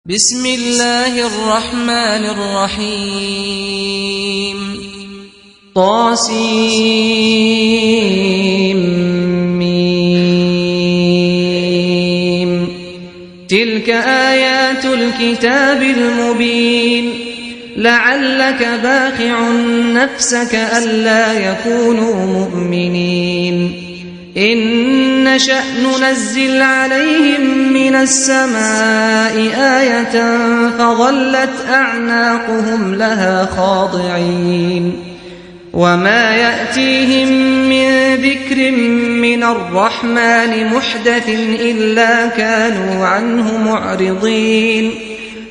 بسم الله الرحمن الرحيم طاسيم تلك آيات الكتاب المبين لعلك باخع نفسك ألا يكونوا مؤمنين إن نشأ ننزل عليهم من السماء آية فظلت أعناقهم لها خاضعين وما يأتيهم من ذكر من الرحمن محدث إلا كانوا عنه معرضين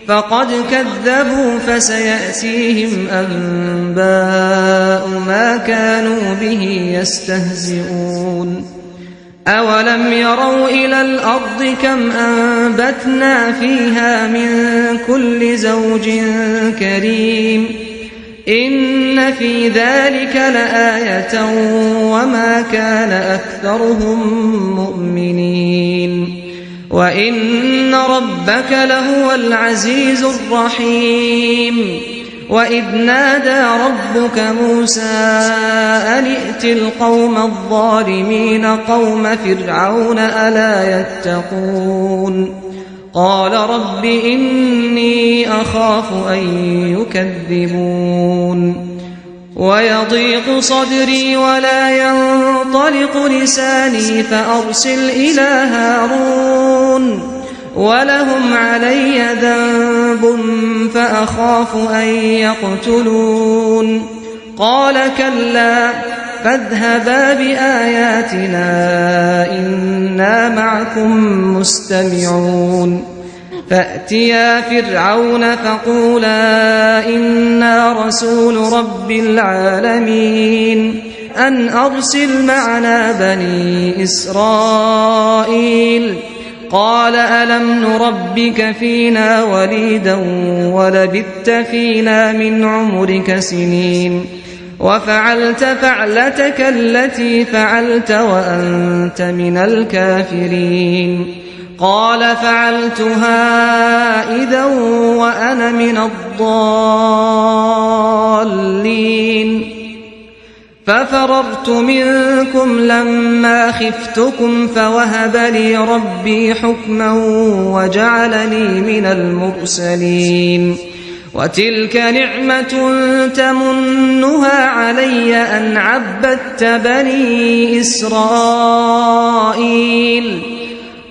فقد كذبوا فسيأتيهم أنباء ما كانوا به يستهزئون أولم يروا إلى الأرض كم أنبتنا فيها من كل زوج كريم إن في ذلك لآية وما كان أكثرهم مؤمنين وإن ربك لهو العزيز الرحيم وإذ نادى ربك موسى أن ائت القوم الظالمين قوم فرعون ألا يتقون قال رب إني أخاف أن يكذبون ويضيق صدري ولا ينطلق لساني فأرسل إلى هارون ولهم علي ذنب فأخاف أن يقتلون قال كلا فاذهبا بآياتنا إنا معكم مستمعون فأتيا فرعون فقولا إنا رسول رب العالمين أن أرسل معنا بني إسرائيل قال ألم نربك فينا وليدا ولبثت فينا من عمرك سنين وفعلت فعلتك التي فعلت وأنت من الكافرين قال فعلتها إذا وأنا من الضالين ففررت منكم لما خفتكم فوهب لي ربي حكما وجعلني من المرسلين وتلك نعمة تمنها علي أن عبدت بني إسرائيل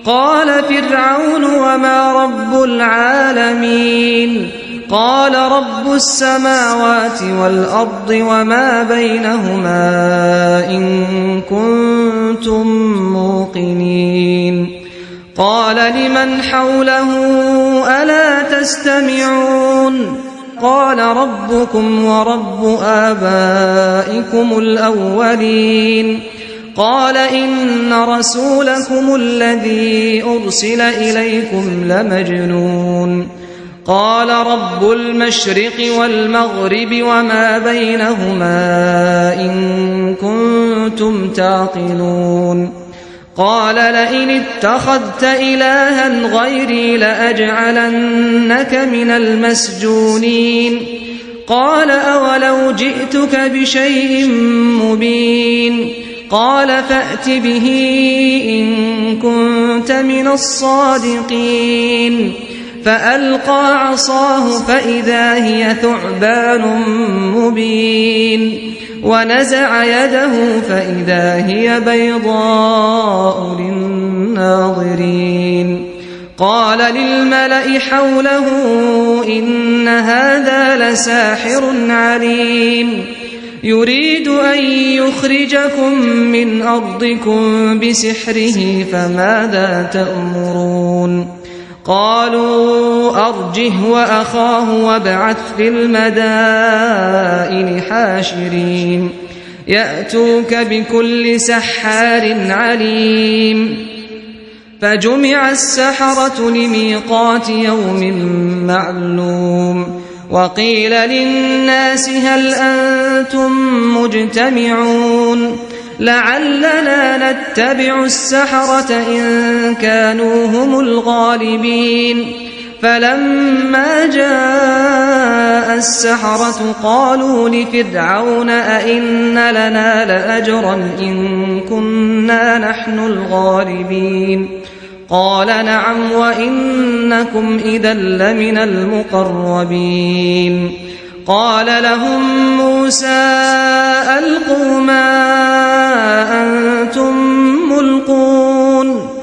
قال فرعون وما رب العالمين قال رب السماوات والأرض وما بينهما إن كنتم موقنين قال لمن حوله ألا تستمعون قال ربكم ورب آبائكم الأولين قال إن رسولكم الذي أرسل إليكم لمجنون قال رب المشرق والمغرب وما بينهما إن كنتم تعقلون قال لئن اتخذت إلها غيري لأجعلنك من المسجونين قال أولو جئتك بشيء مبين قال فأت به إن كنت من الصادقين فألقى عصاه فإذا هي ثعبان مبين ونزع يده فإذا هي بيضاء للناظرين قال للملأ حوله إن هذا لساحر عليم يريد أن يخرجكم من أرضكم بسحره فماذا تأمرون قالوا أرجه وأخاه وابعث في المدائن حاشرين يأتوك بكل سحار عليم فجمع السحرة لميقات يوم معلوم وقيل للناس هل أنتم مجتمعون لعلنا نتبع السحرة إن كانوا هم الغالبين فلما جاء السحرة قالوا لفرعون أئن لنا لأجرا إن كنا نحن الغالبين قال نعم وإنكم إذا لمن المقربين قال لهم موسى ألقوا ما أنتم ملقون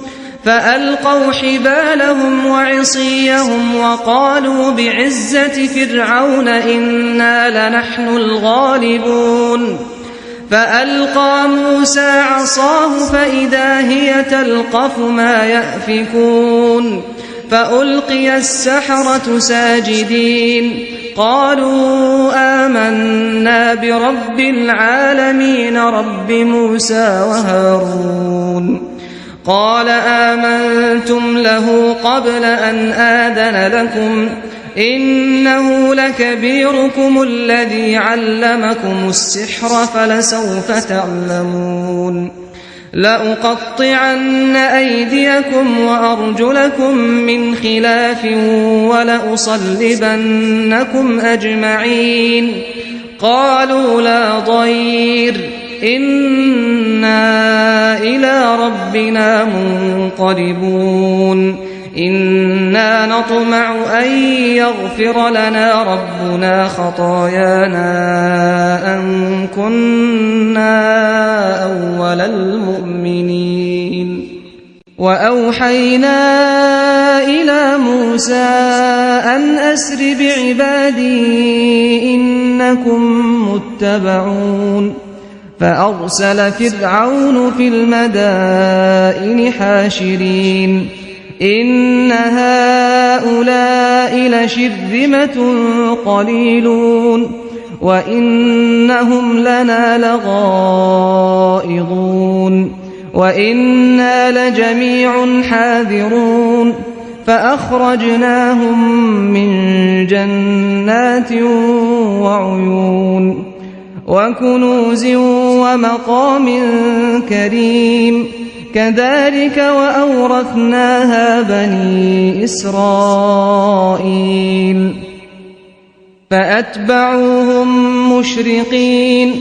فألقوا حبالهم وعصيهم وقالوا بعزة فرعون إنا لنحن الغالبون فألقى موسى عصاه فإذا هي تلقف ما يأفكون فألقي السحرة ساجدين قالوا آمنا برب العالمين رب موسى وهارون قال آمنتم له قبل أن آذن لكم إنه لكبيركم الذي علمكم السحر فلسوف تعلمون لأقطعن أيديكم وأرجلكم من خلاف ولأصلبنكم أجمعين قالوا لا ضير إنا إلى ربنا منقلبون إنا نطمع أن يغفر لنا ربنا خطايانا أن كنا أول المؤمنين وأوحينا إلى موسى أن أسر بعبادي إنكم متبعون فأرسل فرعون في المدائن حاشرين إن هؤلاء لشرذمة قليلون وإنهم لنا لغائظون وإنا لجميع حاذرون فأخرجناهم من جنات وعيون وكنوز ومقام كريم كذلك وأورثناها بني إسرائيل فأتبعوهم مشرقين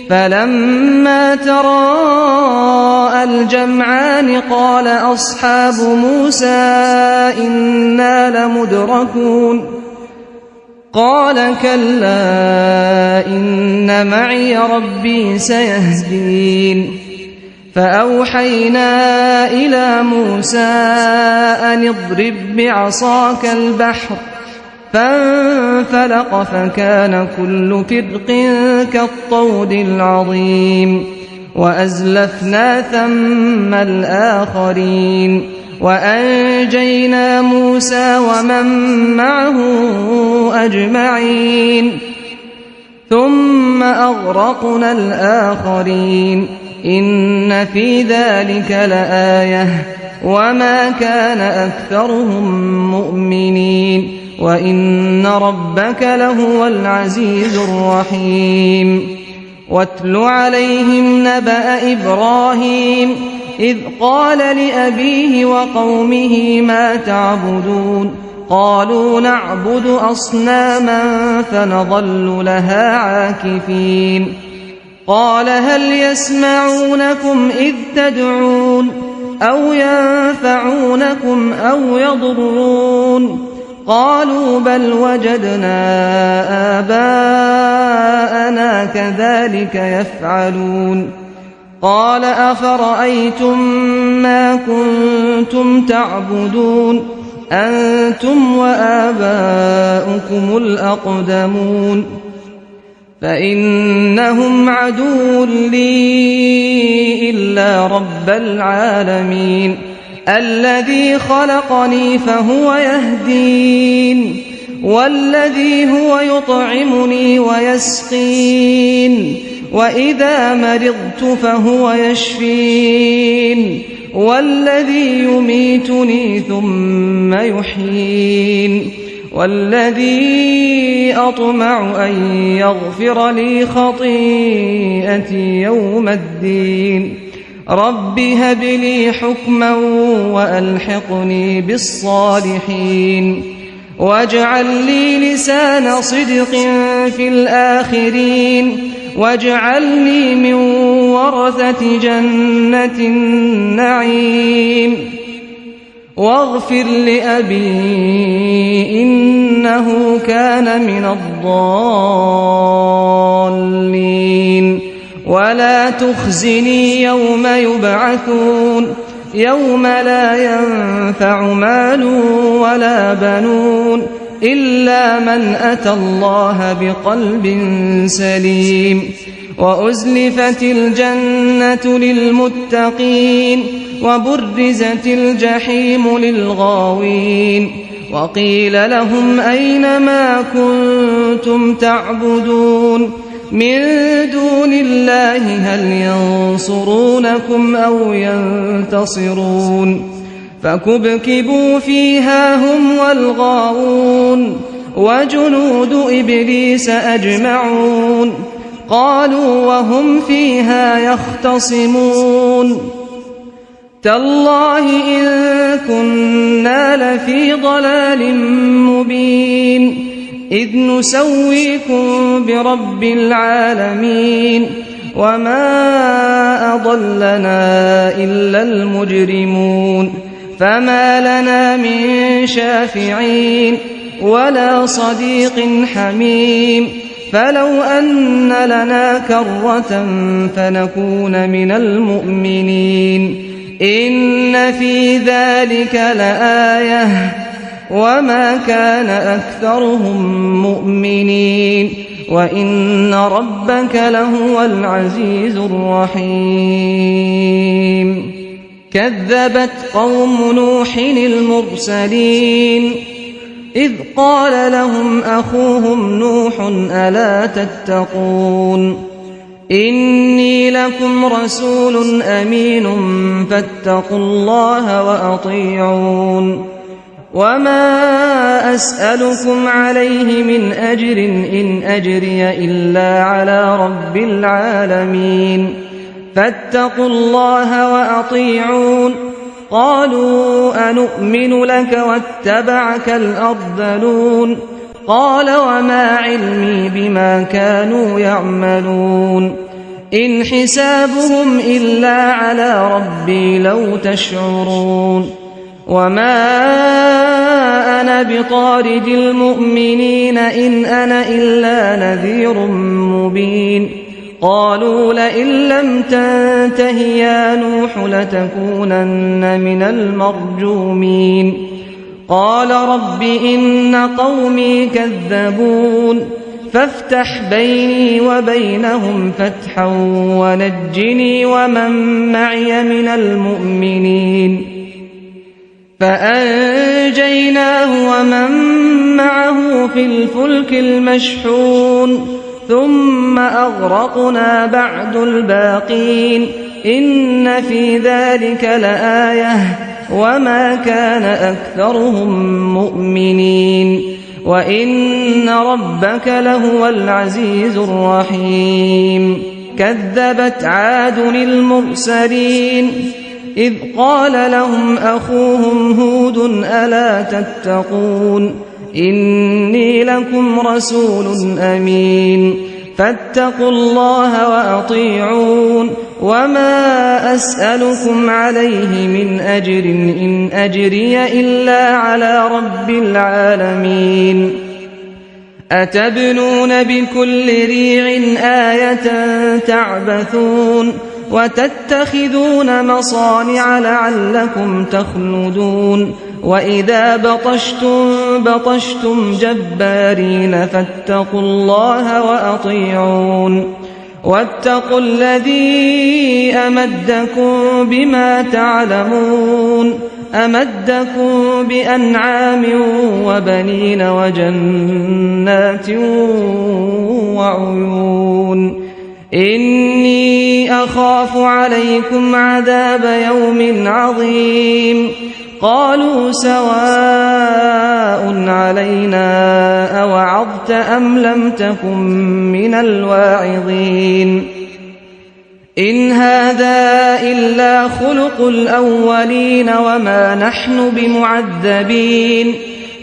فلما تراءى الجمعان قال أصحاب موسى إنا لمدركون قال كلا إن معي ربي سيهدين فأوحينا إلى موسى أن اضرب بعصاك البحر فانفلق فكان كل فرق كالطود العظيم وأزلفنا ثم الآخرين وأنجينا موسى ومن معه أجمعين ثم أغرقنا الآخرين إن في ذلك لآية وما كان أكثرهم مؤمنين وإن ربك لهو العزيز الرحيم واتل عليهم نبأ إبراهيم إذ قال لأبيه وقومه ما تعبدون قالوا نعبد أصناما فنظل لها عاكفين قال هل يسمعونكم إذ تدعون أو ينفعونكم أو يضرون قالوا بل وجدنا آباءنا كذلك يفعلون قال أفرأيتم ما كنتم تعبدون أنتم وآباؤكم الأقدمون فإنهم عدو لي إلا رب العالمين الذي خلقني فهو يهدين والذي هو يطعمني ويسقين وإذا مرضت فهو يشفين والذي يميتني ثم يحيين والذي أطمع أن يغفر لي خطيئتي يوم الدين رب هب لي حكما وألحقني بالصالحين واجعل لي لسان صدق في الآخرين واجعلني من ورثة جنة النعيم واغفر لأبي إنه كان من الضالين ولا تخزني يوم يبعثون يوم لا ينفع مال ولا بنون إلا من أتى الله بقلب سليم وأزلفت الجنة للمتقين وبرزت الجحيم للغاوين وقيل لهم أين ما كنتم تعبدون من دون الله هل ينصرونكم أو ينتصرون فكبكبوا فيها هم والغاوون وجنود إبليس أجمعون قالوا وهم فيها يختصمون تالله إن كنا لفي ضلال مبين إذ نسويكم برب العالمين وما أضلنا إلا المجرمون فما لنا من شافعين ولا صديق حميم فلو أن لنا كرة فنكون من المؤمنين إن في ذلك لآية وما كان أكثرهم مؤمنين وإن ربك لهو العزيز الرحيم كذبت قوم نوح المرسلين إذ قال لهم أخوهم نوح ألا تتقون إني لكم رسول أمين فاتقوا الله وأطيعون وما أسألكم عليه من أجر إن أجري إلا على رب العالمين فاتقوا الله وأطيعون قالوا أنؤمن لك واتبعك الأرذلون قال وما علمي بما كانوا يعملون إن حسابهم إلا على ربي لو تشعرون وما أنا بطارد المؤمنين إن أنا إلا نذير مبين قالوا لئن لم تنته يا نوح لتكونن من المرجومين قال رب إن قومي كذبون فافتح بيني وبينهم فتحا ونجني ومن معي من المؤمنين فأنجيناه ومن معه في الفلك المشحون ثم أغرقنا بعد الباقين إن في ذلك لآية وما كان أكثرهم مؤمنين وإن ربك لهو العزيز الرحيم كذبت عاد المرسلين إذ قال لهم أخوهم هود ألا تتقون إني لكم رسول أمين فاتقوا الله وأطيعون وما أسألكم عليه من أجر إن أجري إلا على رب العالمين أتبنون بكل ريع آية تعبثون وتتخذون مصانع لعلكم تخلدون وإذا بطشتم جبارين فاتقوا الله وأطيعون واتقوا الذي أمدكم بما تعلمون أمدكم بأنعام وبنين وجنات وعيون إني أخاف عليكم عذاب يوم عظيم قالوا سواء علينا أوعظت أم لم تكن من الواعظين إن هذا إلا خلق الأولين وما نحن بمعذبين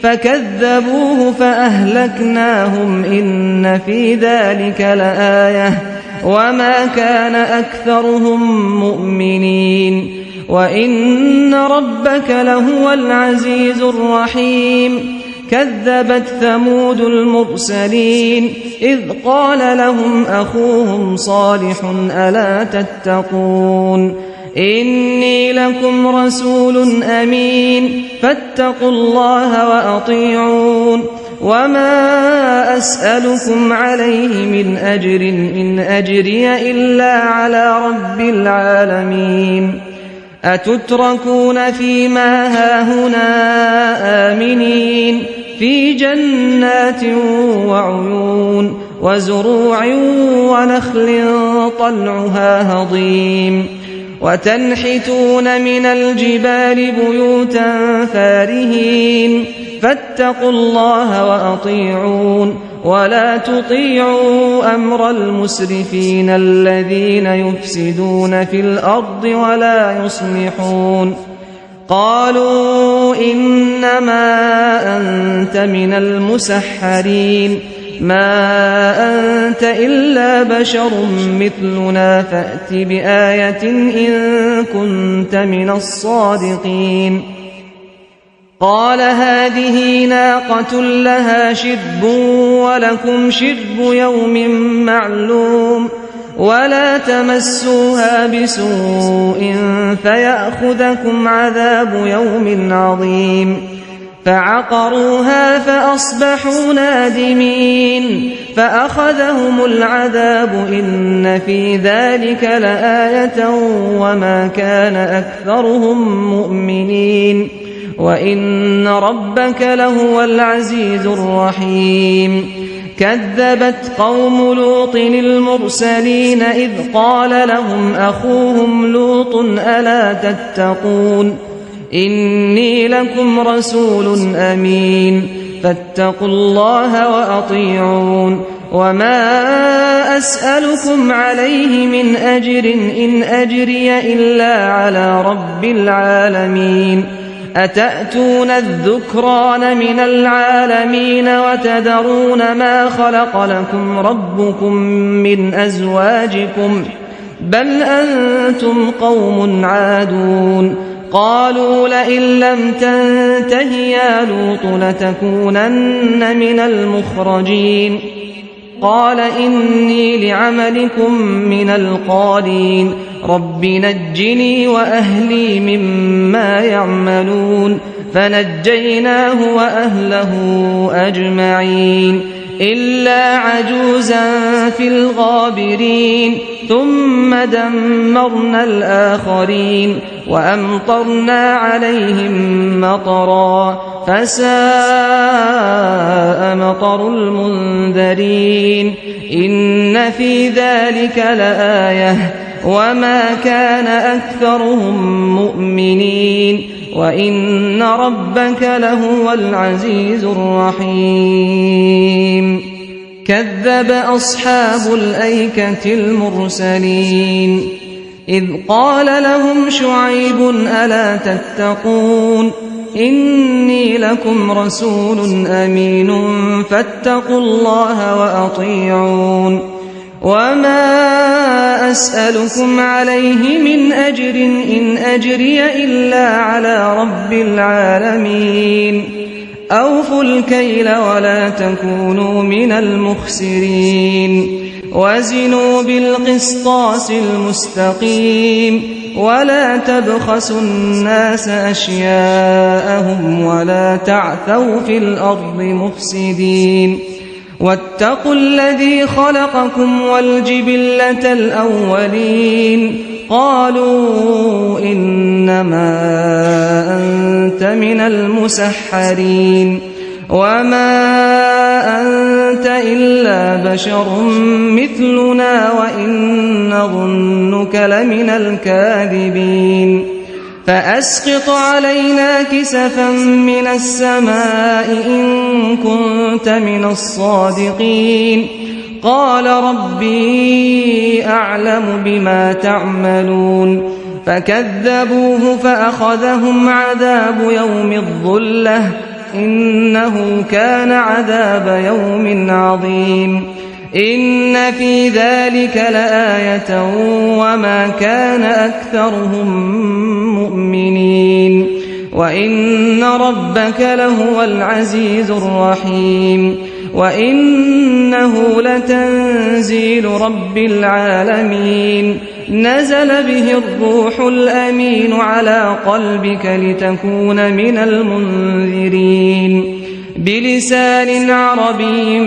فكذبوه فأهلكناهم إن في ذلك لآية وما كان أكثرهم مؤمنين وإن ربك لهو العزيز الرحيم كذبت ثمود المرسلين إذ قال لهم أخوهم صالح ألا تتقون إني لكم رسول أمين فاتقوا الله وأطيعون وما أسألكم عليه من أجر إن أجري إلا على رب العالمين أتتركون فيما هاهنا آمنين في جنات وعيون وزروع ونخل طلعها هضيم وتنحتون من الجبال بيوتا فارهين فاتقوا الله وأطيعون ولا تطيعوا أمر المسرفين الذين يفسدون في الأرض ولا يصلحون قالوا إنما أنت من المسحرين ما أنت إلا بشر مثلنا فأت بآية إن كنت من الصادقين قال هذه ناقة لها شرب ولكم شرب يوم معلوم ولا تمسوها بسوء فيأخذكم عذاب يوم عظيم فعقروها فأصبحوا نادمين فأخذهم العذاب إن في ذلك لآية وما كان أكثرهم مؤمنين وإن ربك لهو العزيز الرحيم كذبت قوم لوط المرسلين إذ قال لهم أخوهم لوط ألا تتقون إني لكم رسول أمين فاتقوا الله وأطيعون وما أسألكم عليه من أجر إن أجري إلا على رب العالمين أتأتون الذكران من العالمين وتذرون ما خلق لكم ربكم من أزواجكم بل أنتم قوم عادون قالوا لئن لم تنته يا لوط لتكونن من المخرجين قال إني لعملكم من القالين رب نجني وأهلي مما يعملون فنجيناه وأهله أجمعين إلا عجوزا في الغابرين ثم دمرنا الآخرين وأمطرنا عليهم مطرا فساء مطر المنذرين إن في ذلك لآية وما كان أكثرهم مؤمنين وإن ربك لهو العزيز الرحيم كذب أصحاب الأيكة المرسلين إذ قال لهم شعيب ألا تتقون إني لكم رسول أمين فاتقوا الله وأطيعون وما أسألكم عليه من أجر إن أجري إلا على رب العالمين أوفوا الكيل ولا تكونوا من المخسرين وزنوا بالقسطاس المستقيم ولا تبخسوا الناس أشياءهم ولا تعثوا في الأرض مفسدين واتقوا الذي خلقكم والجبلة الأولين قالوا إنما أنت من المسحرين وما أنت إلا بشر مثلنا وإن نظنك لمن الكاذبين فأسقط علينا كسفا من السماء إن كنت من الصادقين قال ربي أعلم بما تعملون فكذبوه فأخذهم عذاب يوم الظلة إنه كان عذاب يوم عظيم إن في ذلك لآية وما كان أكثرهم مؤمنين وإن ربك لهو العزيز الرحيم وإنه لتنزيل رب العالمين نزل به الروح الأمين على قلبك لتكون من المنذرين بلسان عربي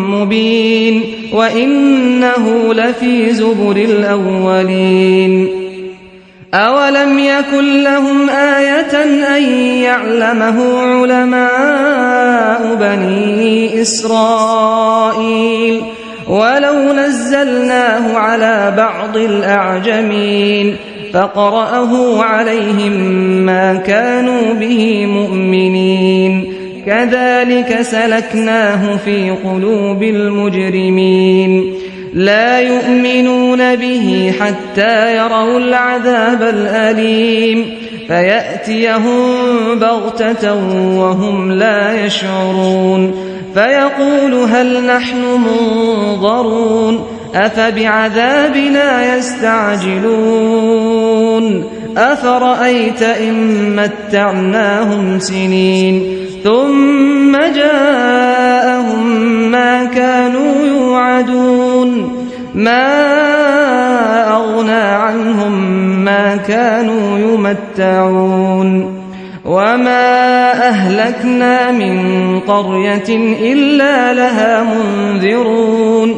مبين وإنه لفي زبر الأولين أولم يكن لهم آية أن يعلمه علماء بني إسرائيل ولو نزلناه على بعض الأعجمين فقرأه عليهم ما كانوا به مؤمنين كذلك سلكناه في قلوب المجرمين لا يؤمنون به حتى يروا العذاب الأليم فيأتيهم بغتة وهم لا يشعرون فيقول هل نحن منظرون أفبعذابنا يستعجلون أفرأيت إن متعناهم سنين ثم جاءهم ما كانوا يوعدون ما أغنى عنهم ما كانوا يمتعون وما أهلكنا من قرية إلا لها منذرون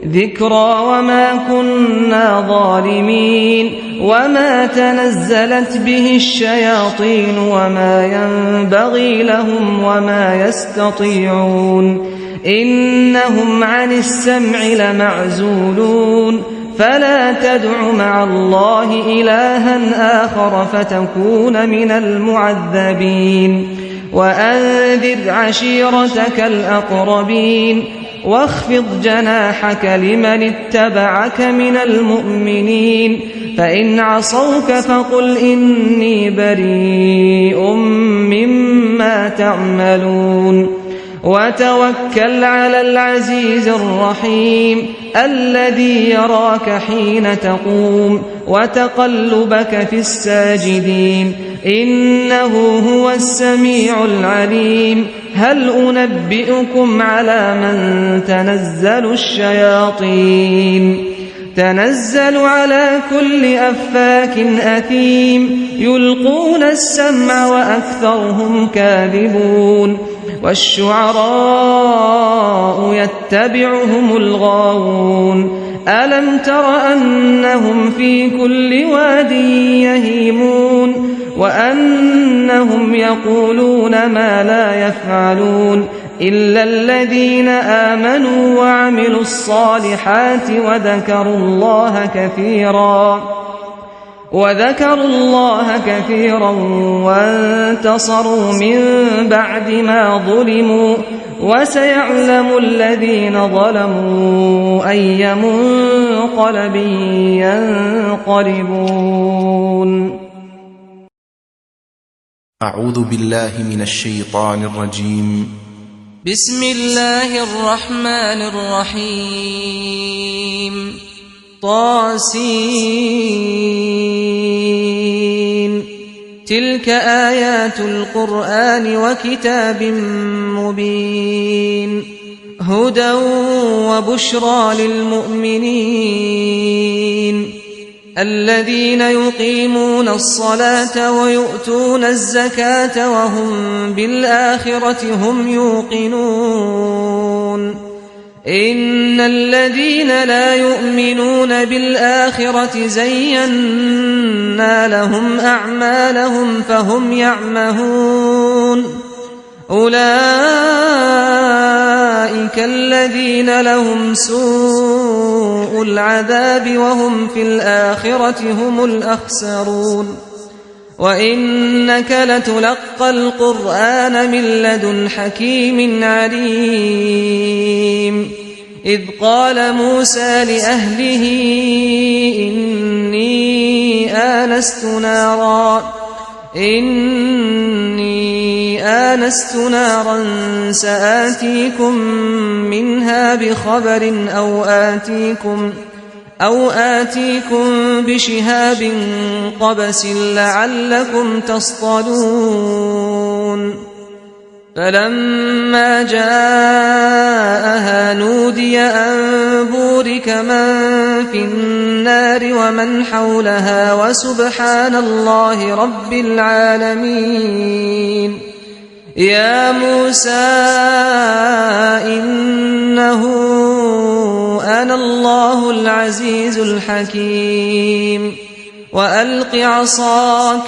ذكرى وما كنا ظالمين وما تنزلت به الشياطين وما ينبغي لهم وما يستطيعون إنهم عن السمع لمعزولون فلا تدع مع الله إلها آخر فتكون من المعذبين وأنذر عشيرتك الأقربين واخفض جناحك لمن اتبعك من المؤمنين فإن عصوك فقل إني بريء مما تعملون وتوكل على العزيز الرحيم الذي يراك حين تقوم وتقلبك في الساجدين إنه هو السميع العليم هل أنبئكم على من تنزل الشياطين تنزل على كل أفاك أثيم يلقون السمع وأكثرهم كاذبون والشعراء يتبعهم الغاوون ألم تر أنهم في كل واد يهيمون وأنهم يقولون ما لا يفعلون إلا الذين آمنوا وعملوا الصالحات وذكروا الله كثيرا وانتصروا من بعد ما ظلموا وسيعلم الذين ظلموا أي منقلب ينقلبون. أعوذ بالله من الشيطان الرجيم. بسم الله الرحمن الرحيم. طاسين تلك آيات القرآن وكتاب مبين هدى وبشرى للمؤمنين الذين يقيمون الصلاة ويؤتون الزكاة وهم بالآخرة هم يوقنون إن الذين لا يؤمنون بالآخرة زينا لهم أعمالهم فهم يعمهون أولئك الذين لهم سوء العذاب وهم في الآخرة هم الأخسرون وإنك لتلقى القرآن من لدن حكيم عليم إذ قال موسى لأهله إني آنست نارا سآتيكم منها بخبر أو آتيكم بشهاب قبس لعلكم تصطلون فلما جاءها نودي أن بورك من في النار ومن حولها وسبحان الله رب العالمين يا موسى إنه أنا الله العزيز الحكيم وألق عصاك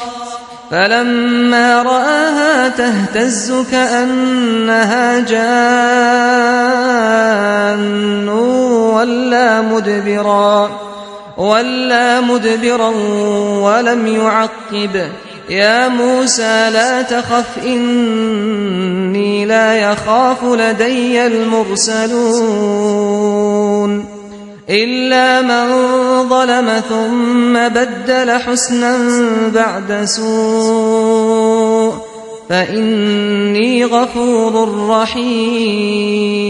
فلما رآها تهتز كأنها جان ولا مدبرا ولم يعقب يا موسى لا تخف إني لا يخاف لدي المرسلون إلا من ظلم ثم بدل حسنا بعد سوء فإني غفور رحيم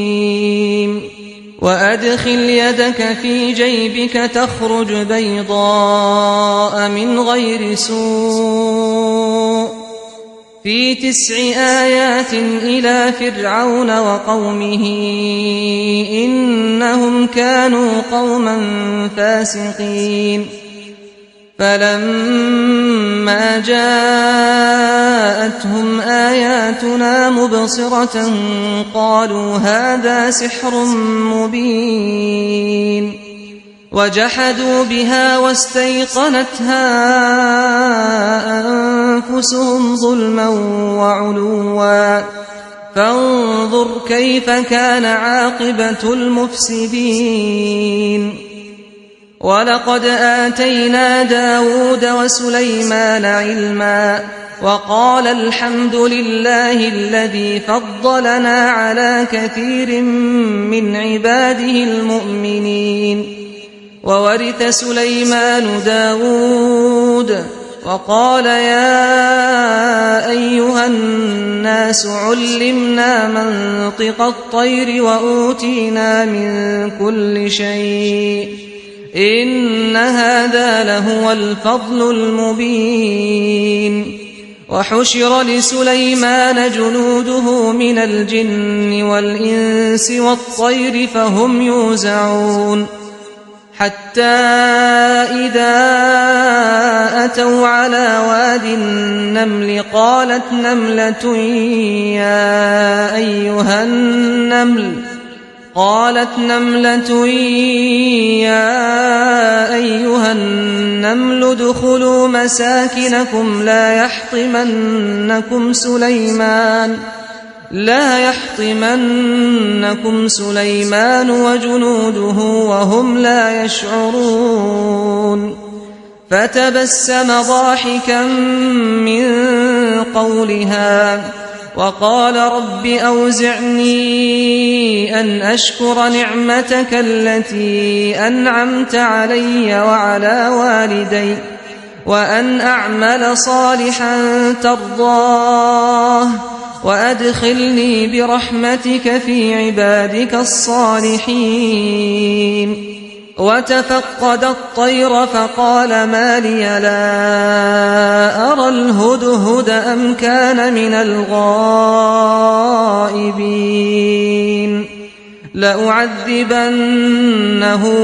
وأدخل يدك في جيبك تخرج بيضاء من غير سوء في 9 آيات إلى فرعون وقومه إنهم كانوا قوما فاسقين فلما جاءتهم آياتنا مبصرة قالوا هذا سحر مبين وجحدوا بها واستيقنتها أنفسهم ظلما وعلوا فانظر كيف كان عاقبة المفسدين ولقد آتينا داود وسليمان علما وقال الحمد لله الذي فضلنا على كثير من عباده المؤمنين وورث سليمان داود وقال يا أيها الناس علمنا منطق الطير وأوتينا من كل شيء إن هذا لهو الفضل المبين وحشر لسليمان جنوده من الجن والإنس والطير فهم يوزعون حتى إذا أتوا على واد النمل قالت نملة يا أيها النمل ادخلوا مساكنكم لا يحطمنكم سليمان وجنوده وهم لا يشعرون فتبسم ضاحكا من قولها وقال رب أوزعني أن أشكر نعمتك التي أنعمت علي وعلى والدي وأن أعمل صالحا ترضاه وأدخلني برحمتك في عبادك الصالحين وتفقد الطير فقال ما لي لا أرى الهدهد أم كان من الغائبين لأعذبنه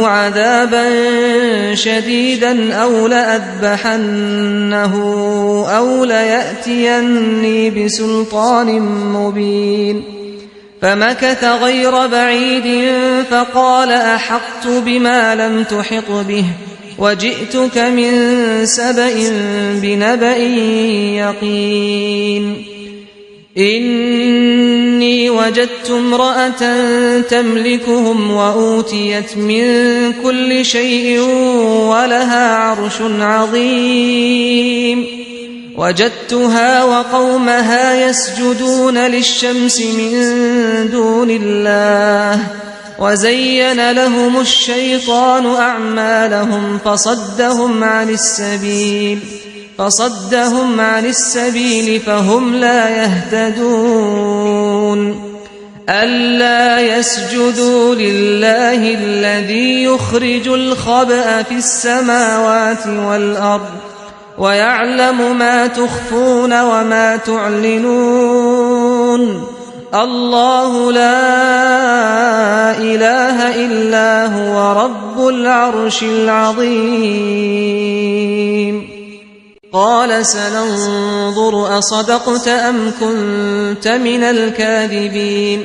عذابا شديدا أو لأذبحنه أو ليأتيني بسلطان مبين فمكث غير بعيد فقال أحطت بما لم تحط به وجئتك من سبأ بنبأ يقين إني وجدت امرأة تملكهم وأوتيت من كل شيء ولها عرش عظيم وجدتها وقومها يسجدون للشمس من دون الله وزين لهم الشيطان أعمالهم فصدهم عن السبيل فصدهم عن السبيل فهم لا يهتدون ألا يسجدوا لله الذي يخرج الخبأ في السماوات والأرض ويعلم ما تخفون وما تعلنون الله لا إله إلا هو رب العرش العظيم قال سننظر أصدقت أم كنت من الكاذبين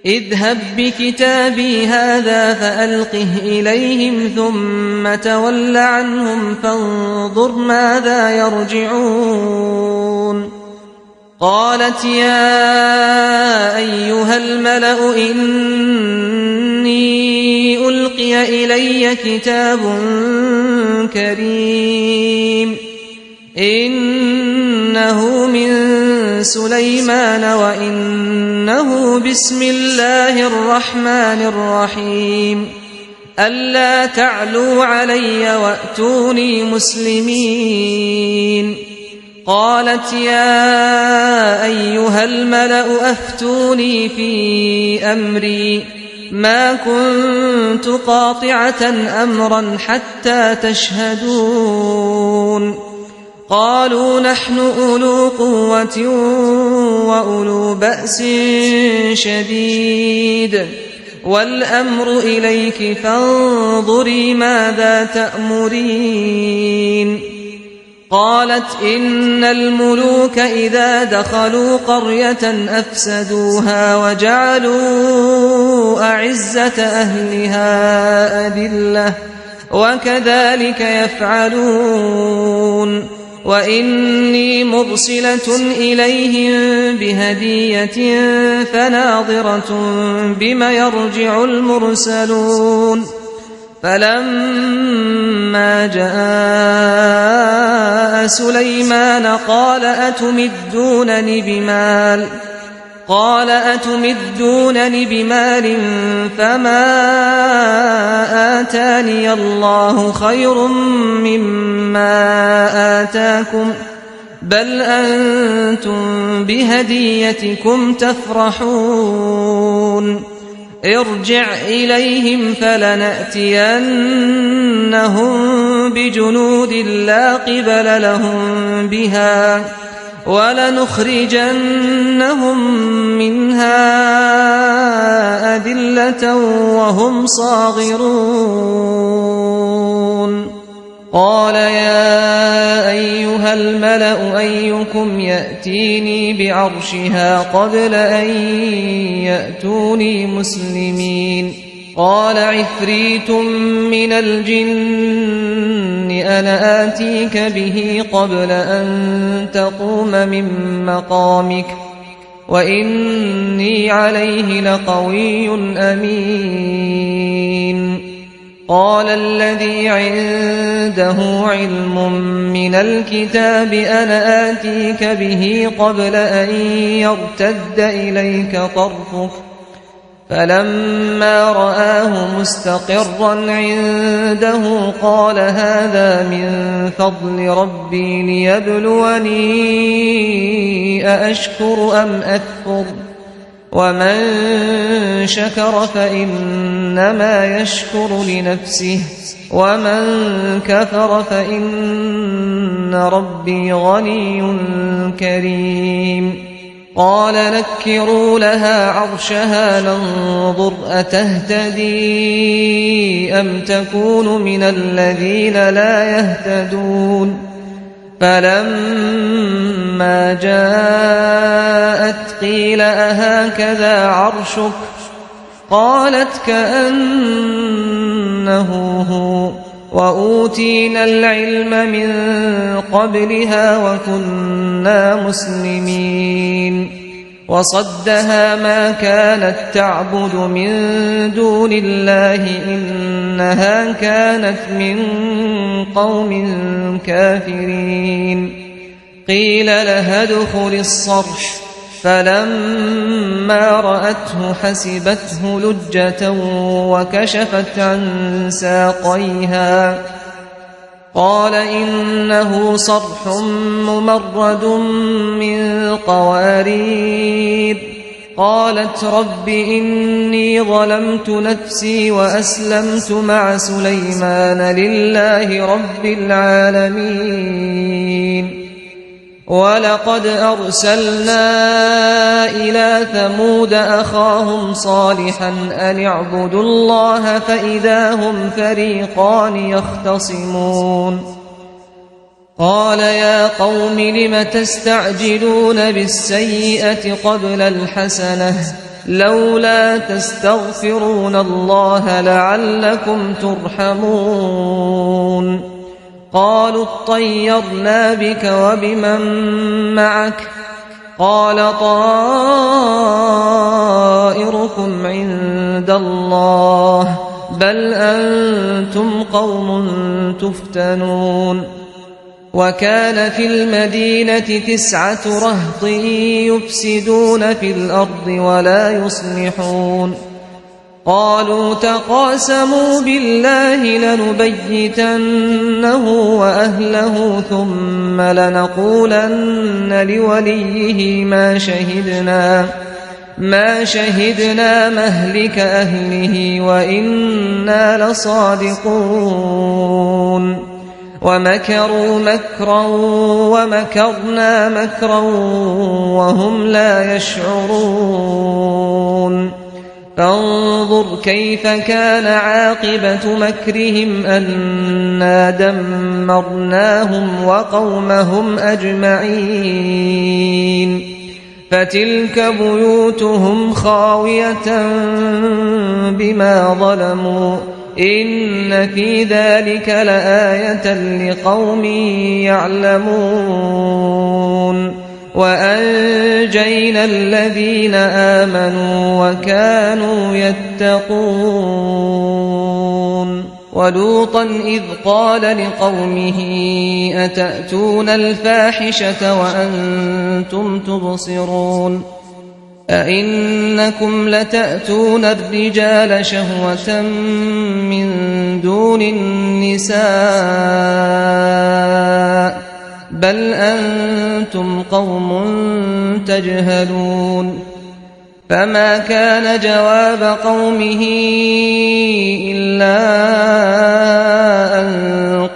اذهب بكتابي هذا فألقه إليهم ثم تول عنهم فانظر ماذا يرجعون قالت يا أيها الملأ إني ألقي إلي كتاب كريم إنه من سليمان وإنه بسم الله الرحمن الرحيم ألا تعلوا علي وأتوني مسلمين قالت يا أيها الملأ أفتوني في أمري ما كنت قاطعة أمرا حتى تشهدون قالوا نحن أولو قوة وأولو بأس شديد والأمر إليك فانظري ماذا تأمرين قالت إن الملوك إذا دخلوا قرية أفسدوها وجعلوا أعزة أهلها أذلة وكذلك يفعلون وإني مرسلة إليهم بهدية فناظرة بما يرجع المرسلون فلما جاء سليمان قال أتمدونني بمال فما آتاني الله خير مما آتاكم بل أنتم بهديتكم تفرحون ارجع إليهم فلنأتينهم بجنود لا قبل لهم بها ولنخرجنهم منها أذلة وهم صاغرون قال يا أيها الملأ أيكم يأتيني بعرشها قبل أن يأتوني مسلمين قال عفريت من الجن أنا آتيك به قبل أن تقوم من مقامك وإني عليه لقوي أمين قال الذي عنده علم من الكتاب أنا آتيك به قبل أن يرتد إليك طرفك فلما رآه مستقرا عنده قال هذا من فضل ربي ليبلوني أأشكر أم أكفر ومن شكر فإنما يشكر لنفسه ومن كفر فإن ربي غني كريم قال نكروا لها عرشها ننظر أتهتدي أم تكون من الذين لا يهتدون فلما جاءت قيل أهكذا عرشك قالت كأنه هو وأوتينا العلم من قبلها وكنا مسلمين وصدها ما كانت تعبد من دون الله إنها كانت من قوم كافرين قيل لها ادخل الصرح فلما رأته حسبته لجة وكشفت عن ساقيها قال إنه صرح ممرد من قوارير. قالت رب إني ظلمت نفسي وأسلمت مع سليمان لله رب العالمين. ولقد أرسلنا إلى ثمود أخاهم صالحا أن اعبدوا الله فإذا هم فريقان يختصمون. قال يا قوم لم تستعجلون بالسيئة قبل الحسنة لولا تستغفرون الله لعلكم ترحمون. قالوا اطيرنا بك وبمن معك قال طائركم عند الله بل أنتم قوم تفتنون. وكان في المدينة 9 رهط يفسدون في الأرض ولا يصلحون. قالوا تقاسموا بالله لنبيتنه وأهله ثم لنقولن لوليه ما شهدنا مهلك أهله وإنا لصادقون. ومكروا مكرا ومكرنا مكرا وهم لا يشعرون. فانظر كيف كان عاقبة مكرهم أنا دمرناهم وقومهم أجمعين. فتلك بيوتهم خاوية بما ظلموا إن في ذلك لآية لقوم يعلمون. وأنجينا الذين آمنوا وكانوا يتقون. ولوطا إذ قال لقومه أتأتون الفاحشة وأنتم تبصرون أئنكم لتأتون الرجال شهوة من دون النساء بل أنتم قوم تجهلون. فما كان جواب قومه إلا أن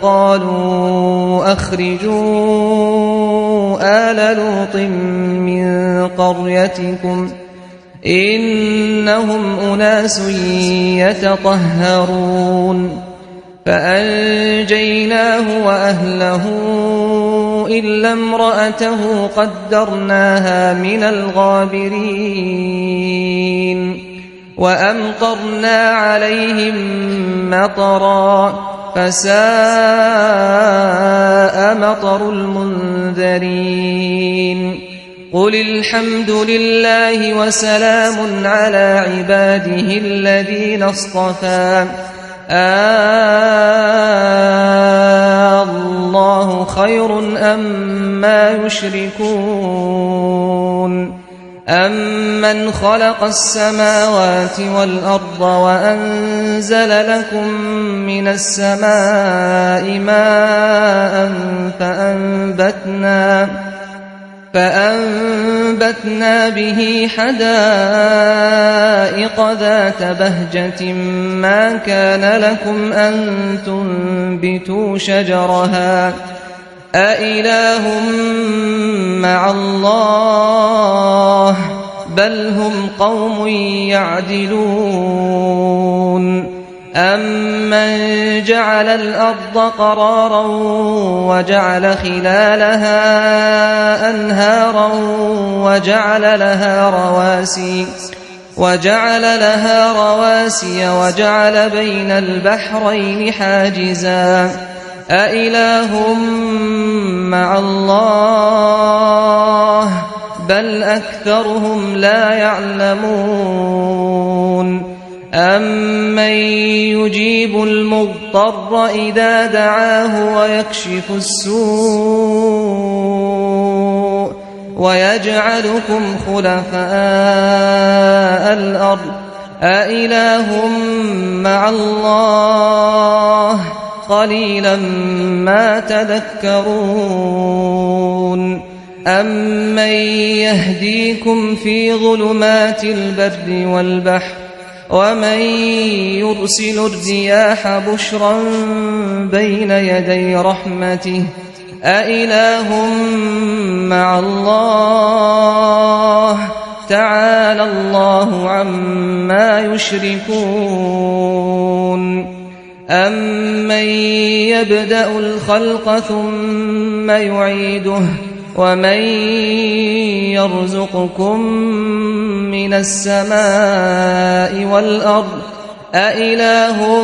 قالوا أخرجوا آل لوط من قريتكم إنهم أناس يتطهرون. فأنجيناه وأهله إلا امرأته قدرناها من الغابرين. وأمطرنا عليهم مطرا فساء مطر المنذرين. قل الحمد لله وسلام على عباده الذين اصطفى الله خير أما يشركون. أمن خلق السماوات والأرض وأنزل لكم من السماء ماء فأنبتنا به حدائق ذات بهجة ما كان لكم أن تنبتوا شجرها أإله مع الله بل هم قوم يعدلون. أمن جعل الأرض قرارا وجعل خلالها أنهارا وجعل لها رواسي وجعل بين البحرين حاجزا أإله مع الله بل أكثرهم لا يعلمون. أمن يجيب المضطر إذا دعاه ويكشف السوء ويجعلكم خلفاء الأرض أإله مع الله قليلا ما تذكرون أمن يهديكم في ظلمات البر والبحر ومن يرسل الرياح بشرا بين يدي رحمته أإله مع الله تعالى الله عما يشركون أمن يبدأ الخلق ثم يعيده ومن يرزقكم من السماء والأرض أإله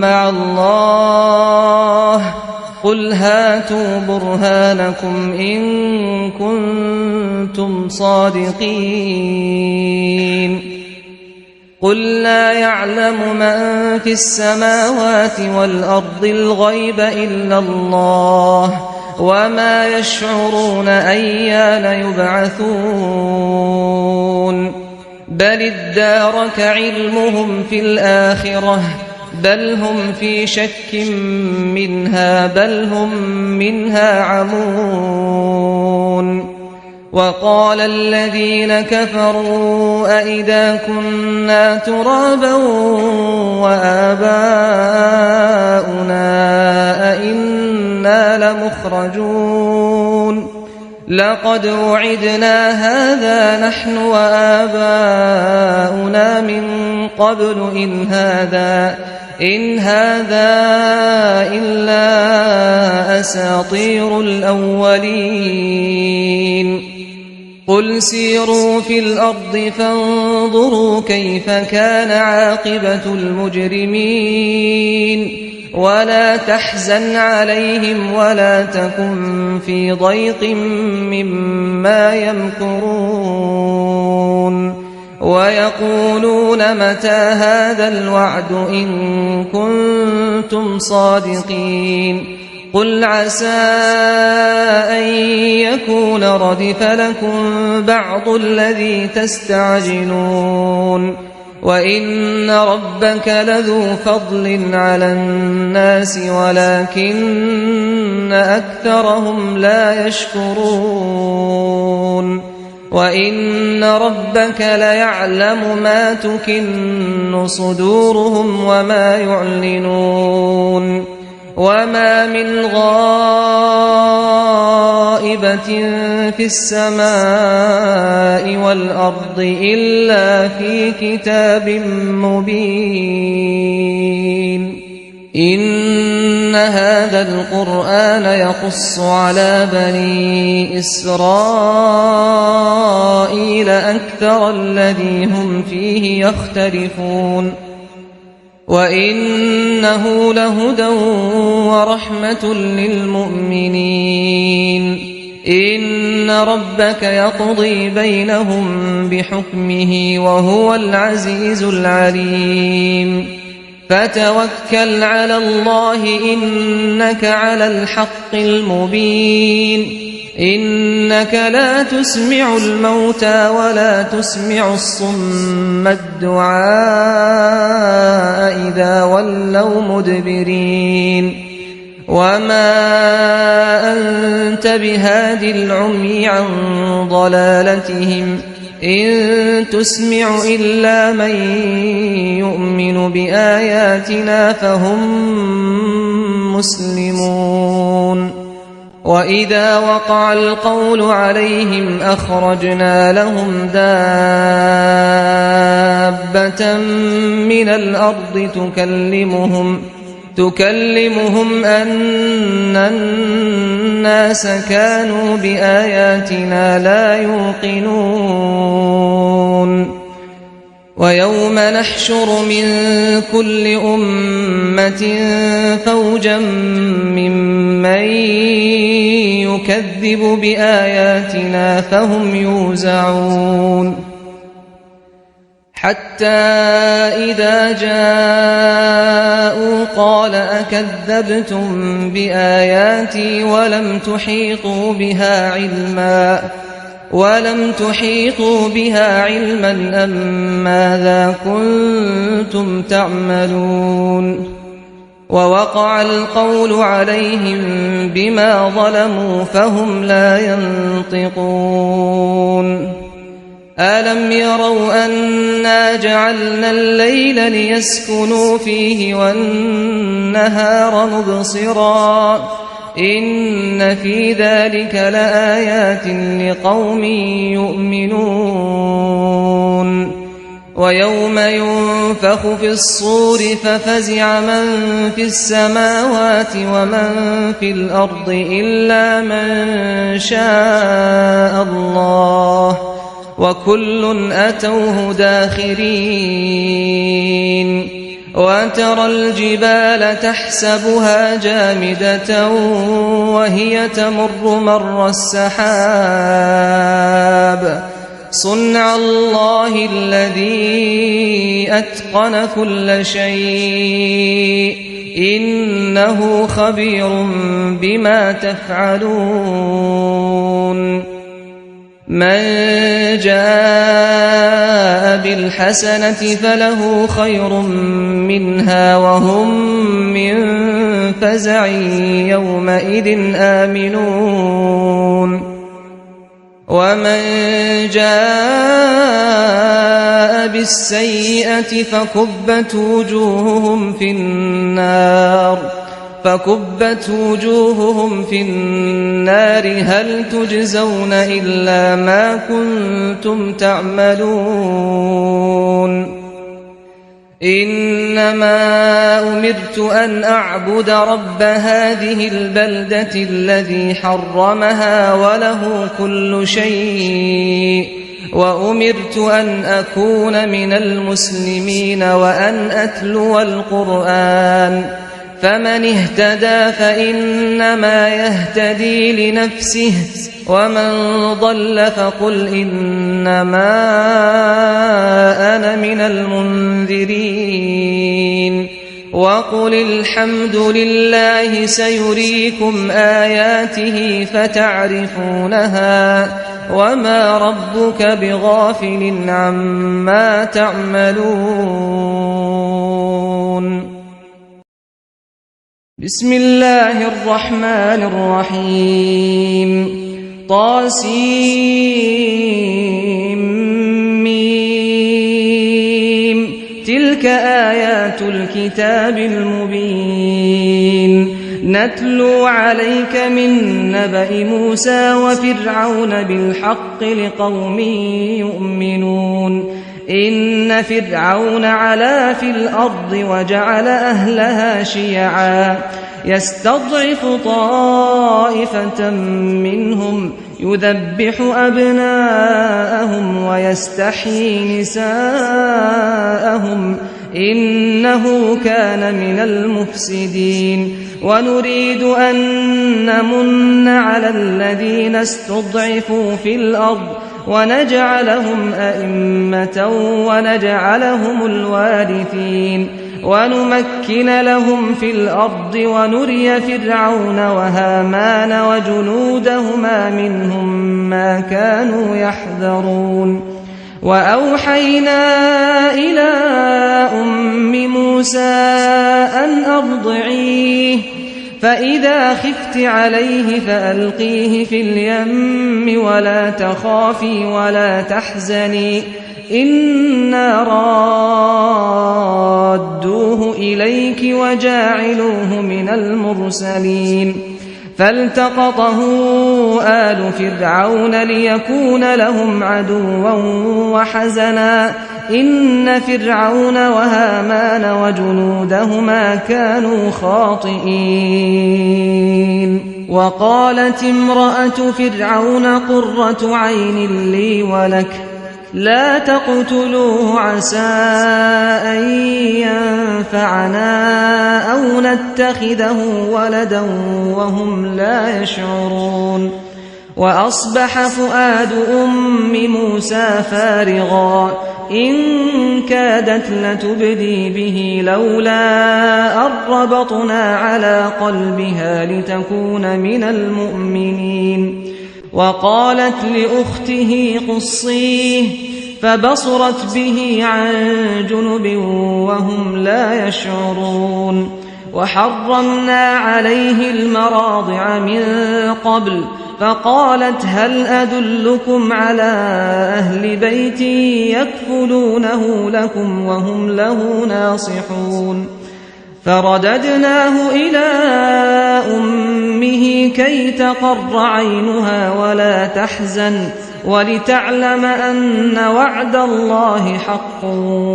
مع الله قل هاتوا برهانكم إن كنتم صادقين قل لا يعلم من في السماوات والأرض الغيب إلا الله وما يشعرون أيان يبعثون بل ادارك علمهم في الآخرة بل هم في شك منها بل هم منها عمون وقال الذين كفروا أئذا كنا ترابا وآباؤنا أئنا لمخرجون لقد وعدنا هذا نحن وآباؤنا من قبل إن هذا إلا أساطير الأولين قل سيروا في الأرض فانظروا كيف كان عاقبة المجرمين ولا تحزن عليهم ولا تكن في ضيق مما يمكرون ويقولون متى هذا الوعد إن كنتم صادقين قل عسى أن يكون ردف لكم بعض الذي تستعجلون وإن ربك لذو فضل على الناس ولكن أكثرهم لا يشكرون وإن ربك ليعلم ما تكن صدورهم وما يعلنون وما من غائبة في السماء والأرض إلا في كتاب مبين إن هذا القرآن يقص على بني إسرائيل أكثر الذي هم فيه يختلفون وإنه لهدى ورحمة للمؤمنين إن ربك يقضي بينهم بحكمه وهو العزيز العليم فتوكل على الله إنك على الحق المبين إنك لا تسمع الموتى ولا تسمع الصم الدعاء إذا ولوا مدبرين وما أنت بهاد العمي عن ضلالتهم إن تسمع إلا من يؤمن بآياتنا فهم مسلمون وإذا وقع القول عليهم أخرجنا لهم دابة من الأرض تكلمهم أن الناس كانوا بآياتنا لا يوقنون ويوم نحشر من كل أمة فوجا ممن يكذب بآياتنا فهم يوزعون حتى إذا جاءوا قال أكذبتم بآياتي ولم تحيطوا بها علما أم ماذا كنتم تعملون ووقع القول عليهم بما ظلموا فهم لا ينطقون ألم يروا أنا جعلنا الليل ليسكنوا فيه والنهار مبصرا إن في ذلك لآيات لقوم يؤمنون ويوم ينفخ في الصور ففزع من في السماوات ومن في الأرض إلا من شاء الله وكل أتوه داخرين وترى الجبال تحسبها جامدة وهي تمر مر السحاب صنع الله الذي أتقن كل شيء إنه خبير بما تفعلون من جاء بالحسنة فله خير منها وهم من فزع يومئذ آمنون ومن جاء بالسيئة فكبت وجوههم في النار هل تجزون إلا ما كنتم تعملون إنما أمرت أن أعبد رب هذه البلدة الذي حرمها وله كل شيء وأمرت أن أكون من المسلمين وأن أتلو القرآن فمن اهتدى فإنما يهتدي لنفسه ومن ضل فقل إنما أنا من المنذرين وقل الحمد لله سيريكم آياته فتعرفونها وما ربك بغافل عما تعملون بسم الله الرحمن الرحيم طاسيم تلك آيات الكتاب المبين نتلو عليك من نبأ موسى وفرعون بالحق لقوم يؤمنون إن فرعون علا في الأرض وجعل أهلها شيعا يستضعف طائفة منهم يذبح أبناءهم ويستحيي نساءهم إنه كان من المفسدين ونريد أن نمن على الذين استضعفوا في الأرض ونجعلهم أئمة ونجعلهم الوارثين ونمكن لهم في الأرض ونري فرعون وهامان وجنودهما منهم ما كانوا يحذرون وأوحينا إلى أم موسى أن أرضعيه فإذا خفت عليه فألقيه في اليم ولا تخافي ولا تحزني إنا رادوه إليك وجاعلوه من المرسلين فالتقطه آل فرعون ليكون لهم عدوا وحزنا إن فرعون وهامان وجنودهما كانوا خاطئين وقالت امرأة فرعون قرة عين لي ولك لا تقتلوه عسى أن ينفعنا أو نتخذه ولدا وهم لا يشعرون وأصبح فؤاد أم موسى فارغا إن كادت لتبدي به لولا أن ربطنا على قلبها لتكون من المؤمنين وقالت لأخته قصيه فبصرت به عن جنب وهم لا يشعرون وحرمنا عليه المراضع من قبل فقالت هل أدلكم على أهل بيت يكفلونه لكم وهم له ناصحون فرددناه إلى أمه كي تقر عينها ولا تحزن ولتعلم أن وعد الله حق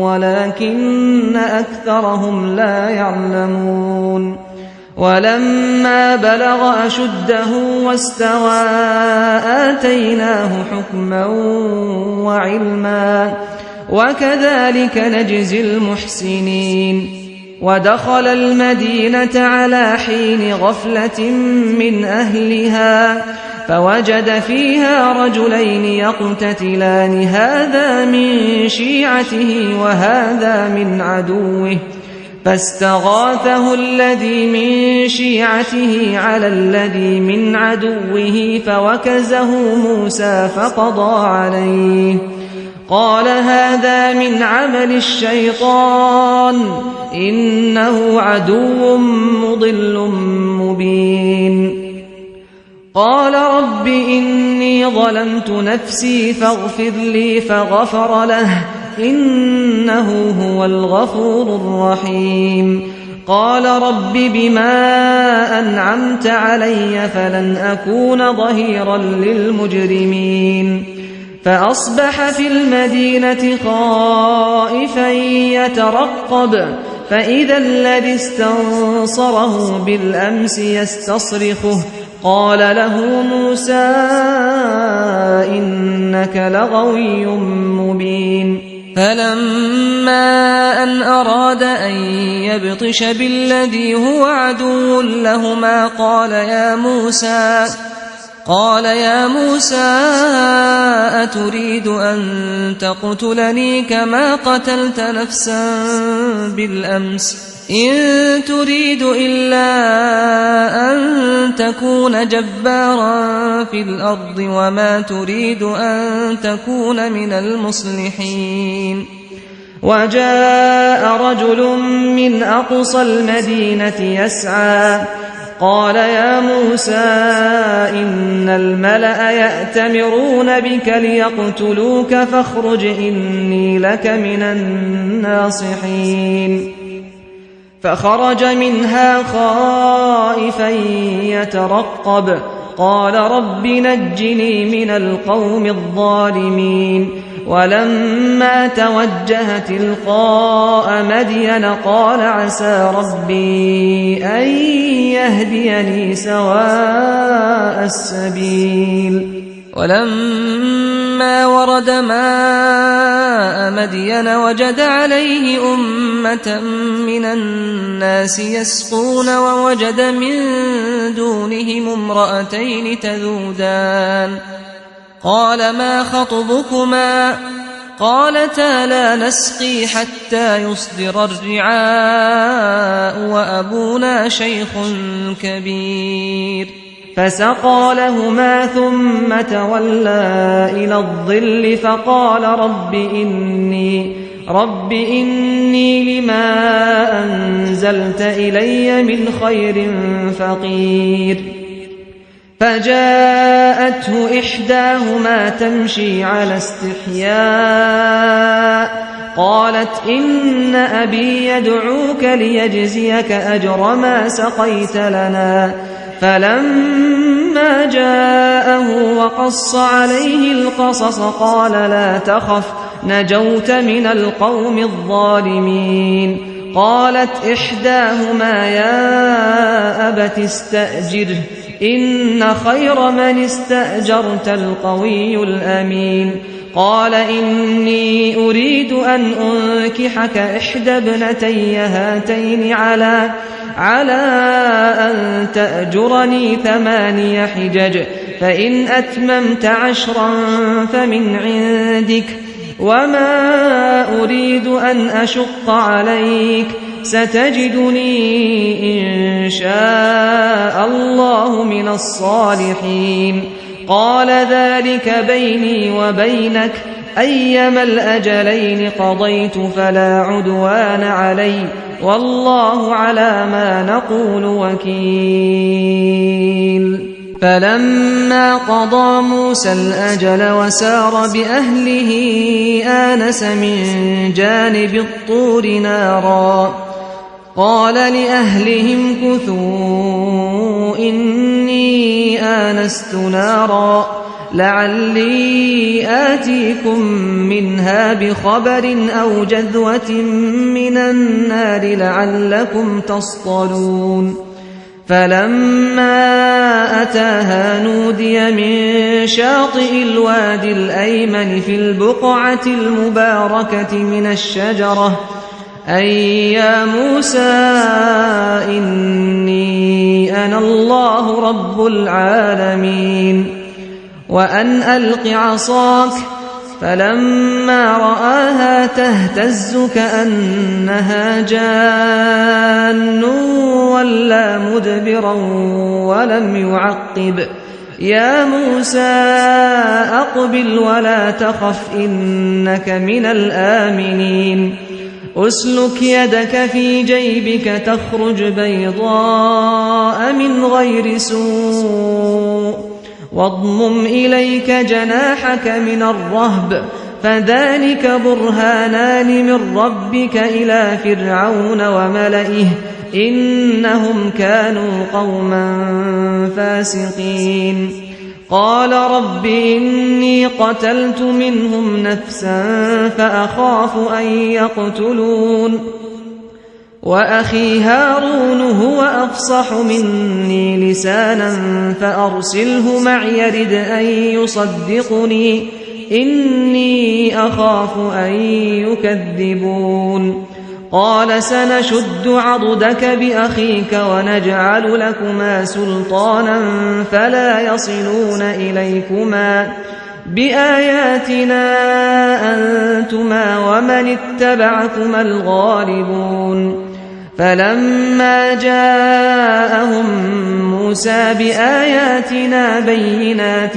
ولكن أكثرهم لا يعلمون ولما بلغ أشده واستوى آتيناه حكما وعلما وكذلك نجزي المحسنين ودخل المدينة على حين غفلة من أهلها فوجد فيها رجلين يقتتلان هذا من شيعته وهذا من عدوه فاستغاثه الذي من شيعته على الذي من عدوه فوكزه موسى فقضى عليه قال هذا من عمل الشيطان إنه عدو مضل مبين قال رب إني ظلمت نفسي فاغفر لي فغفر له إنه هو الغفور الرحيم قال رب بما أنعمت علي فلن أكون ظهيرا للمجرمين فأصبح في المدينة خائفا يترقب فإذا الذي استنصره بالأمس يستصرخه قال له موسى إنك لغوي مبين فلما أن أراد أن يبطش بالذي هو عدو لهما قال يا موسى أتريد أن تقتلني كما قتلت نفسا بالأمس إن تريد إلا أن تكون جبارا في الأرض وما تريد أن تكون من المصلحين وجاء رجل من أقصى المدينة يسعى قال يا موسى إن الملأ يأتمرون بك ليقتلوك فاخرج إني لك من الناصحين فخرج منها خائفا يترقب قال رب نجني من القوم الظالمين ولما توجه تلقاء مدين قال عسى ربي أن يهديني سواء السبيل ولما ورد ماء مدين وجد عليه أمة من الناس يسقون ووجد من دونهم امرأتين تذودان قال ما خطبكما قالتا لا نسقي حتى يصدر الرعاء وأبونا شيخ كبير فسقى لهما ثم تولى إلى الظل فقال رب إني لما أنزلت إلي من خير فقير فجاءته إحداهما تمشي على استحياء قالت إن أبي يدعوك ليجزيك أجر ما سقيت لنا فلما جاءه وقص عليه القصص قال لا تخف نجوت من القوم الظالمين قالت إحداهما يا أبت استأجره إن خير من استأجرت القوي الأمين قال إني أريد أن أنكحك إحدى ابنتي هاتين على أن تأجرني 8 حجج فإن أتممت 10 فمن عندك وما أريد أن أشق عليك ستجدني إن شاء الله من الصالحين قال ذلك بيني وبينك أيما الأجلين قضيت فلا عدوان علي والله على ما نقول وكيل. فلما قضى موسى الأجل وسار بأهله آنس من جانب الطور نارا قال لأهلهم كثوا إني آنست نارا لعلي آتيكم منها بخبر أو جذوة من النار لعلكم تصطلون. فلما أتاها نودي من شاطئ الوادي الأيمن في البقعة المباركة من الشجرة أي يا موسى إني أنا الله رب العالمين وأن ألق عصاك. فلما رآها تهتز كأنها جان ولا مدبرا ولم يعقب. يا موسى أقبل ولا تخف إنك من الآمنين. أسلك يدك في جيبك تخرج بيضاء من غير سوء واضمم إليك جناحك من الرهب فذلك برهانان من ربك إلى فرعون وملئه إنهم كانوا قوما فاسقين. قال رب إني قتلت منهم نفسا فأخاف أن يقتلون وأخي هارون هو أفصح مني لسانا فأرسله معي يرد أن يصدقني إني أخاف أن يكذبون. قال سنشد عضدك بأخيك ونجعل لكما سلطانا فلا يصلون إليكما بآياتنا أنتما ومن اتبعكما الغالبون. فلما جاءهم موسى بآياتنا بينات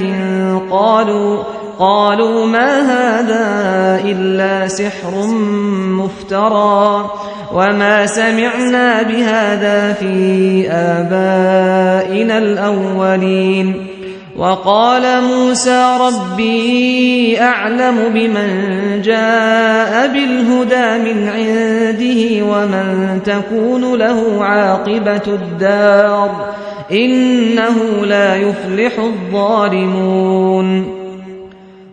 قالوا ما هذا إلا سحر مفترى وما سمعنا بهذا في آبائنا الأولين. وقال موسى ربي أعلم بمن جاء بالهدى من عنده ومن تكون له عاقبة الدار إنه لا يفلح الظالمون.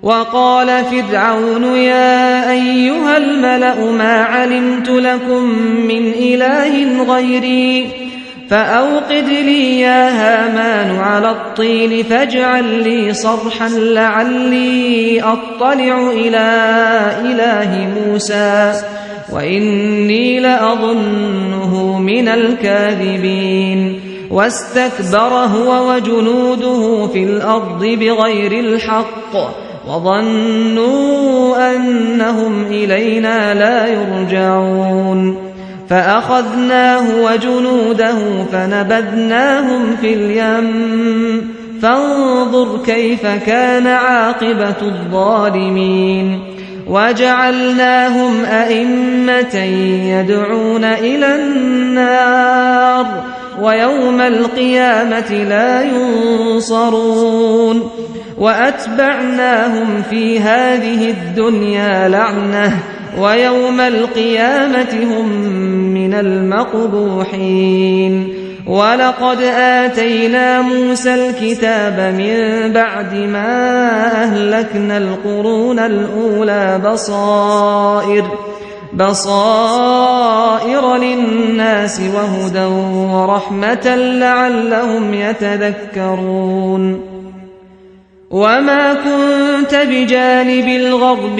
وقال فرعون يا أيها الملأ ما علمت لكم من إله غيري فأوقد لي يا هامان على الطين فاجعل لي صرحا لعلي أطلع إلى إله موسى وإني لأظنه من الكاذبين. واستكبر هو وجنوده في الأرض بغير الحق وظنوا أنهم إلينا لا يرجعون. فأخذناه وجنوده فنبذناهم في اليم فانظر كيف كان عاقبة الظالمين. وجعلناهم أئمة يدعون إلى النار ويوم القيامة لا ينصرون. وأتبعناهم في هذه الدنيا لعنة ويوم القيامة هم من المقبوحين. ولقد آتينا موسى الكتاب من بعد ما أهلكنا القرون الأولى بصائر للناس وهدى ورحمة لعلهم يتذكرون. وما كنت بجانب الغرب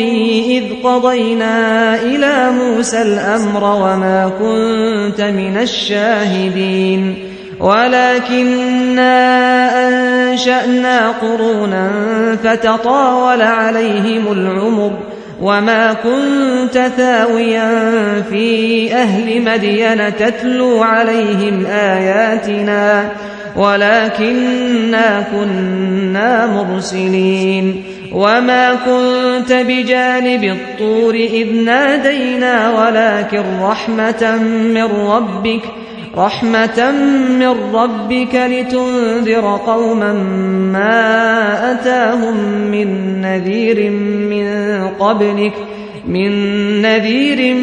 إذ قضينا إلى موسى الأمر وما كنت من الشاهدين ولكننا أنشأنا قرونا فتطاول عليهم العمر وما كنت ثاويا في أهل مدين تتلو عليهم آياتنا ولكننا كنا مرسلين. وما كنت بجانب الطور إذ نادينا ولكن رحمة من ربك لتنذر قوما ما أتاهم من نذير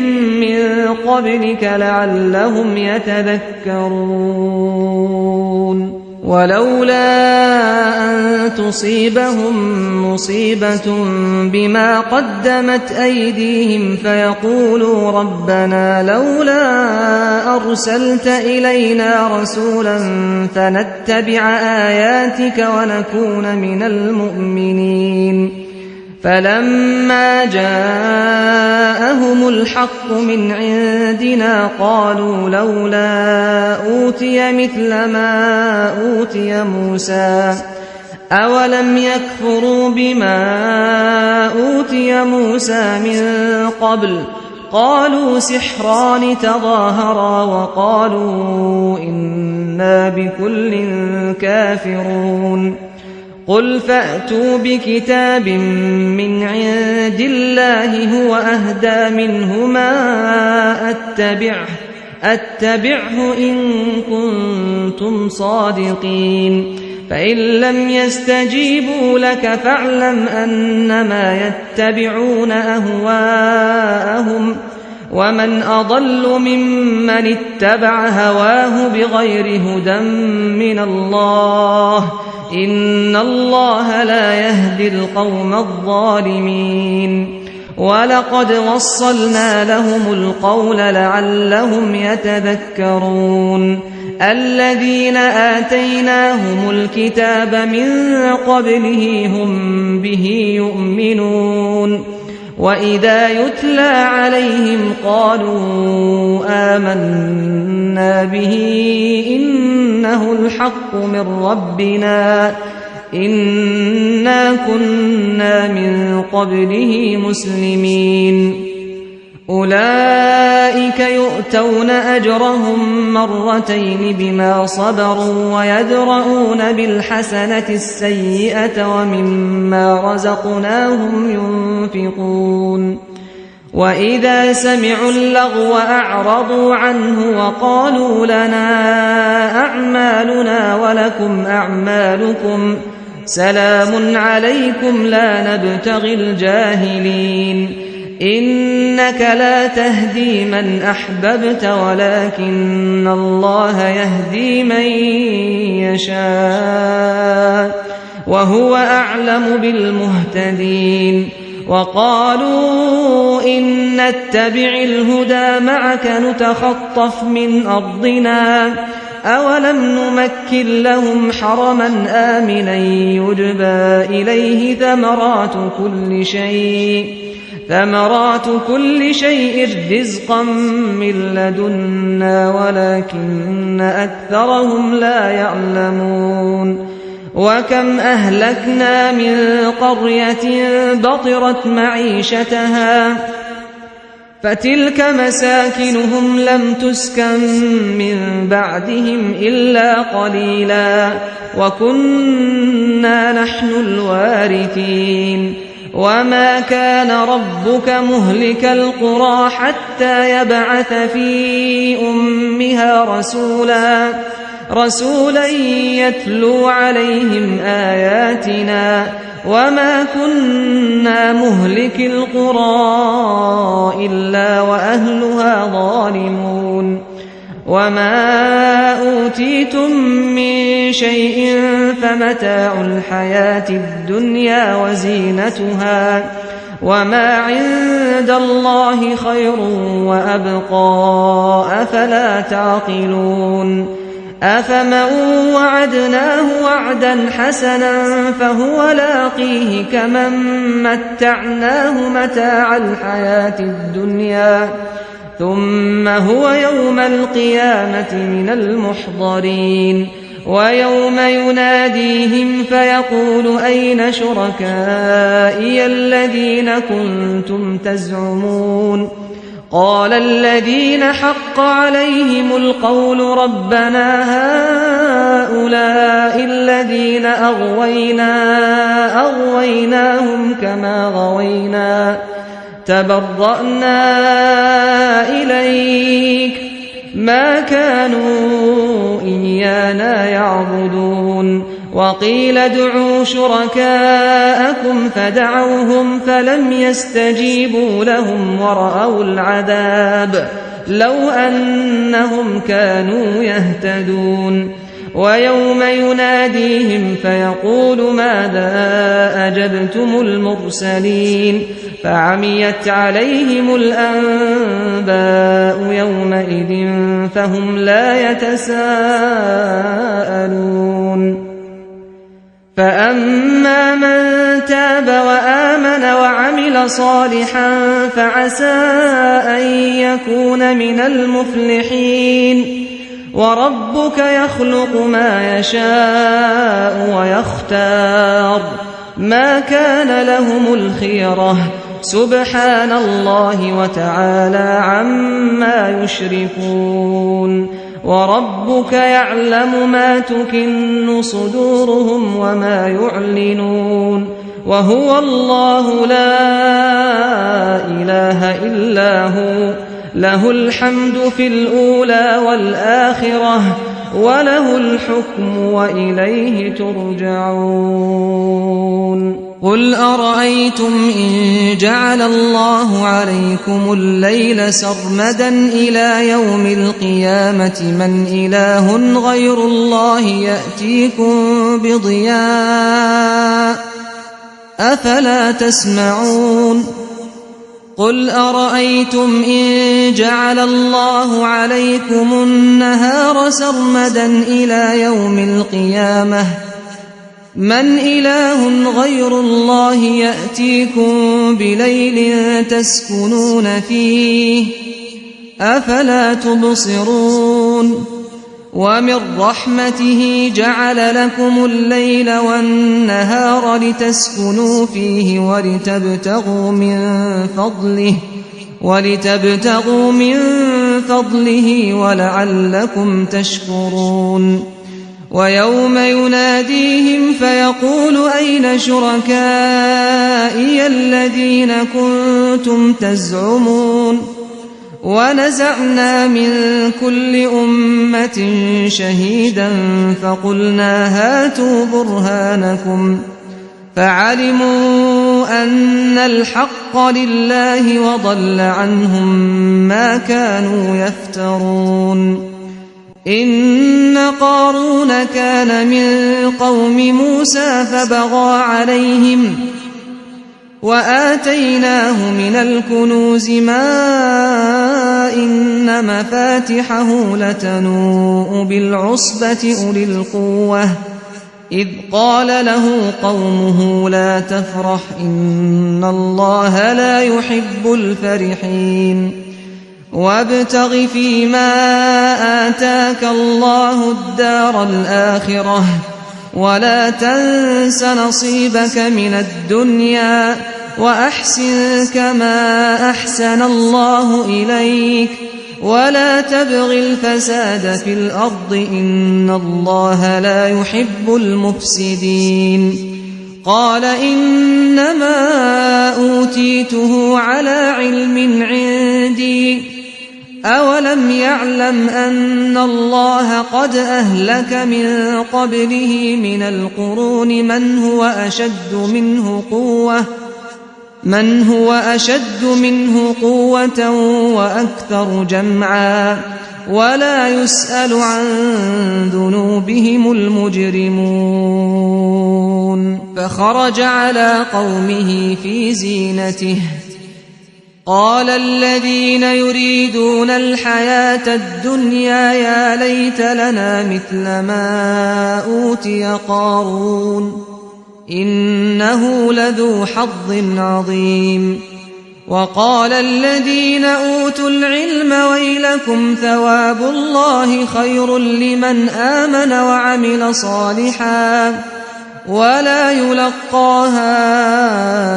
من قبلك لعلهم يتذكرون ولولا أن تصيبهم مصيبة بما قدمت أيديهم فيقولوا ربنا لولا أرسلت إلينا رسولا فنتبع آياتك ونكون من المؤمنين فلما جاءهم الحق من عندنا قالوا لولا أوتي مثل ما أوتي موسى أولم يكفروا بما أوتي موسى من قبل قالوا سحران تظاهرا وقالوا إنا بكل كافرون قل فأتوا بكتاب من عند الله هو أهدى منهما أتبعه إن كنتم صادقين فإن لم يستجيبوا لك فاعلم أنما يتبعون أهواءهم ومن أضل ممن اتبع هواه بغير هدى من الله إن الله لا يهدي القوم الظالمين ولقد وصلنا لهم القول لعلهم يتذكرون الذين آتيناهم الكتاب من قبله هم به يؤمنون وإذا يتلى عليهم قالوا آمنا به إنه الحق من ربنا إنا كنا من قبله مسلمين أولئك يؤتون أجرهم مرتين بما صبروا ويدرؤون بالحسنة السيئة ومما رزقناهم ينفقون وإذا سمعوا اللغو أعرضوا عنه وقالوا لنا أعمالنا ولكم أعمالكم سلام عليكم لا نبتغي الجاهلين إنك لا تهدي من أحببت ولكن الله يهدي من يشاء وهو أعلم بالمهتدين وقالوا إن نتبع الهدى معك نتخطف من أرضنا أولم نمكن لهم حرما آمنا يجبى إليه ثمرات كل شيء رزقا من لدنا ولكن أكثرهم لا يعلمون وكم أهلكنا من قرية بطرت معيشتها فتلك مساكنهم لم تسكن من بعدهم إلا قليلا وكنا نحن الوارثين وما كان ربك مهلك القرى حتى يبعث في أمها رسولا يتلو عليهم آياتنا وما كنا مهلك القرى إلا وأهلها ظالمون وما أوتيتم من شيء فمتاع الحياة الدنيا وزينتها وما عند الله خير وأبقى أفلا تعقلون أفمن وعدناه وعدا حسنا فهو لاقيه كمن متعناه متاع الحياة الدنيا ثم هو يوم القيامة من المحضرين ويوم يناديهم فيقول أين شركائي الذين كنتم تزعمون قال الذين حق عليهم القول ربنا هؤلاء الذين أغويناهم كما غوينا تبرأنا إليك ما كانوا إيانا يعبدون وقيل ادعوا شركاءكم فدعوهم فلم يستجيبوا لهم ورأوا العذاب لو أنهم كانوا يهتدون ويوم يناديهم فيقول ماذا أجبتم المرسلين فعميت عليهم الأنباء يومئذ فهم لا يتساءلون فأما من تاب وآمن وعمل صالحا فعسى أن يكون من المفلحين وربك يخلق ما يشاء ويختار ما كان لهم الخيرة سبحان الله وتعالى عما يشركون وربك يعلم ما تكن صدورهم وما يعلنون وهو الله لا إله إلا هو له الحمد في الأولى والآخرة وله الحكم وإليه ترجعون قل أرأيتم إن جعل الله عليكم الليل سرمدا إلى يوم القيامة من إله غير الله يأتيكم بضياء أفلا تسمعون قل أرأيتم إن جعل الله عليكم النهار سرمدا إلى يوم القيامة من إله غير الله يأتيكم بليل تسكنون فيه أفلا تبصرون ومن رحمته جعل لكم الليل والنهار لتسكنوا فيه ولتبتغوا من فضله ولعلكم تشكرون ويوم يناديهم فيقول أين شركائي الذين كنتم تزعمون ونزعنا من كل أمة شهيدا فقلنا هاتوا برهانكم فعلموا أن الحق لله وضل عنهم ما كانوا يفترون إن قارون كان من قوم موسى فبغى عليهم وآتيناه من الكنوز ما إن مفاتحه لتنوء بالعصبة أولي القوة إذ قال له قومه لا تفرح إن الله لا يحب الفرحين وابتغ فيما آتاك الله الدار الآخرة ولا تنس نصيبك من الدنيا وأحسن كما أحسن الله إليك ولا تبغ الفساد في الأرض إن الله لا يحب المفسدين قال إنما أوتيته على علم عندي أولم يعلم أن الله قد أهلك من قبله من القرون من هو أشد منه قوة وأكثر جمعا ولا يسأل عن ذنوبهم المجرمون فخرج على قومه في زينته قال الذين يريدون الحياة الدنيا يا ليت لنا مثل ما أوتي قارون إنه لذو حظ عظيم وقال الذين أوتوا العلم ويلكم ثواب الله خير لمن آمن وعمل صالحا ولا يلقاها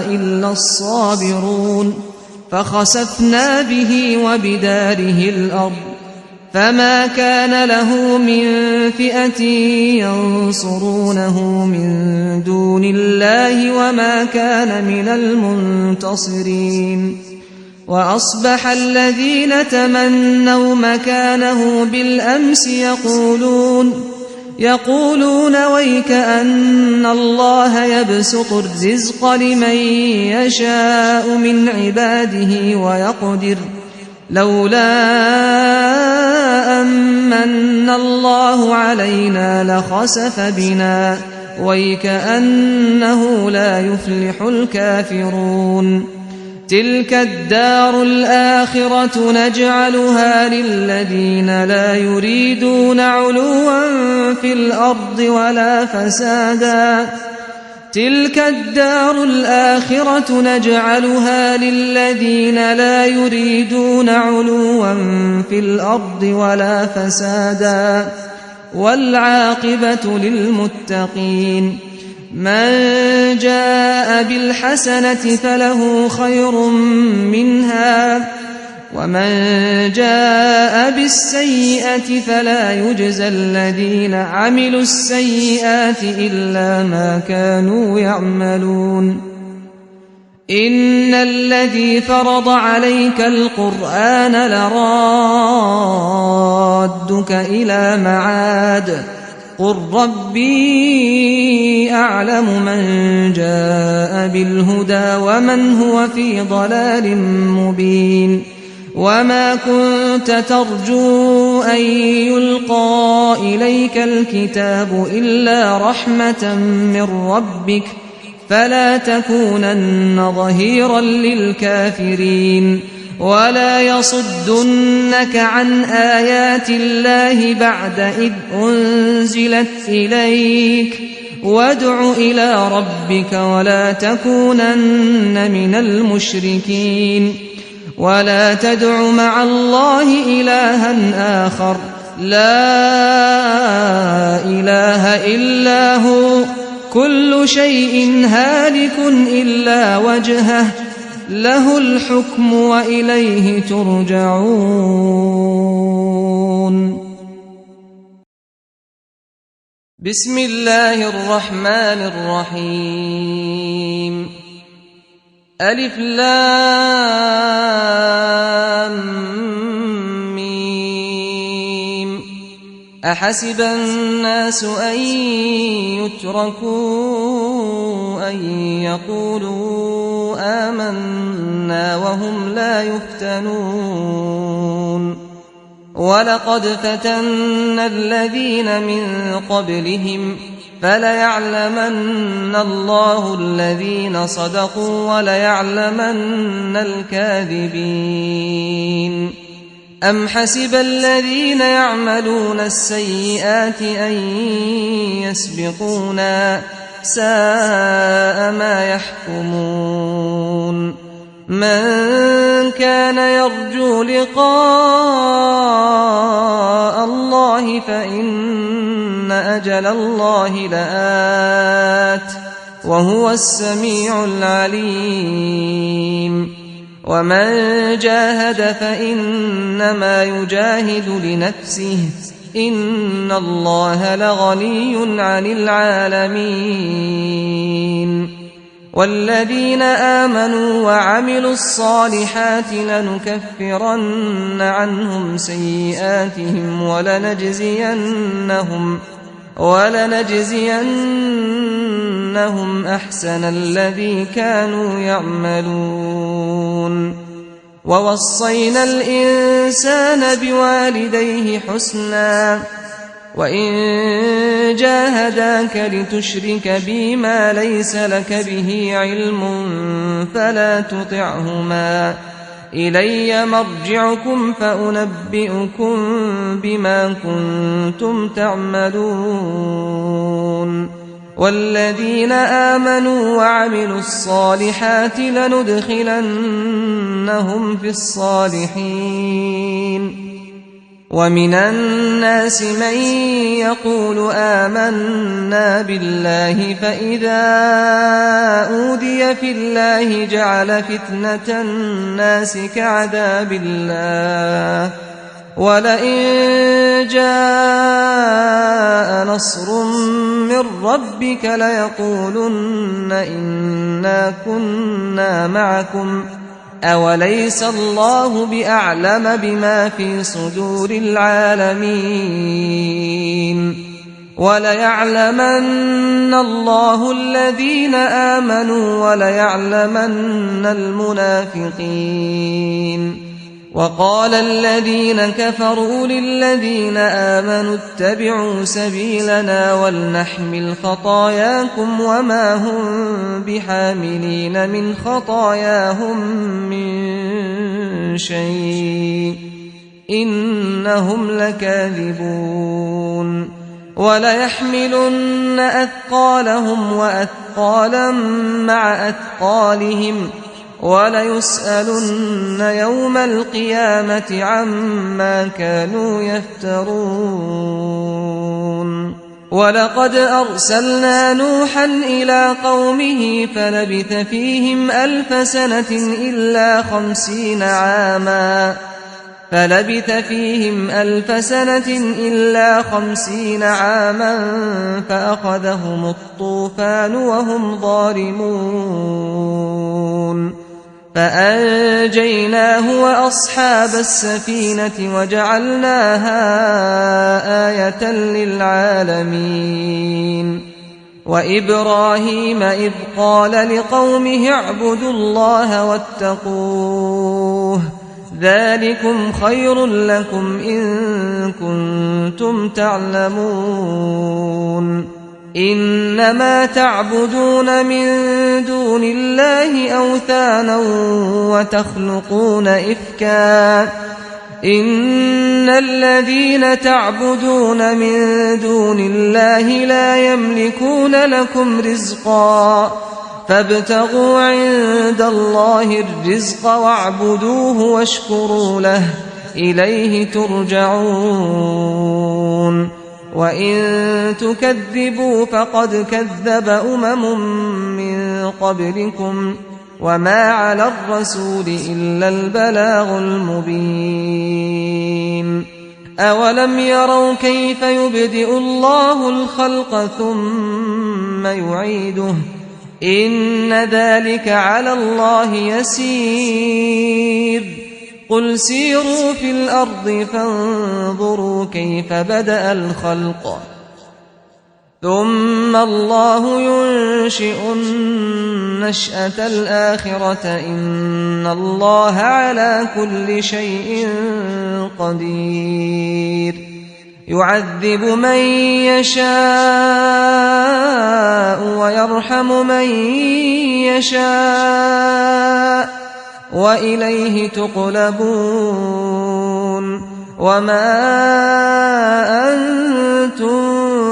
إلا الصابرون فخسفنا به وبداره الأرض فما كان له من فئة ينصرونه من دون الله وما كان من المنتصرين وأصبح الذين تمنوا مكانه بالأمس يقولون ويكأن الله يبسط الرزق لمن يشاء من عباده ويقدر لولا أمن الله علينا لخسف بنا ويكأنه لا يفلح الكافرون تلك الدار الآخرة نجعلها للذين لا يريدون علوا في الأرض ولا فسادا تلك الدار الآخرة نجعلها للذين لا يريدون علوا في الأرض ولا فسادا والعاقبة للمتقين من جاء بالحسنة فله خير منها ومن جاء بالسيئة فلا يجزى الذين عملوا السيئات إلا ما كانوا يعملون إن الذي فرض عليك القرآن لرادك إلى معاد قل ربي أعلم من جاء بالهدى ومن هو في ضلال مبين وما كنت ترجو أن يلقى إليك الكتاب إلا رحمة من ربك فلا تكونن ظهيرا للكافرين ولا يصدنك عن آيات الله بعد إذ أنزلت إليك وادع إلى ربك ولا تكونن من المشركين ولا تدع مع الله إلها آخر لا إله إلا هو كل شيء هالك إلا وجهه له الحكم وإليه ترجعون بسم الله الرحمن الرحيم ألف لام ميم أحسب الناس أن يتركوا أن يقولوا آمنا وهم لا يفتنون ولقد فتنا الذين من قبلهم فليعلمن الله الذين صدقوا وليعلمن الكاذبين أم حسب الذين يعملون السيئات أن يسبقونا ساء ما يحكمون من كان يرجو لقاء الله فإن أجل الله لآت وهو السميع العليم ومن جاهد فإنما يجاهد لنفسه إن الله لغني عن العالمين والذين آمنوا وعملوا الصالحات لنكفرن عنهم سيئاتهم ولنجزينهم أحسن الذي كانوا يعملون ووصينا الإنسان بوالديه حسنا وإن جاهداك لتشرك بي ما ليس لك به علم فلا تطعهما إلي مرجعكم فأنبئكم بما كنتم تعملون والذين آمنوا وعملوا الصالحات لندخلنهم في الصالحين ومن الناس من يقول آمنا بالله فإذا أوذي في الله جعل فتنة الناس كعذاب الله ولئن جاء نصر من ربك ليقولن إنا كنا معكم أوليس الله بأعلم بما في صدور العالمين وليعلمن الله الذين آمنوا وليعلمن المنافقين وقال الذين كفروا للذين آمنوا اتبعوا سبيلنا ولنحمل خطاياكم وما هم بحاملين من خطاياهم من شيء إنهم لكاذبون وليحملن أثقالهم وأثقالا مع أثقالهم وليسألن يوم القيامة عما كانوا يفترون ولقد أرسلنا نوحا إلى قومه فلبث فيهم 1000 سنة إلا 50 عاما فأخذهم الطوفان وهم ظالمون فأنجيناه وأصحاب السفينة وجعلناها آية للعالمين وإبراهيم إذ قال لقومه اعبدوا الله واتقوه ذلكم خير لكم إن كنتم تعلمون إنما تعبدون من دون الله أوثانا وتخلقون إفكا إن الذين تعبدون من دون الله لا يملكون لكم رزقا فابتغوا عند الله الرزق واعبدوه واشكروا له إليه ترجعون وإن تكذبوا فقد كذب من قبلكم وما على الرسول إلا البلاغ المبين أولم يروا كيف يبدئ الله الخلق ثم يعيده إن ذلك على الله يسير قل سيروا في الأرض فانظروا كيف بدأ الخلق ثم الله ينشئ النشأة الآخرة إن الله على كل شيء قدير يعذب من يشاء ويرحم من يشاء وإليه تقلبون وما أنتم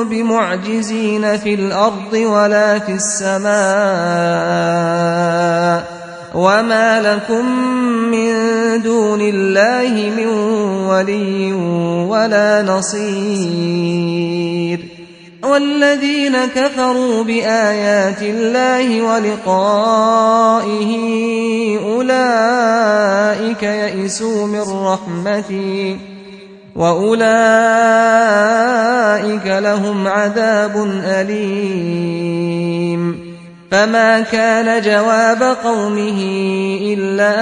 بمعجزين في الأرض ولا في السماء وما لكم من دون الله من ولي ولا نصير والذين كفروا بآيات الله ولقائه أولئك يئسوا من رحمتي وأولئك لهم عذاب أليم فما كان جواب قومه إلا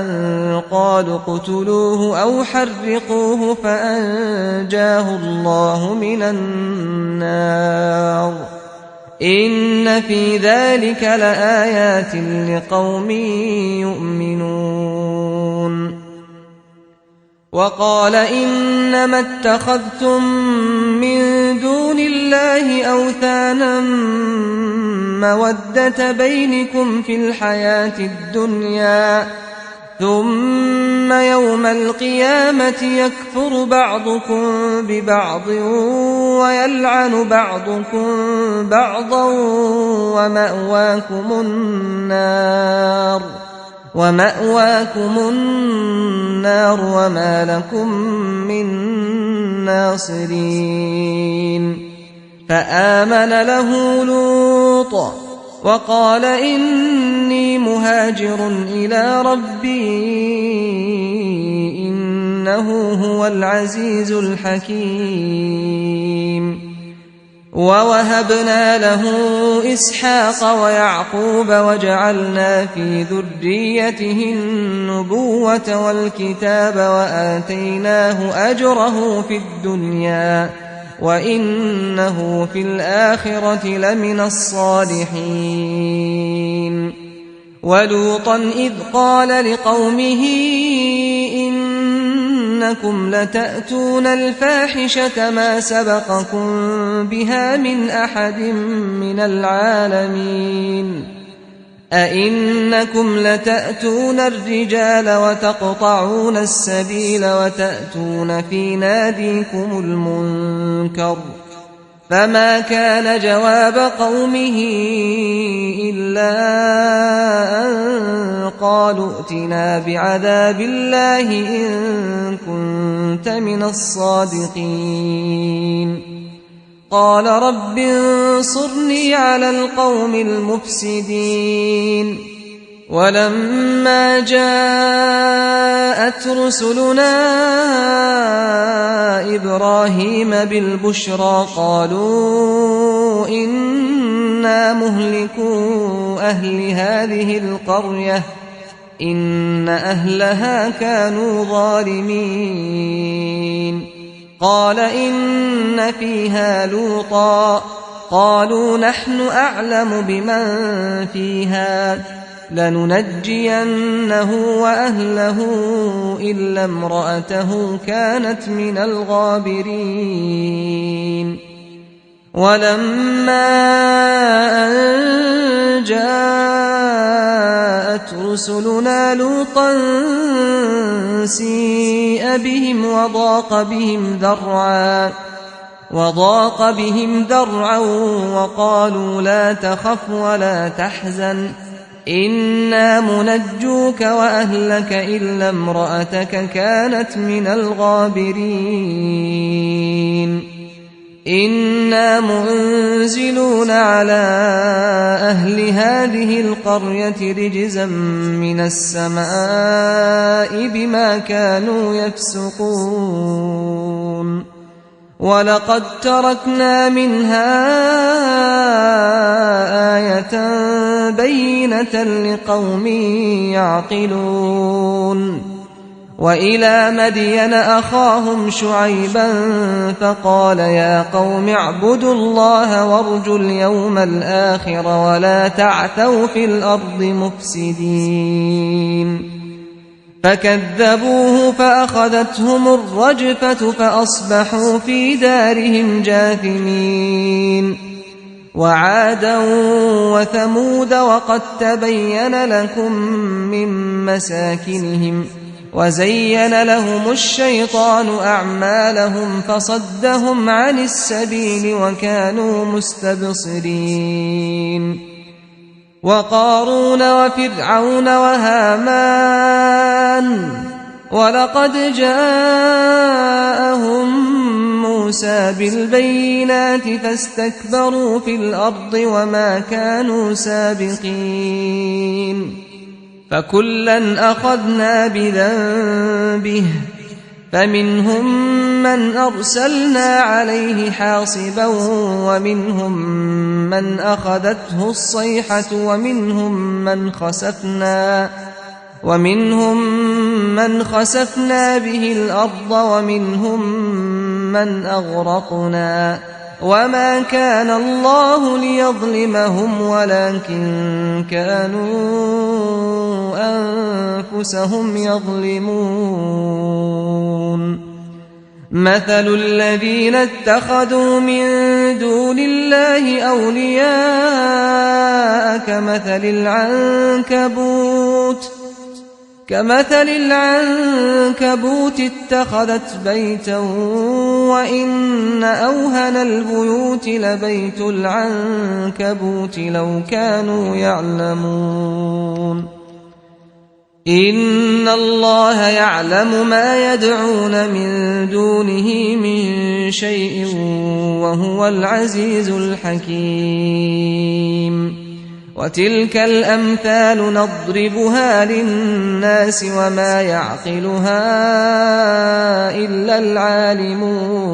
أن قالوا اقتلوه أو حرقوه فأنجاه الله من النار إن في ذلك لآيات لقوم يؤمنون وقال إنما اتخذتم من دون الله أوثانا مودة بينكم في الحياة الدنيا ثم يوم القيامة يكفر بعضكم ببعض ويلعن بعضكم بعضا ومأواكم النار ومأواكم النار وما لكم من ناصرين فآمن له لوط وقال إني مهاجر إلى ربي إنه هو العزيز الحكيم ووهبنا له إسحاق ويعقوب وجعلنا في ذريته النبوة والكتاب وآتيناه أجره في الدنيا وإنه في الآخرة لمن الصالحين ولوطا إذ قال لقومه إنكم لتأتون الفاحشة ما سبقكم بها من أحد من العالمين أئنكم لتأتون الرجال وتقطعون السبيل وتأتون في ناديكم المنكر فما كان جواب قومه إلا أن قالوا ائتنا بعذاب الله إن كنت من الصادقين قال رب انصرني على القوم المفسدين ولما جاءت رسلنا إبراهيم بالبشرى قالوا إنا مهلكو أهل هذه القرية إن أهلها كانوا ظالمين قال إن فيها لوطا قالوا نحن أعلم بمن فيها لننجينه وأهله إلا امرأته كانت من الغابرين ولما أن جاءت رسلنا لوطا سيء بهم وضاق بهم ذرعا وقالوا لا تخف ولا تحزن إنا منجوك وأهلك إلا امرأتك كانت من الغابرين إنا منزلون على أهل هذه القرية رجزا من السماء بما كانوا يفسقون ولقد تركنا منها آية بينة لقوم يعقلون وإلى مدين أخاهم شعيبا فقال يا قوم اعبدوا الله وارجوا اليوم الآخر ولا تعثوا في الأرض مفسدين فكذبوه فأخذتهم الرجفة فأصبحوا في دارهم جاثمين وعادا وثمود وقد تبين لكم من مساكنهم وزين لهم الشيطان أعمالهم فصدهم عن السبيل وكانوا مستبصرين وقارون وفرعون وهامان ولقد جاءهم موسى بالبينات فاستكبروا في الأرض وما كانوا سابقين فكلا أخذنا بذنبه فمنهم من أرسلنا عليه حاصبا ومنهم من أخذته الصيحة ومنهم من خسفنا به الأرض ومنهم من أغرقنا وما كان الله ليظلمهم ولكن كانوا أنفسهم يظلمون مثل الذين اتخذوا من دون الله أولياء كمثل العنكبوت اتخذت بيتا وإن أوهن البيوت لبيت العنكبوت لو كانوا يعلمون إن الله يعلم ما يدعون من دونه من شيء وهو العزيز الحكيم وتلك الأمثال نضربها للناس وما يعقلها إلا العالمون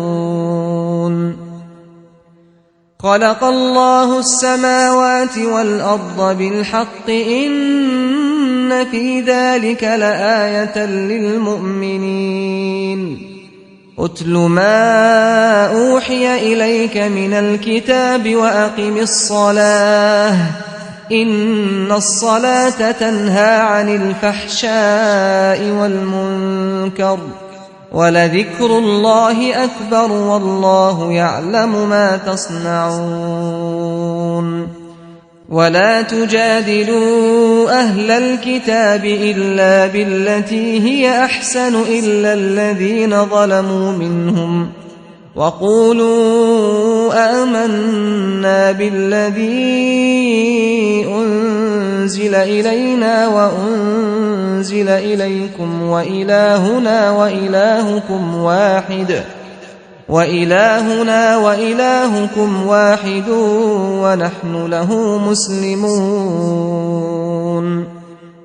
خلق الله السماوات والأرض بالحق إن في ذلك لآية للمؤمنين أتل ما أوحي إليك من الكتاب وأقم الصلاة إن الصلاة تنهى عن الفحشاء والمنكر ولذكر الله أكبر والله يعلم ما تصنعون ولا تجادلوا أهل الكتاب إلا بالتي هي أحسن إلا الذين ظلموا منهم وقولوا آمنا بالذي أنزل إلينا وأنزل إليكم وإلهنا وإلهكم واحد ونحن له مسلمون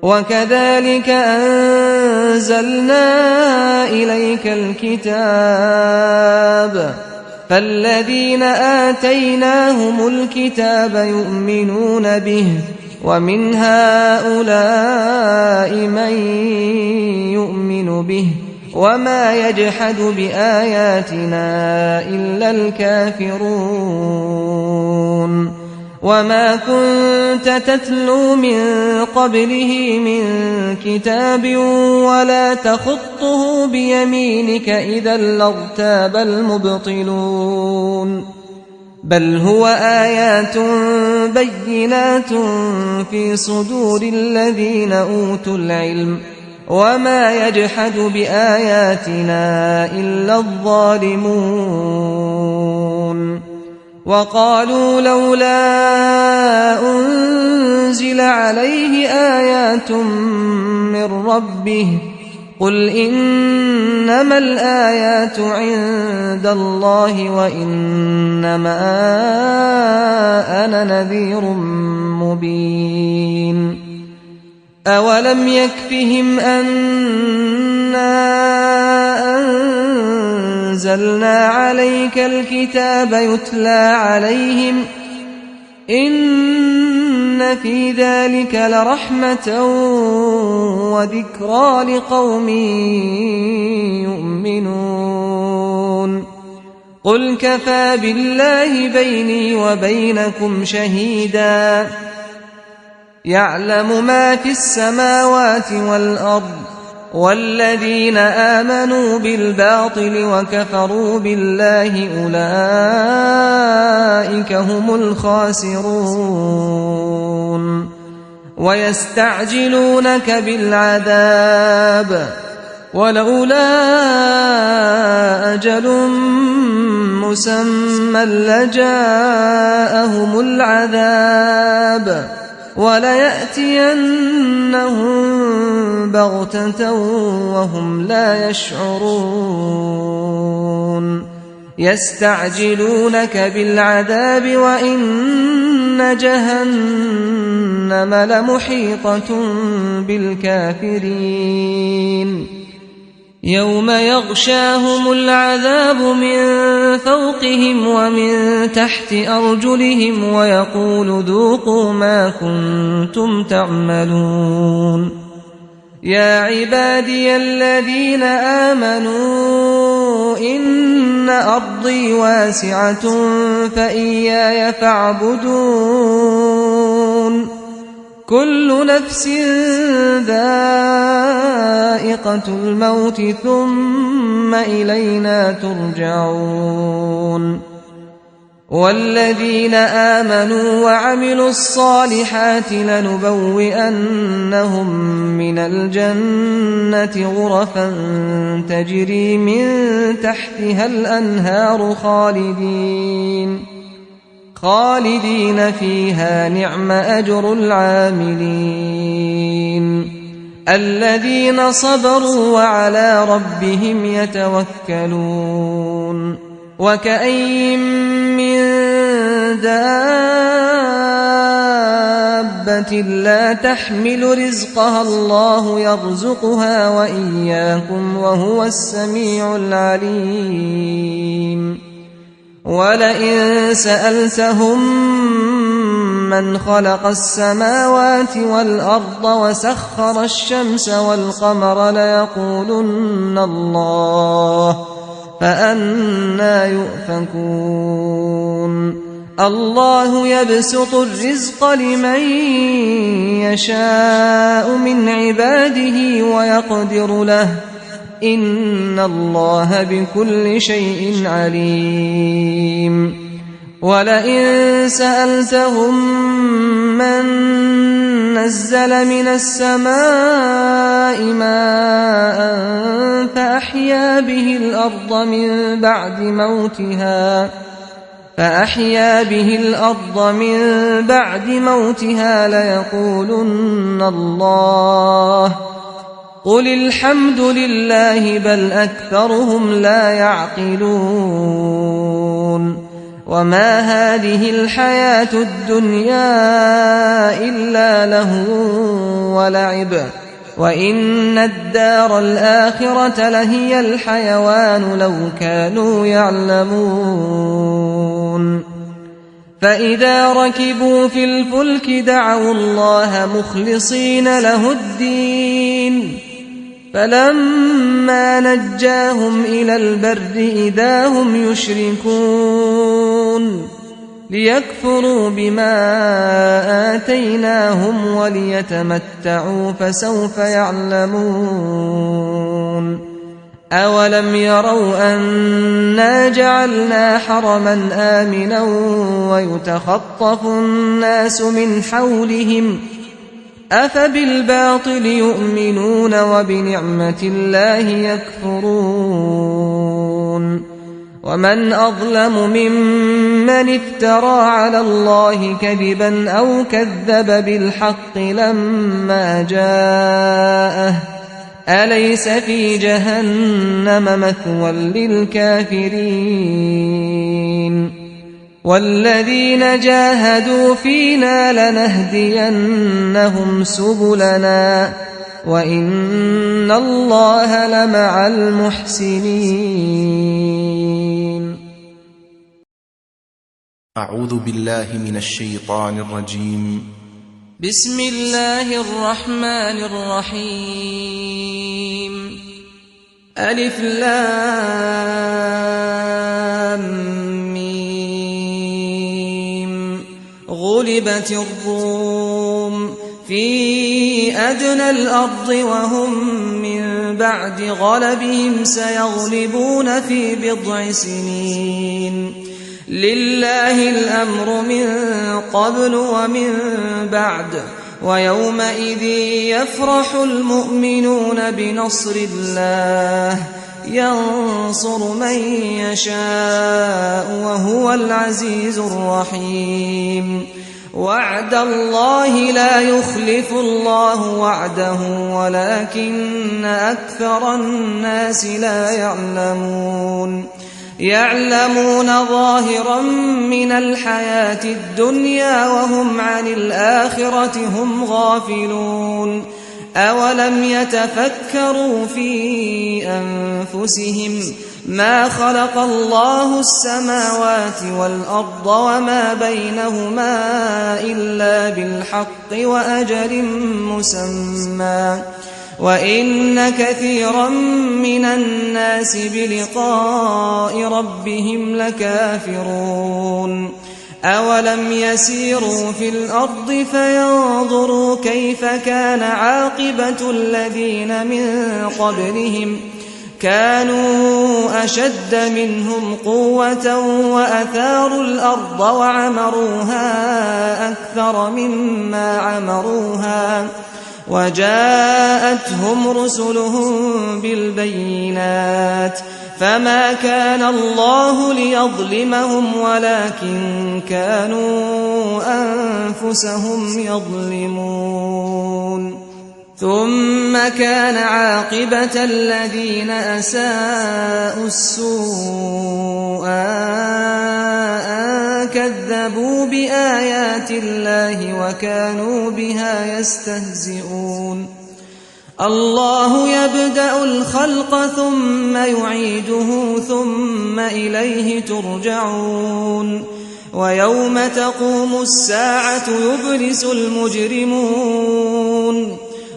وكذلك أنزلنا إليك الكتاب فالذين آتيناهم الكتاب يؤمنون به ومن هؤلاء من يؤمن به وما يجحد بآياتنا إلا الكافرون وما كنت تتلو من قبله من كتاب ولا تخطه بيمينك إذا لارتاب المبطلون بل هو آيات بينات في صدور الذين أوتوا العلم وما يجحد بآياتنا إلا الظالمون وقالوا لولا أنزل عليه آيات من ربه قل إنما الآيات عند الله وإنما أنا نذير مبين أولم يكفهم أنا أنزلنا عليك الكتاب يتلى عليهم إن في ذلك لرحمة وذكرى لقوم يؤمنون قل كفى بالله بيني وبينكم شهيدا يعلم ما في السماوات والأرض والذين آمنوا بالباطل وكفروا بالله أولئك هم الخاسرون ويستعجلونك بالعذاب ولولا أجل مسمى لجاءهم العذاب وليأتينهم بغتة وهم لا يشعرون يستعجلونك بالعذاب وإن جهنم لمحيطة بالكافرين يوم يغشاهم العذاب من فوقهم ومن تحت أرجلهم ويقول ذوقوا ما كنتم تعملون يا عبادي الذين آمنوا إن أرضي واسعة فإياي فاعبدون كل نفس ذائقة الموت ثم إلينا ترجعون والذين آمنوا وعملوا الصالحات لنبوئنهم من الجنة غرفا تجري من تحتها الأنهار خالدين فيها نعم أجر العاملين الذين صبروا وعلى ربهم يتوكلون وكأين من دابة لا تحمل رزقها الله يرزقها وإياكم وهو السميع العليم ولئن سألتهم من خلق السماوات والأرض وسخر الشمس والقمر ليقولن الله فأنى يؤفكون الله يبسط الرزق لمن يشاء من عباده ويقدر له إن الله بكل شيء عليم ولئن سألتهم من نزل من السماء ماء فأحيا به الأرض من بعد موتها ليقولن الله قل الحمد لله بل أكثرهم لا يعقلون وما هذه الحياة الدنيا إلا لهو ولعب وإن الدار الآخرة لهي الحيوان لو كانوا يعلمون فإذا ركبوا في الفلك دعوا الله مخلصين له الدين فلما نجاهم إلى البر إذا هم يشركون ليكفروا بما آتيناهم وليتمتعوا فسوف يعلمون أولم يروا أنا جعلنا حرما آمنا ويتخطف الناس من حولهم أفبالباطل يؤمنون وبنعمة الله يكفرون ومن أظلم ممن افترى على الله كذبا أو كذب بالحق لما جاءه أليس في جهنم مثوى للكافرين والذين جاهدوا فينا لنهدينهم سبلنا وإن الله لمع المحسنين. أعوذ بالله من الشيطان الرجيم. بسم الله الرحمن الرحيم. ألف لام ميم. غلبت الروم في أدنى الأرض وهم من بعد غلبهم سيغلبون في بضع سنين لله الأمر من قبل ومن بعد ويومئذ يفرح المؤمنون بنصر الله ينصر من يشاء وهو العزيز الرحيم. وعد الله لا يخلف الله وعده ولكن أكثر الناس لا يعلمون ظاهرا من الحياة الدنيا وهم عن الآخرة هم غافلون. أولم يتفكروا في أنفسهم ما خلق الله السماوات والأرض وما بينهما إلا بالحق وأجل مسمى وإن كثيرا من الناس بلقاء ربهم لكافرون. أولم يسيروا في الأرض فينظروا كيف كان عاقبة الذين من قبلهم كانوا أشد منهم قوة وأثاروا الأرض وعمروها أكثر مما عمروها وجاءتهم رسلهم بالبينات فما كان الله ليظلمهم ولكن كانوا أنفسهم يظلمون. ثم كان عاقبة الذين أساءوا السوء أن كذبوا بآيات الله وكانوا بها يستهزئون الله يبدأ الخلق ثم يعيده ثم إليه ترجعون ويوم تقوم الساعة يبلس المجرمون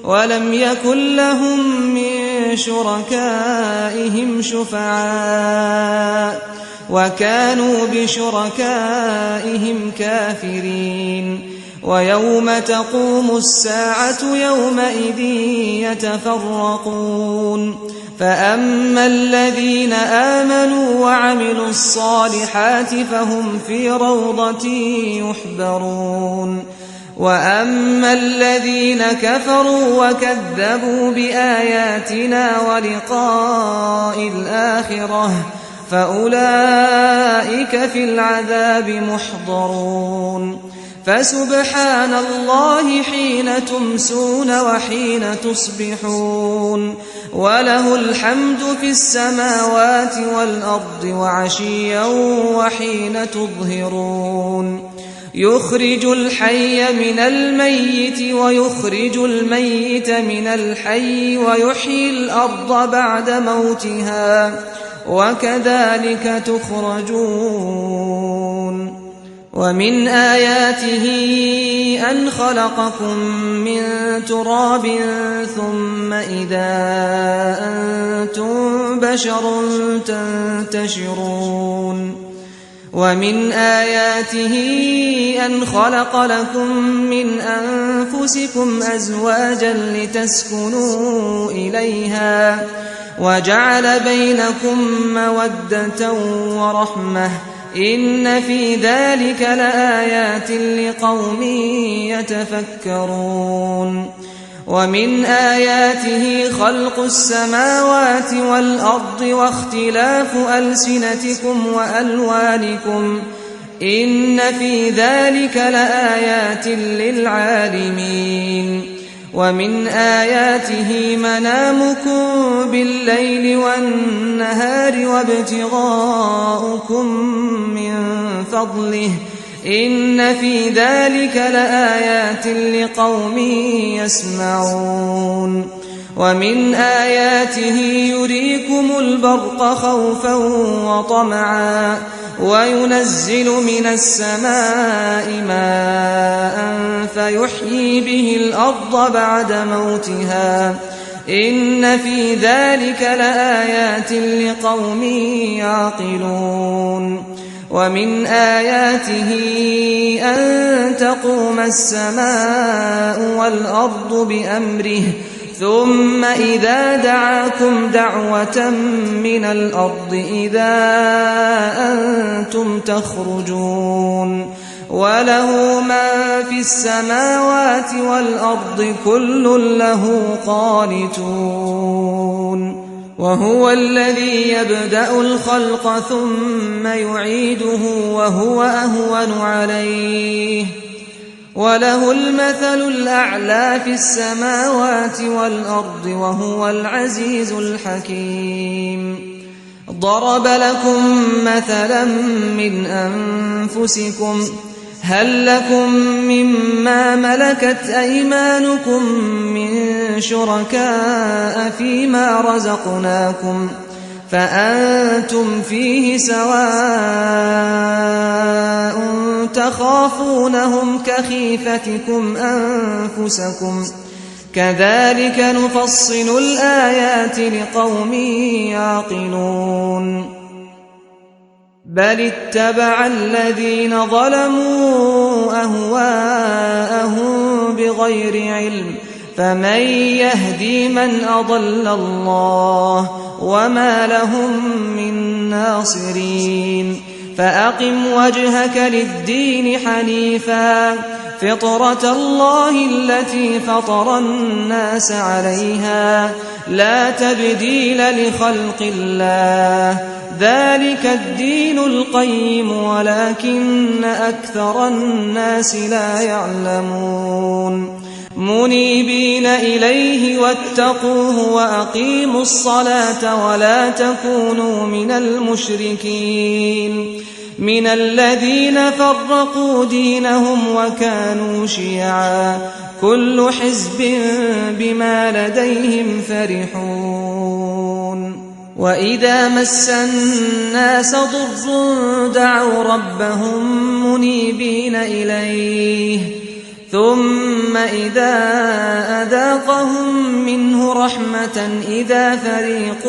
ولم يكن لهم من شركائهم شفعاء وكانوا بشركائهم كافرين ويوم تقوم الساعة يومئذ يتفرقون فأما الذين آمنوا وعملوا الصالحات فهم في روضة يحبرون وأما الذين كفروا وكذبوا بآياتنا ولقاء الآخرة فأولئك في العذاب محضرون فسبحان الله حين تمسون وحين تصبحون وله الحمد في السماوات والأرض وعشيا وحين تظهرون يخرج الحي من الميت ويخرج الميت من الحي ويحيي الأرض بعد موتها وكذلك تخرجون ومن آياته أن خلقكم من تراب ثم إذا أنتم بشر تنتشرون ومن آياته أن خلق لكم من أنفسكم أزواجا لتسكنوا إليها وجعل بينكم مودة ورحمة إن في ذلك لآيات لقوم يتفكرون ومن آياته خلق السماوات والأرض واختلاف ألسنتكم وألوانكم إن في ذلك لآيات للعالمين ومن آياته منامكم بالليل والنهار وابتغاؤكم من فضله إن في ذلك لآيات لقوم يسمعون ومن آياته يريكم البرق خوفا وطمعا وينزل من السماء ماء فيحيي به الأرض بعد موتها إن في ذلك لآيات لقوم يعقلون ومن آياته أن تقوم السماء والأرض بأمره ثم إذا دعاكم دعوة من الأرض إذا أنتم تخرجون وله ما في السماوات والأرض كل له قانتون وهو الذي يبدأ الخلق ثم يعيده وهو أهون عليه وله المثل الأعلى في السماوات والأرض وهو العزيز الحكيم ضرب لكم مثلا من أنفسكم هل لكم مما ملكت أيمانكم من شركاء فيما رزقناكم فأنتم فيه سواء تخافونهم كخيفتكم أنفسكم كذلك نفصل الآيات لقوم يعقلون بل اتبع الذين ظلموا أهواءهم بغير علم فمن يهدي من أضل الله وما لهم من ناصرين فأقم وجهك للدين حنيفا فطرة الله التي فطر الناس عليها لا تبديل لخلق الله ذلك الدين القيم ولكن أكثر الناس لا يعلمون منيبين إليه واتقوه وأقيموا الصلاة ولا تكونوا من المشركين من الذين فرقوا دينهم وكانوا شيعا كل حزب بما لديهم فرحون وإذا مس الناس ضر دعوا ربهم منيبين إليه ثم إذا أذاقهم منه رحمة إذا فريق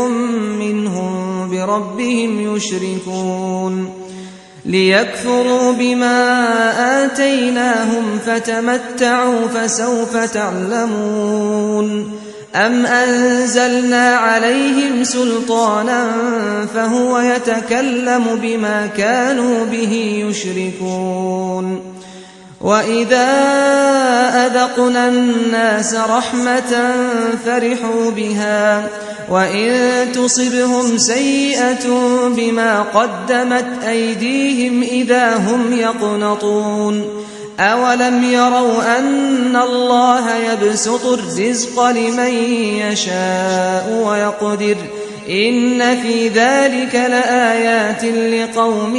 منهم بربهم يشركون ليكفروا بما آتيناهم فتمتعوا فسوف تعلمون أم أنزلنا عليهم سلطانا فهو يتكلم بما كانوا به يشركون وإذا أذقنا الناس رحمة فرحوا بها وإن تصبهم سيئة بما قدمت أيديهم إذا هم يقنطون أولم يروا أن الله يبسط الرزق لمن يشاء ويقدر إن في ذلك لآيات لقوم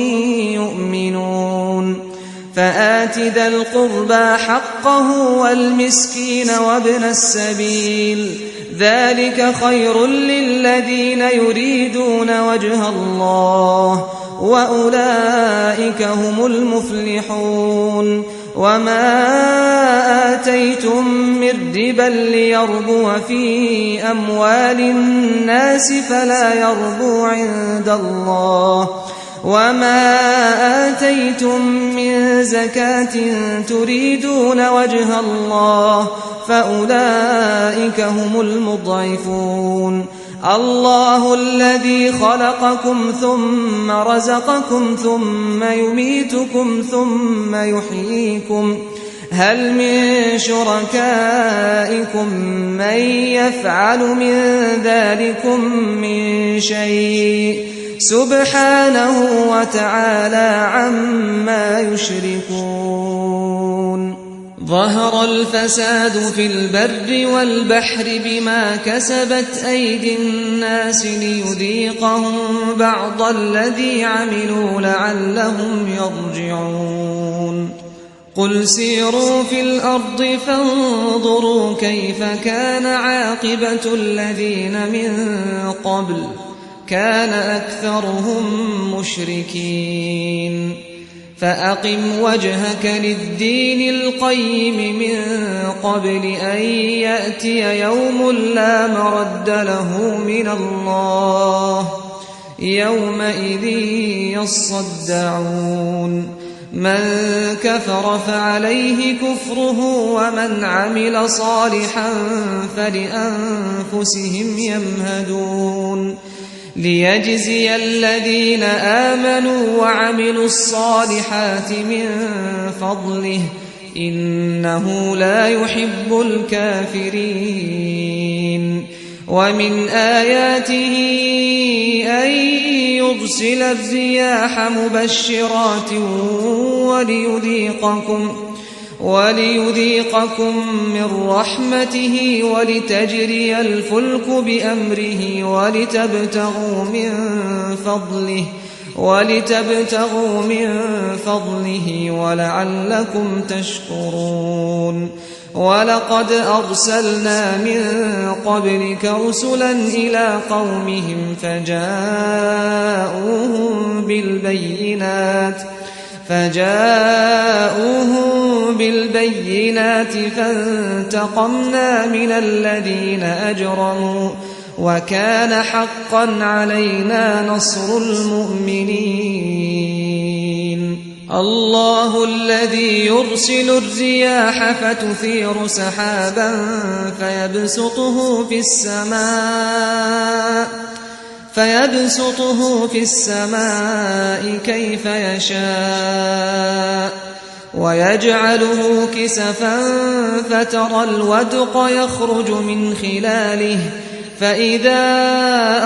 يؤمنون فآت ذا القربى حقه والمسكين وابن السبيل ذلك خير للذين يريدون وجه الله وأولئك هم المفلحون وما آتيتم من ربا ليربو في أموال الناس فلا يربو عند الله وما آتيتم من زكاة تريدون وجه الله فأولئك هم المضعفون الله الذي خلقكم ثم رزقكم ثم يميتكم ثم يحييكم هل من شركائكم من يفعل من ذلكم من شيء سبحانه وتعالى عما يشركون ظهر الفساد في البر والبحر بما كسبت أيدي الناس ليذيقهم بعض الذي عملوا لعلهم يرجعون قل سيروا في الأرض فانظروا كيف كان عاقبة الذين من قبل كان أكثرهم مشركين فأقم وجهك للدين القيم من قبل أن يأتي يوم لا مرد له من الله يومئذ يصدعون من كفر فعليه كفره ومن عمل صالحا فلأنفسهم يمهدون ليجزي الذين آمنوا وعملوا الصالحات من فضله إنه لا يحب الكافرين ومن آياته أن يرسل الرياح مبشرات وليذيقكم من رحمته ولتجري الفلك بأمره ولتبتغوا من فضله ولعلكم تشكرون ولقد أرسلنا من قبلك رسلا إلى قومهم فجاءوهم بالبينات فانتقمنا من الذين أجرموا وكان حقا علينا نصر المؤمنين الله الذي يرسل الرياح فتثير سحابا فيبسطه في السماء كيف يشاء ويجعله كسفا فترى الودق يخرج من خلاله فإذا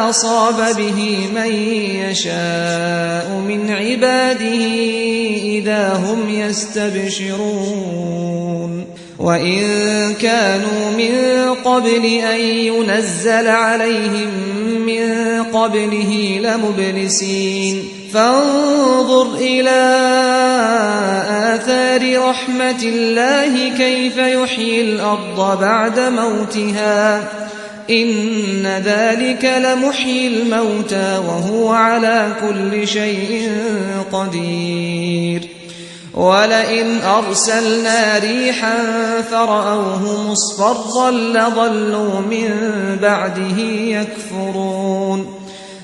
أصاب به من يشاء من عباده إذا هم يستبشرون وإن كانوا من قبل أن ينزل عليهم من قبله لمبلسين فانظر إلى آثار رحمة الله كيف يحيي الأرض بعد موتها إن ذلك لمحيي الموتى وهو على كل شيء قدير ولئن أرسلنا ريحا فرأوه مصفرا لظلوا من بعده يكفرون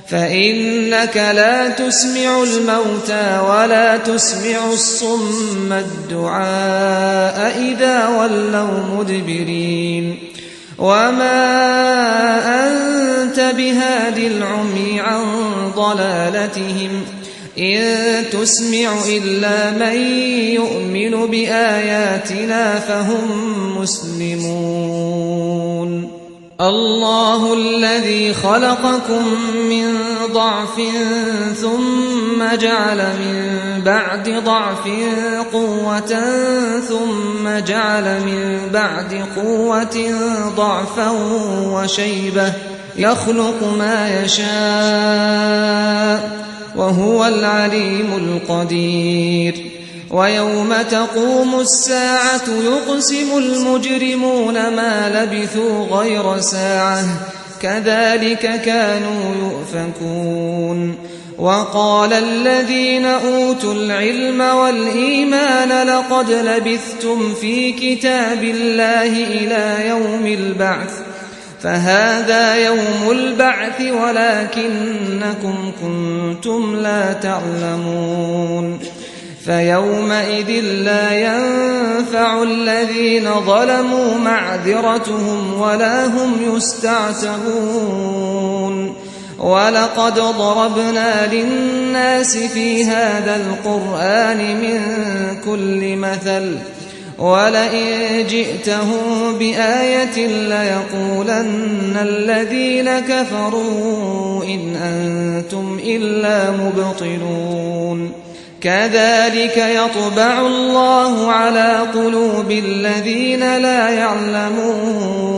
فإنك لا تسمع الموتى ولا تسمع الصم الدعاء إذا ولوا مدبرين وما أنت بهاد العمي عن ضلالتهم إن تسمع إلا من يؤمن بآياتنا فهم مسلمون الله الذي خلقكم من ضعف ثم جعل من بعد ضعف قوة ثم جعل من بعد قوة ضعفا وشيبة يخلق ما يشاء وهو العليم القدير ويوم تقوم الساعة يقسم المجرمون ما لبثوا غير ساعة كذلك كانوا يؤفكون وقال الذين أوتوا العلم والإيمان لقد لبثتم في كتاب الله إلى يوم البعث فهذا يوم البعث ولكنكم كنتم لا تعلمون فيومئذ لا ينفع الذين ظلموا معذرتهم ولا هم يستعتبون ولقد ضربنا للناس في هذا القرآن من كل مثل ولئن جئتهم بآية ليقولن الذين كفروا إن أنتم إلا مبطلون كذلك يطبع الله على قلوب الذين لا يعلمون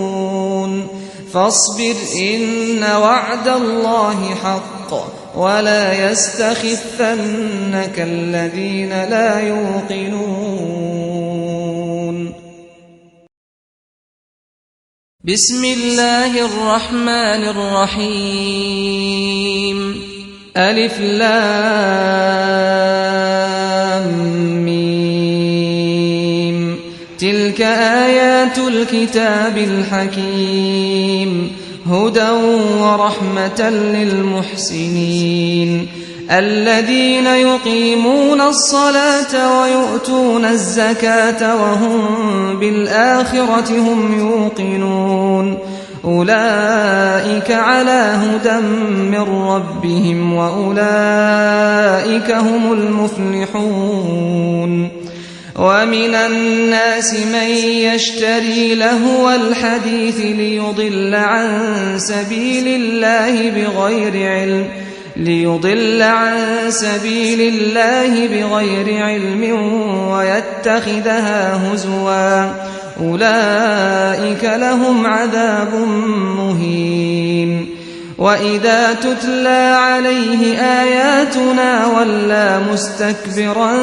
فاصبر إن وعد الله حق ولا يستخفنك الذين لا يوقنون بسم الله الرحمن الرحيم ألف لام ميم تلك آيات الكتاب الحكيم هدى ورحمة للمحسنين الذين يقيمون الصلاة ويؤتون الزكاة وهم بالآخرة هم يوقنون أولئك على هدى من ربهم وأولئك هم المفلحون ومن الناس من يشتري لهو الحديث ليضل عن سبيل الله بغير علم ويتخذها هزوا أولئك لهم عذاب مهين وإذا تتلى عليه آياتنا ولى مستكبرا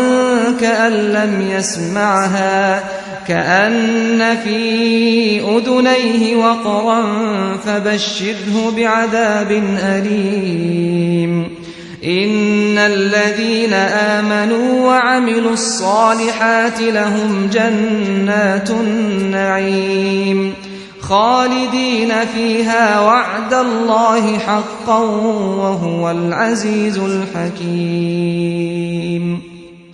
كأن لم يسمعها كأن في أذنيه وقرا فبشره بعذاب أليم إن الذين آمنوا وعملوا الصالحات لهم جنات النعيم خالدين فيها وعد الله حقا وهو العزيز الحكيم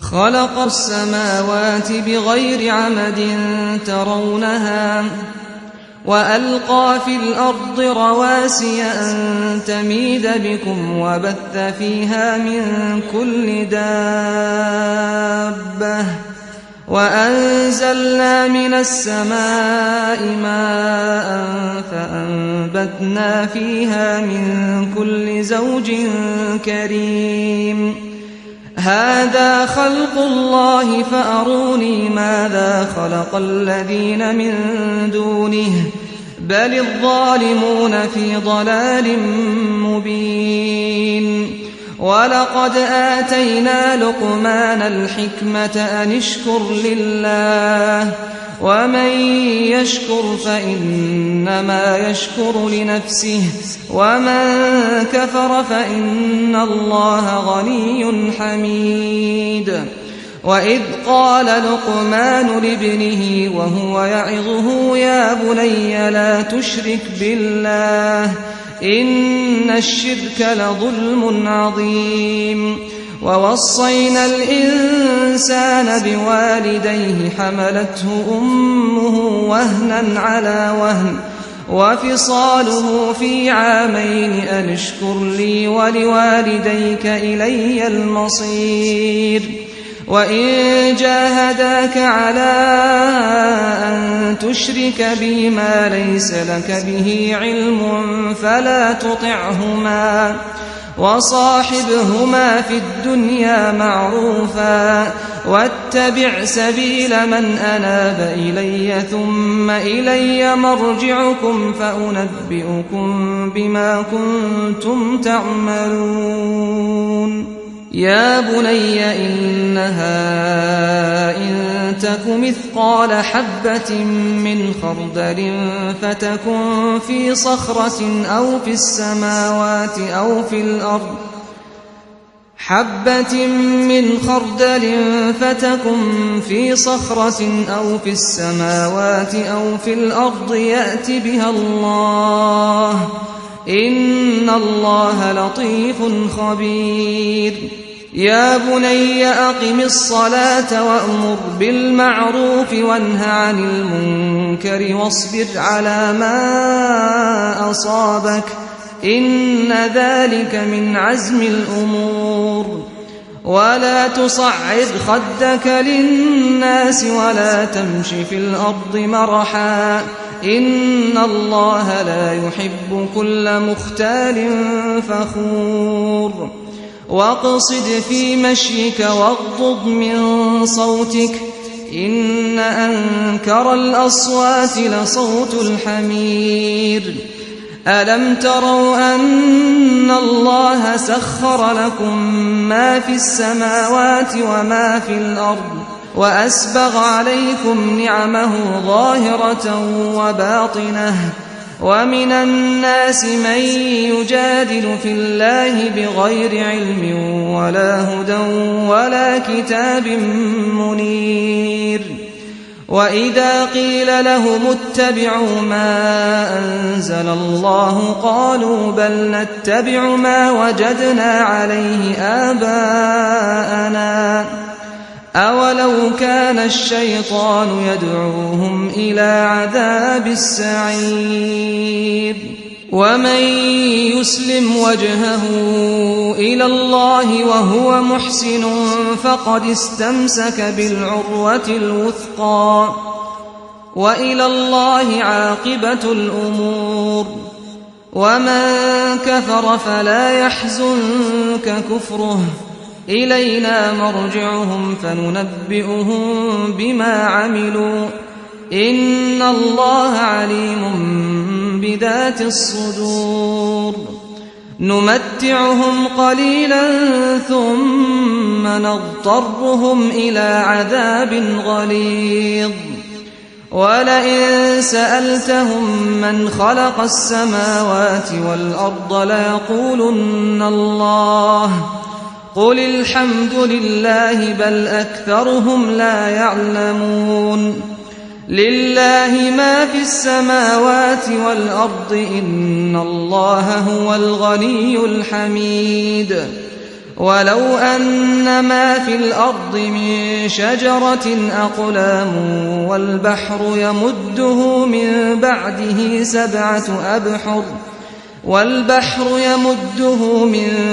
خلق السماوات بغير عمد ترونها وألقى في الأرض رواسي أن تميد بكم وبث فيها من كل دابة وأنزلنا من السماء ماء فأنبتنا فيها من كل زوج كريم هذا خلق الله فأروني ماذا خلق الذين من دونه بل الظالمون في ضلال مبين ولقد آتينا لقمان الحكمة أن اشكر لله ومن يشكر فإنما يشكر لنفسه ومن كفر فإن الله غني حميد وإذ قال لقمان لابنه وهو يعظه يا بني لا تشرك بالله إن الشرك لظلم عظيم ووصينا الإنسان بوالديه حملته أمه وهنا على وهن وفصاله في عامين أن اشكر لي ولوالديك إلي المصير وإن جاهداك على أن تشرك بي ما ليس لك به علم فلا تطعهما وصاحبهما في الدنيا معروفا واتبع سبيل من أناب إلي ثم إلي مرجعكم فأنبئكم بما كنتم تعملون يا بني إنها إن تك مثقال حبة من خردل فتكن في صخرة أو في السماوات أو في الأرض حبة من خردل فتكن في صخرة أو في السماوات أو في الأرض يأت بها الله إن الله لطيف خبير يا بني أقم الصلاة وأمر بالمعروف وانه عن المنكر واصبر على ما أصابك إن ذلك من عزم الأمور ولا تصعد خدك للناس ولا تمش في الأرض مرحا إن الله لا يحب كل مختال فخور واقصد في مشيك واغضض من صوتك إن أنكر الأصوات لصوت الحمير ألم تروا أن الله سخر لكم ما في السماوات وما في الأرض وأسبغ عليكم نعمه ظاهرة وباطنة ومن الناس من يجادل في الله بغير علم ولا هدى ولا كتاب منير وإذا قيل لهم اتبعوا ما أنزل الله قالوا بل نتبع ما وجدنا عليه آباءنا أولو كان الشيطان يدعوهم إلى عذاب السعير ومن يسلم وجهه إلى الله وهو محسن فقد استمسك بالعروة الوثقى وإلى الله عاقبة الأمور ومن كفر فلا يحزنك كفره إلينا مرجعهم فننبئهم بما عملوا إن الله عليم بذات الصدور نمتعهم قليلا ثم نضطرهم إلى عذاب غليظ ولئن سألتهم من خلق السماوات والأرض ليقولن الله قل الحمد لله بل أكثرهم لا يعلمون لله ما في السماوات والأرض إن الله هو الغني الحميد ولو أن ما في الأرض من شجرة أقلام والبحر يمده من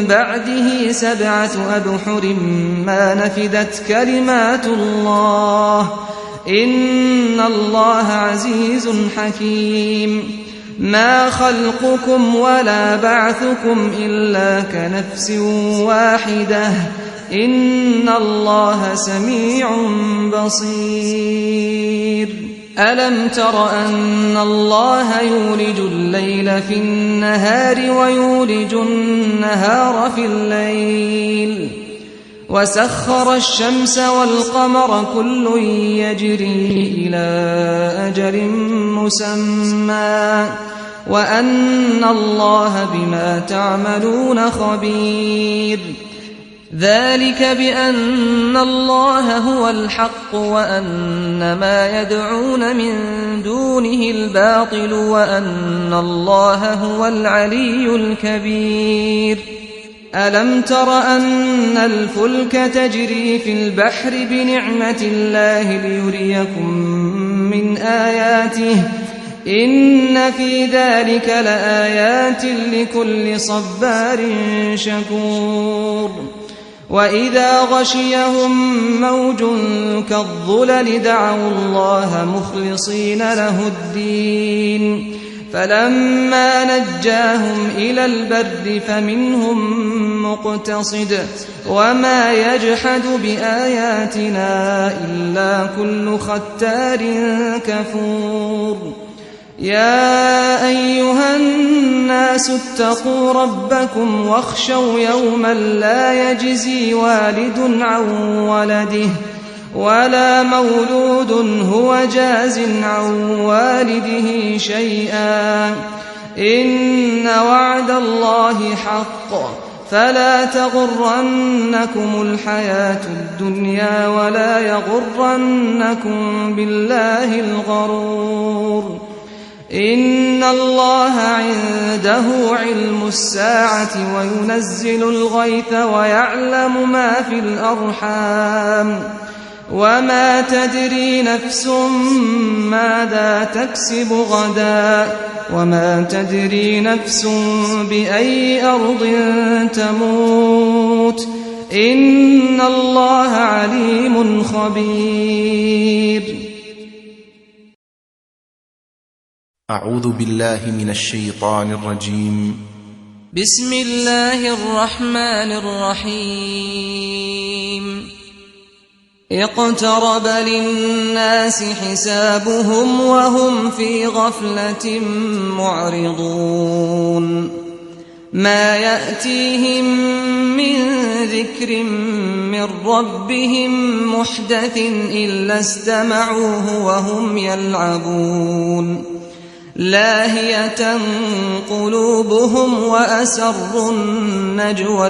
بعده سبعة أبحر ما نفدت كلمات الله إن الله عزيز حكيم ما خلقكم ولا بعثكم إلا كنفس واحدة إن الله سميع بصير ألم تر أن الله يولج الليل في النهار ويولج النهار في الليل وسخر الشمس والقمر كل يجري إلى أجل مسمى وأن الله بما تعملون خبير ذلك بأن الله هو الحق وأن ما يدعون من دونه الباطل وأن الله هو العلي الكبير ألم تر أن الفلك تجري في البحر بنعمة الله ليريكم من آياته إن في ذلك لآيات لكل صبار شكور وإذا غشيهم موج كالظلل دعوا الله مخلصين له الدين فلما نجاهم إلى البر فمنهم مقتصد وما يجحد بآياتنا إلا كل ختار كفور يا أيها الناس اتقوا ربكم واخشوا يوما لا يجزي والد عن ولده ولا مولود هو جاز عن والده شيئا إن وعد الله حق فلا تغرنكم الحياة الدنيا ولا يغرنكم بالله الغرور إن الله عنده علم الساعة وينزل الغيث ويعلم ما في الأرحام وما تدري نفس ماذا تكسب غدا وما تدري نفس بأي أرض تموت إن الله عليم خبير أعوذ بالله من الشيطان الرجيم بسم الله الرحمن الرحيم اقترب للناس حسابهم وهم في غفلة معرضون ما يأتيهم من ذكر من ربهم محدث إلا استمعوه وهم يلعبون لاهية قلوبهم وأسروا النجوى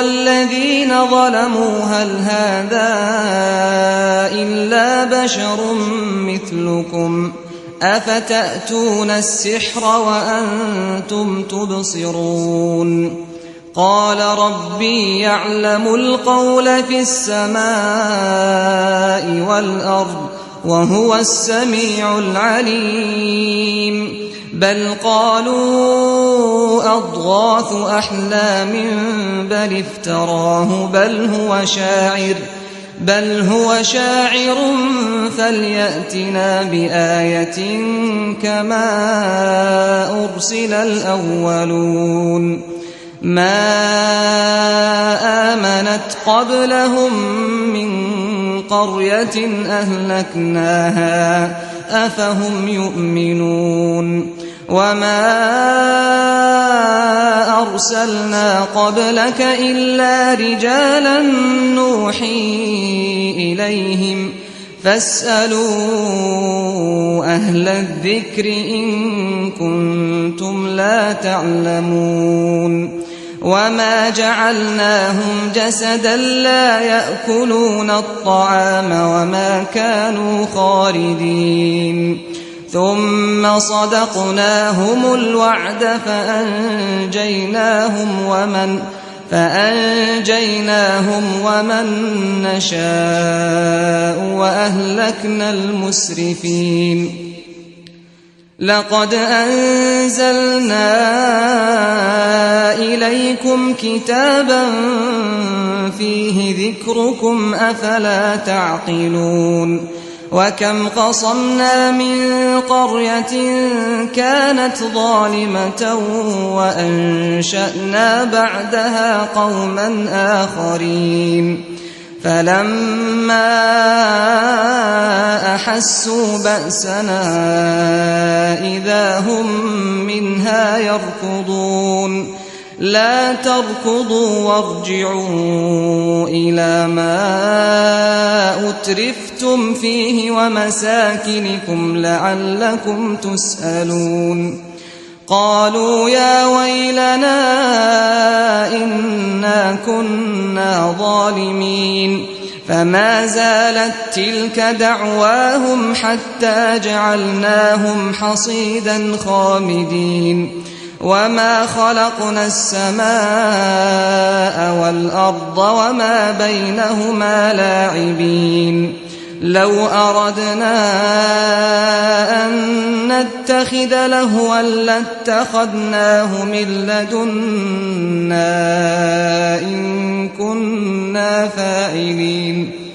الذين ظلموا هل هذا إلا بشر مثلكم أفتأتون السحر وأنتم تبصرون قال ربي يعلم القول في السماء والأرض وهو السميع العليم بل قالوا أضغاث أحلام بل افتراه بل هو شاعر فليأتنا بآية كما أرسل الأولون ما آمنت قبلهم من قرية أهلكناها أفهم يؤمنون وما أرسلنا قبلك إلا رجالا نوحي إليهم فاسألوا أهل الذكر إن كنتم لا تعلمون وما جعلناهم جسدا لا يأكلون الطعام وما كانوا خالدين ثم صدقناهم الوعد فأنجيناهم ومن نشاء وأهلكنا المسرفين لقد أنزلنا إليكم كتابا فيه ذكركم أفلا تعقلون وكم قصمنا من قرية كانت ظالمة وأنشأنا بعدها قوما آخرين فلما أحسوا بأسنا إذا هم منها يركضون لا تركضوا وارجعوا إلى ما أترفتم فيه ومساكنكم لعلكم تسألون قالوا يا ويلنا إنا كنا ظالمين فما زالت تلك دعواهم حتى جعلناهم حصيدا خامدين وما خلقنا السماء والأرض وما بينهما لاعبين لو أردنا أن نتخذ لهوا لاتخذناه من لدنا إن كنا فاعلين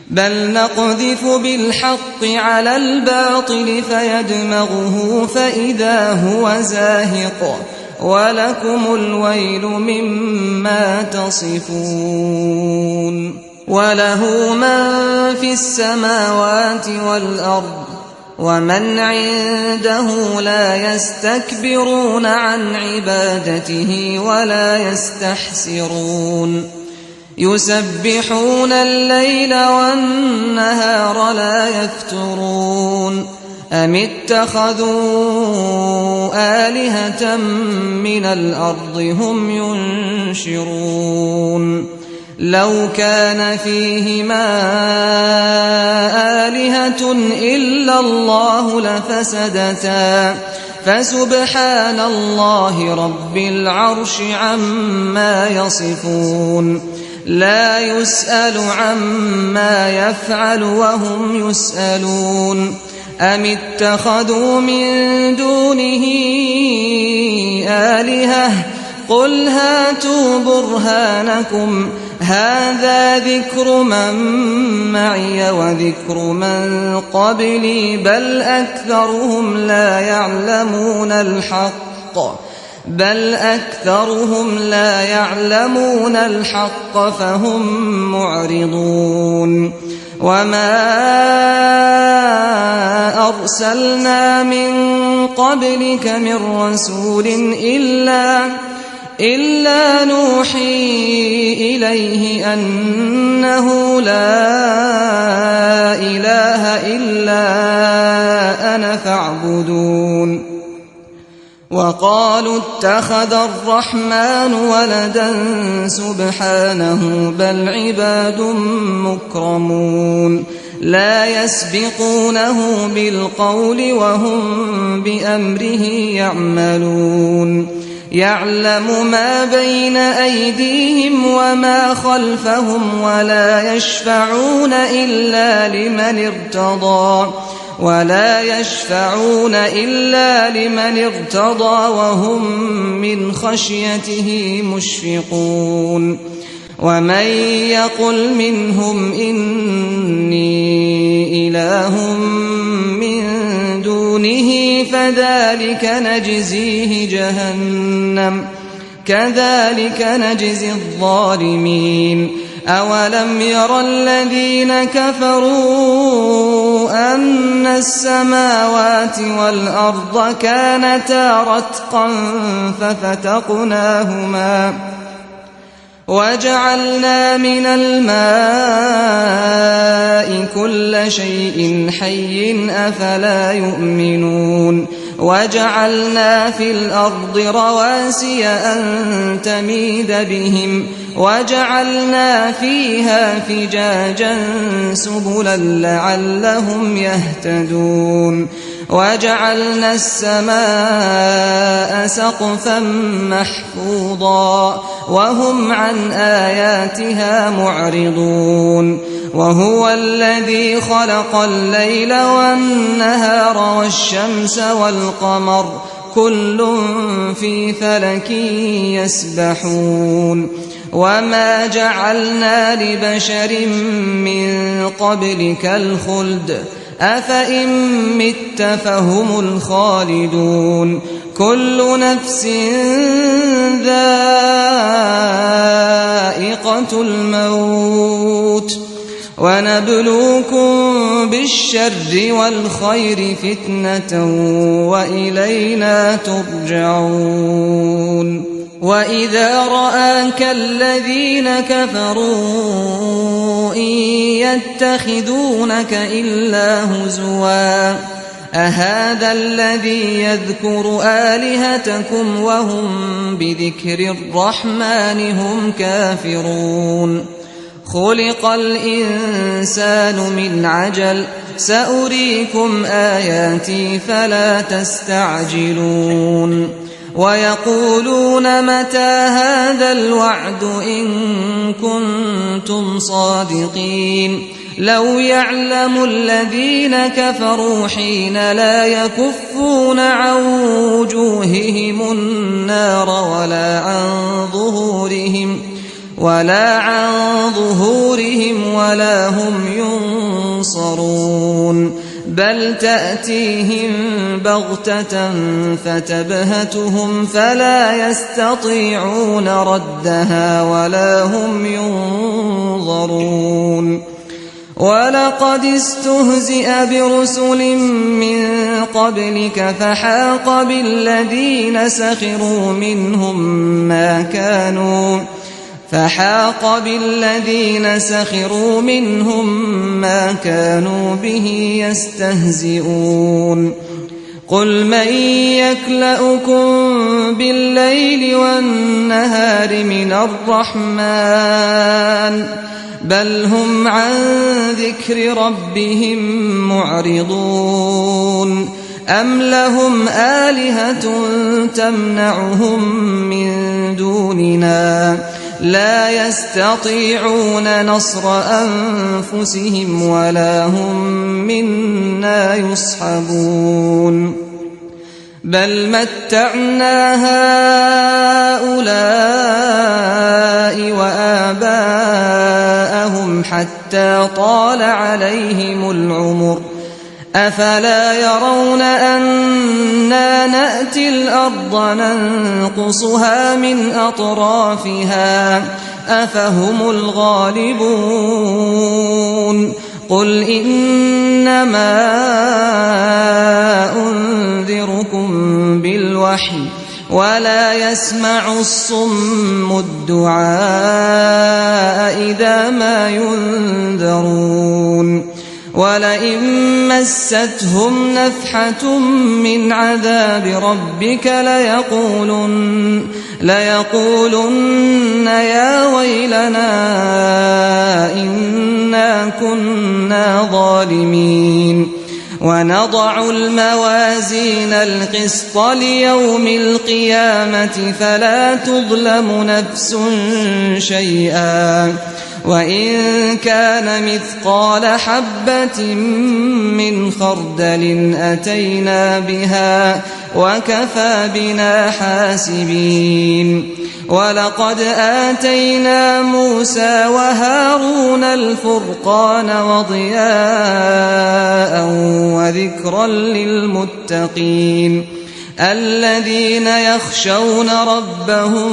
بل نقذف بالحق على الباطل فيدمغه فإذا هو زاهق ولكم الويل مما تصفون وله من في السماوات والأرض ومن عنده لا يستكبرون عن عبادته ولا يستحسرون يسبحون الليل والنهار لا يفترون أم اتخذوا آلهة من الأرض هم ينشرون لو كان فيهما آلهة إلا الله لفسدتا فسبحان الله رب العرش عما يصفون لا يسأل عما يفعل وهم يسألون أم اتخذوا من دونه آلهة قل هاتوا برهانكم هذا ذكر من معي وذكر من قبلي بل أكثرهم لا يعلمون الحق فهم معرضون وما أرسلنا من قبلك من رسول إلا نوحي إليه أنه لا إله إلا أنا فاعبدون وقالوا اتخذ الرحمن ولدا سبحانه بل عباد مكرمون لا يسبقونه بالقول وهم بأمره يعملون يعلم ما بين أيديهم وما خلفهم ولا يشفعون إلا لمن ارتضى وهم من خشيته مشفقون ومن يقل منهم إني إله من دونه فذلك نجزيه جهنم كذلك نجزي الظالمين أولم ير الذين كفروا أن السماوات والأرض كانتا رتقا ففتقناهما وجعلنا من الماء كل شيء حي أفلا يؤمنون وجعلنا في الأرض رواسي أن تميد بهم وجعلنا فيها فجاجا سبلا لعلهم يهتدون وجعلنا السماء سقفا محفوظا وهم عن آياتها معرضون وهو الذي خلق الليل والنهار والشمس والقمر كل في فلك يسبحون وما جعلنا لبشر من قبلك الخلد أفإن مت فهم الخالدون كل نفس ذائقة الموت ونبلوكم بالشر والخير فتنة وإلينا ترجعون وإذا رآك الذين كفروا إن يتخذونك إلا هزوا أهذا الذي يذكر آلهتكم وهم بذكر الرحمن هم كافرون خلق الإنسان من عجل سأريكم آياتي فلا تستعجلون ويقولون متى هذا الوعد إن كنتم صادقين لو يعلم الذين كفروا حين لا يكفون عن وجوههم النار ولا عن ظهورهم ولا هم ينصرون بل تأتيهم بغتة فتبهتهم فلا يستطيعون ردها ولا هم ينظرون ولقد استهزئ برسل من قبلك فحاق بالذين سخروا منهم ما كانوا به يستهزئون قل من يكلؤكم بالليل والنهار من الرحمن بل هم عن ذكر ربهم معرضون أم لهم آلهة تمنعهم من دوننا لا يستطيعون نصر أنفسهم ولا هم منا يصحبون بل متعنا هؤلاء وآباءهم حتى طال عليهم العمر أفلا يرون أنا نأتي الأرض ننقصها من أطرافها أفهم الغالبون قل إنما أنذركم بالوحي ولا يسمع الصم الدعاء إذا ما ينذرون ولئن مستهم نفحة من عذاب ربك ليقولن يا ويلنا إنا كنا ظالمين ونضع الموازين القسط ليوم القيامة فلا تظلم نفس شيئا وإن كان مثقال حبة من خردل أتينا بها وكفى بنا حاسبين ولقد آتينا موسى وهارون الفرقان وضياء وذكرا للمتقين الذين يخشون ربهم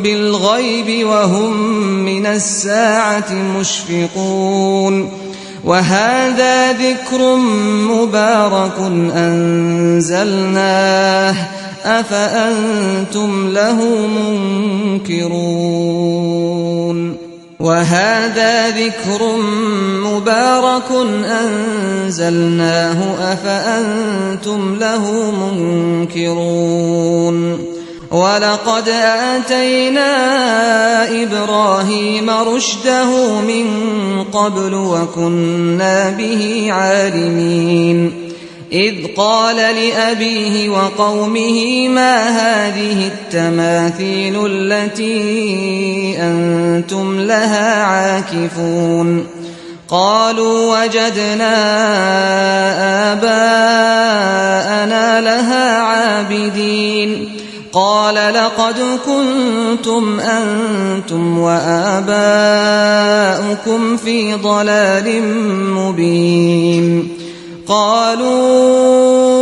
بالغيب وهم من الساعة مشفقون وهذا ذكر مبارك أنزلناه أفأنتم له منكرون وهذا ذكر مبارك أنزلناه أفأنتم له منكرون ولقد آتينا إبراهيم رشده من قبل وكنا به عالمين إذ قال لأبيه وقومه ما هذه التماثيل التي أنتم لها عاكفون قالوا وجدنا آباءنا لها عابدين قال لقد كنتم أنتم وآباؤكم في ضلال مبين قالوا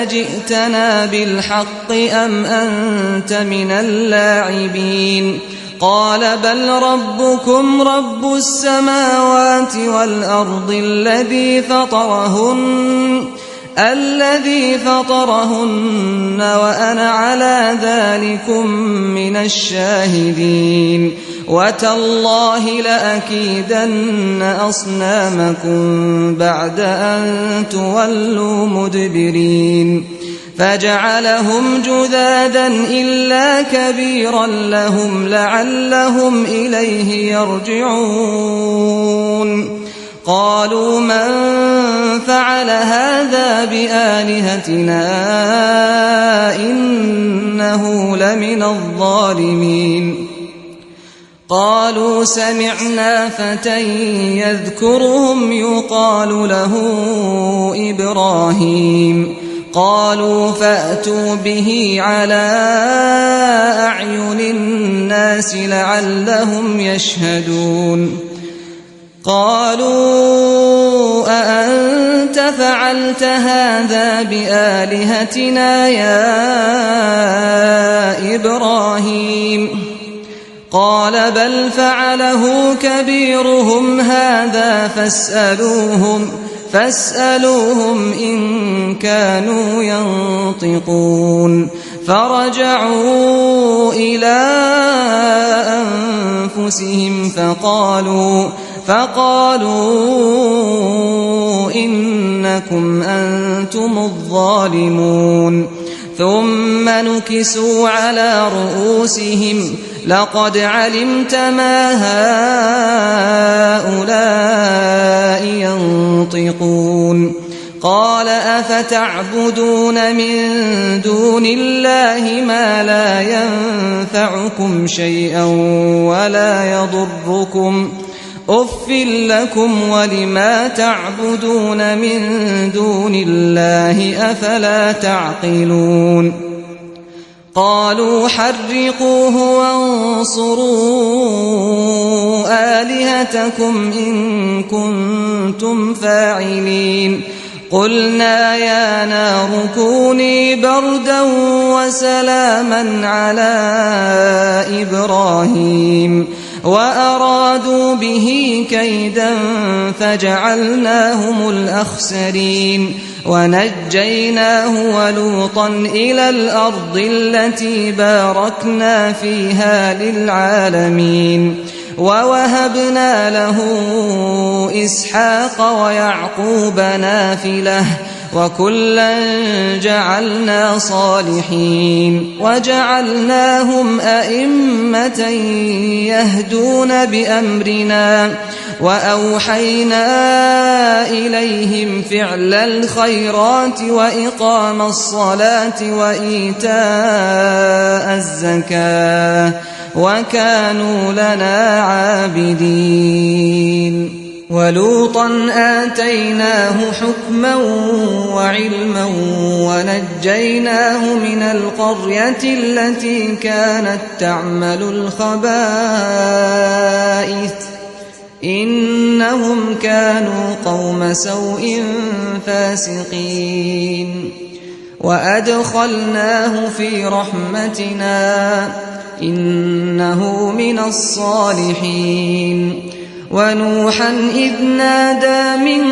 أجئتنا بالحق أم أنت من اللاعبين قال بل ربكم رب السماوات والأرض الذي فطرهن وأنا على ذلكم من الشاهدين وتالله لأكيدن أصنامكم بعد أن تولوا مدبرين فجعلهم جذاذا إلا كبيرا لهم لعلهم إليه يرجعون قالوا من فعل هذا بآلهتنا إنه لمن الظالمين قالوا سمعنا فتى يذكرهم يقال له إبراهيم قالوا فأتوا به على أعين الناس لعلهم يشهدون قالوا أأنت فعلت هذا بآلهتنا يا إبراهيم قال بل فعله كبيرهم هذا فاسألوهم إن كانوا ينطقون فرجعوا إلى أنفسهم فقالوا إنكم أنتم الظالمون ثم نكسوا على رؤوسهم لقد علمت ما هؤلاء ينطقون قال أفتعبدون من دون الله ما لا ينفعكم شيئا ولا يضركم أف لكم ولما تعبدون من دون الله أفلا تعقلون قالوا حرقوه وانصروا آلهتكم إن كنتم فاعلين قلنا يا نار كوني بردا وسلاما على إبراهيم وأرادوا به كيدا فجعلناهم الأخسرين ونجيناه ولوطا إلى الأرض التي باركنا فيها للعالمين ووهبنا له إسحاق ويعقوب نافلة وكلا جعلنا صالحين وجعلناهم أئمة يهدون بأمرنا وأوحينا إليهم فعل الخيرات وإقام الصلاة وإيتاء الزكاة وكانوا لنا عابدين ولوطا آتيناه حكما وعلما ونجيناه من القرية التي كانت تعمل الخبائث إنهم كانوا قوم سوء فاسقين وأدخلناه في رحمتنا إنه من الصالحين ونوحا إذ نادى من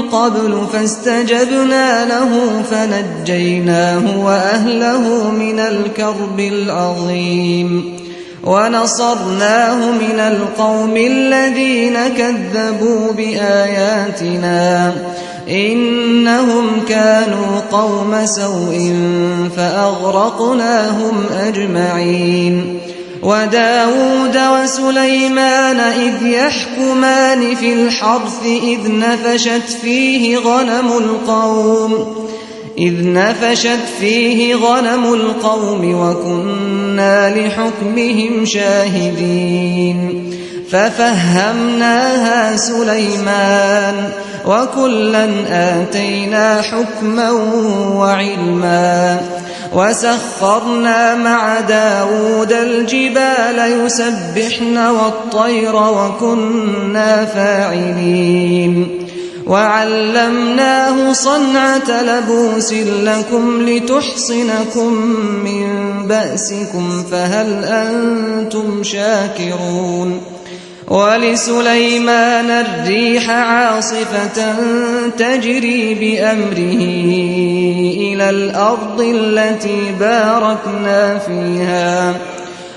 قبل فاستجبنا له فنجيناه وأهله من الكرب العظيم ونصرناه من القوم الذين كذبوا بآياتنا إنهم كانوا قوم سوء فأغرقناهم أجمعين وداود وسليمان إذ يحكمان في الحرث إذ نفشت فيه غنم القوم وكنا لحكمهم شاهدين ففهمناها سليمان وكلا آتينا حكما وعلما وسخرنا مع داود الجبال يسبحن والطير وكنا فاعلين وعلمناه صنعة لبوس لكم لتحصنكم من بأسكم فهل أنتم شاكرون ولسليمان الريح عاصفة تجري بأمره إلى الأرض التي باركنا فيها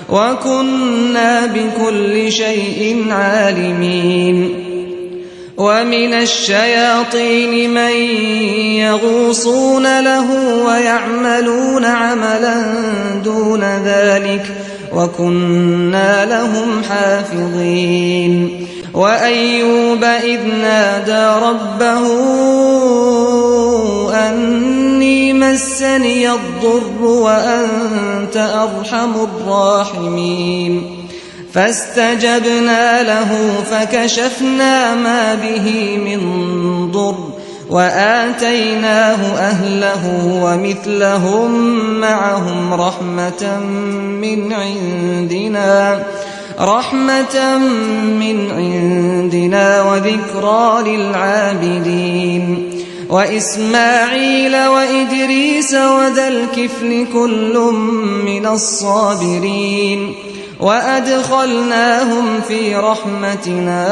وكنا بكل شيء عالمين ومن الشياطين من يغوصون له ويعملون عملا دون ذلك وكنا لهم حافظين وأيوب إذ نادى ربه أني مسني الضر وأنت أرحم الراحمين فاستجبنا له فكشفنا ما به من ضر وآتيناه أهله ومثلهم معهم رحمة من عندنا وذكرى للعابدين وإسماعيل وإدريس وذا الكفل كل من الصابرين وأدخلناهم في رحمتنا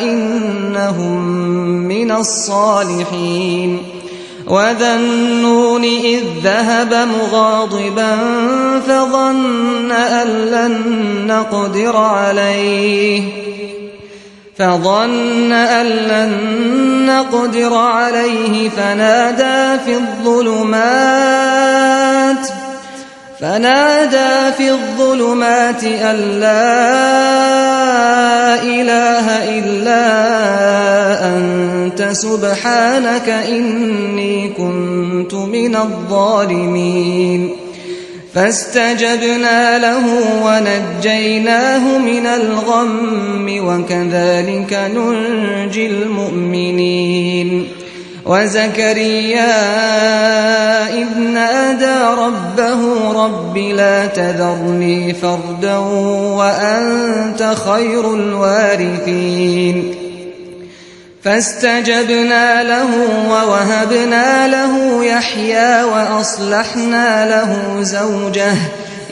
إنهم من الصالحين وذا النون إذ ذهب مغاضبا فظن أن لن نقدر عليه فنادى في الظلمات أن لا إله إلا أنت سبحانك إني كنت من الظالمين فاستجبنا له ونجيناه من الغم وكذلك ننجي المؤمنين وزكريا إذ نادى ربه رب لا تذرني فردا وأنت خير الوارثين فاستجبنا له ووهبنا له يحيى وأصلحنا له زوجه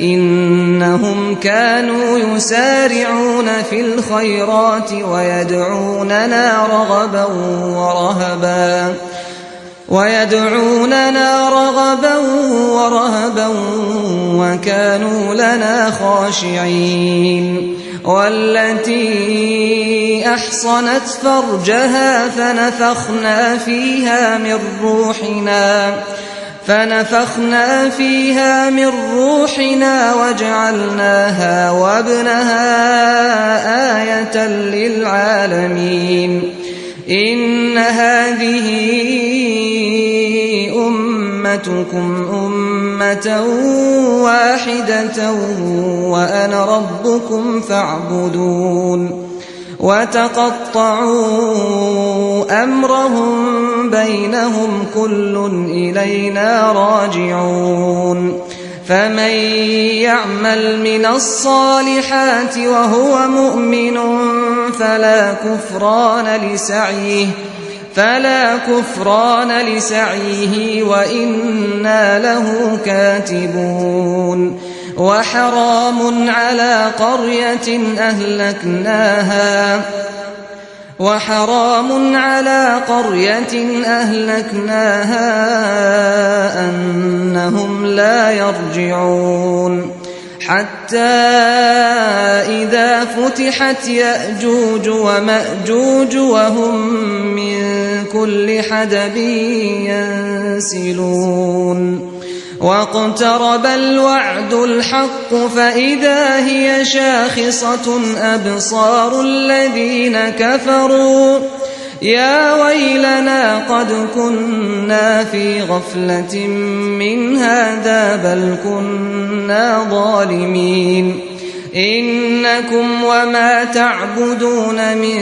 إنهم كانوا يسارعون في الخيرات ويدعوننا رغبا ورهبا وكانوا لنا خاشعين والتي أحصنت فرجها فنفخنا فيها من روحنا وجعلناها وابنها آية للعالمين إن هذه أمتكم أمة واحدة وأنا ربكم فاعبدون وتقطعوا أمرهم بينهم كل إلينا راجعون فمن يعمل من الصالحات وهو مؤمن فلا كفران لسعيه وإنا له كاتبون وحرام على قرية أهلكناها أنهم لا يرجعون حتى إذا فتحت يأجوج ومأجوج وهم من كل حدب ينسلون واقترب الوعد الحق فإذا هي شاخصة أبصار الذين كفروا يا ويلنا قد كنا في غفلة من هذا بل كنا ظالمين إنكم وما تعبدون من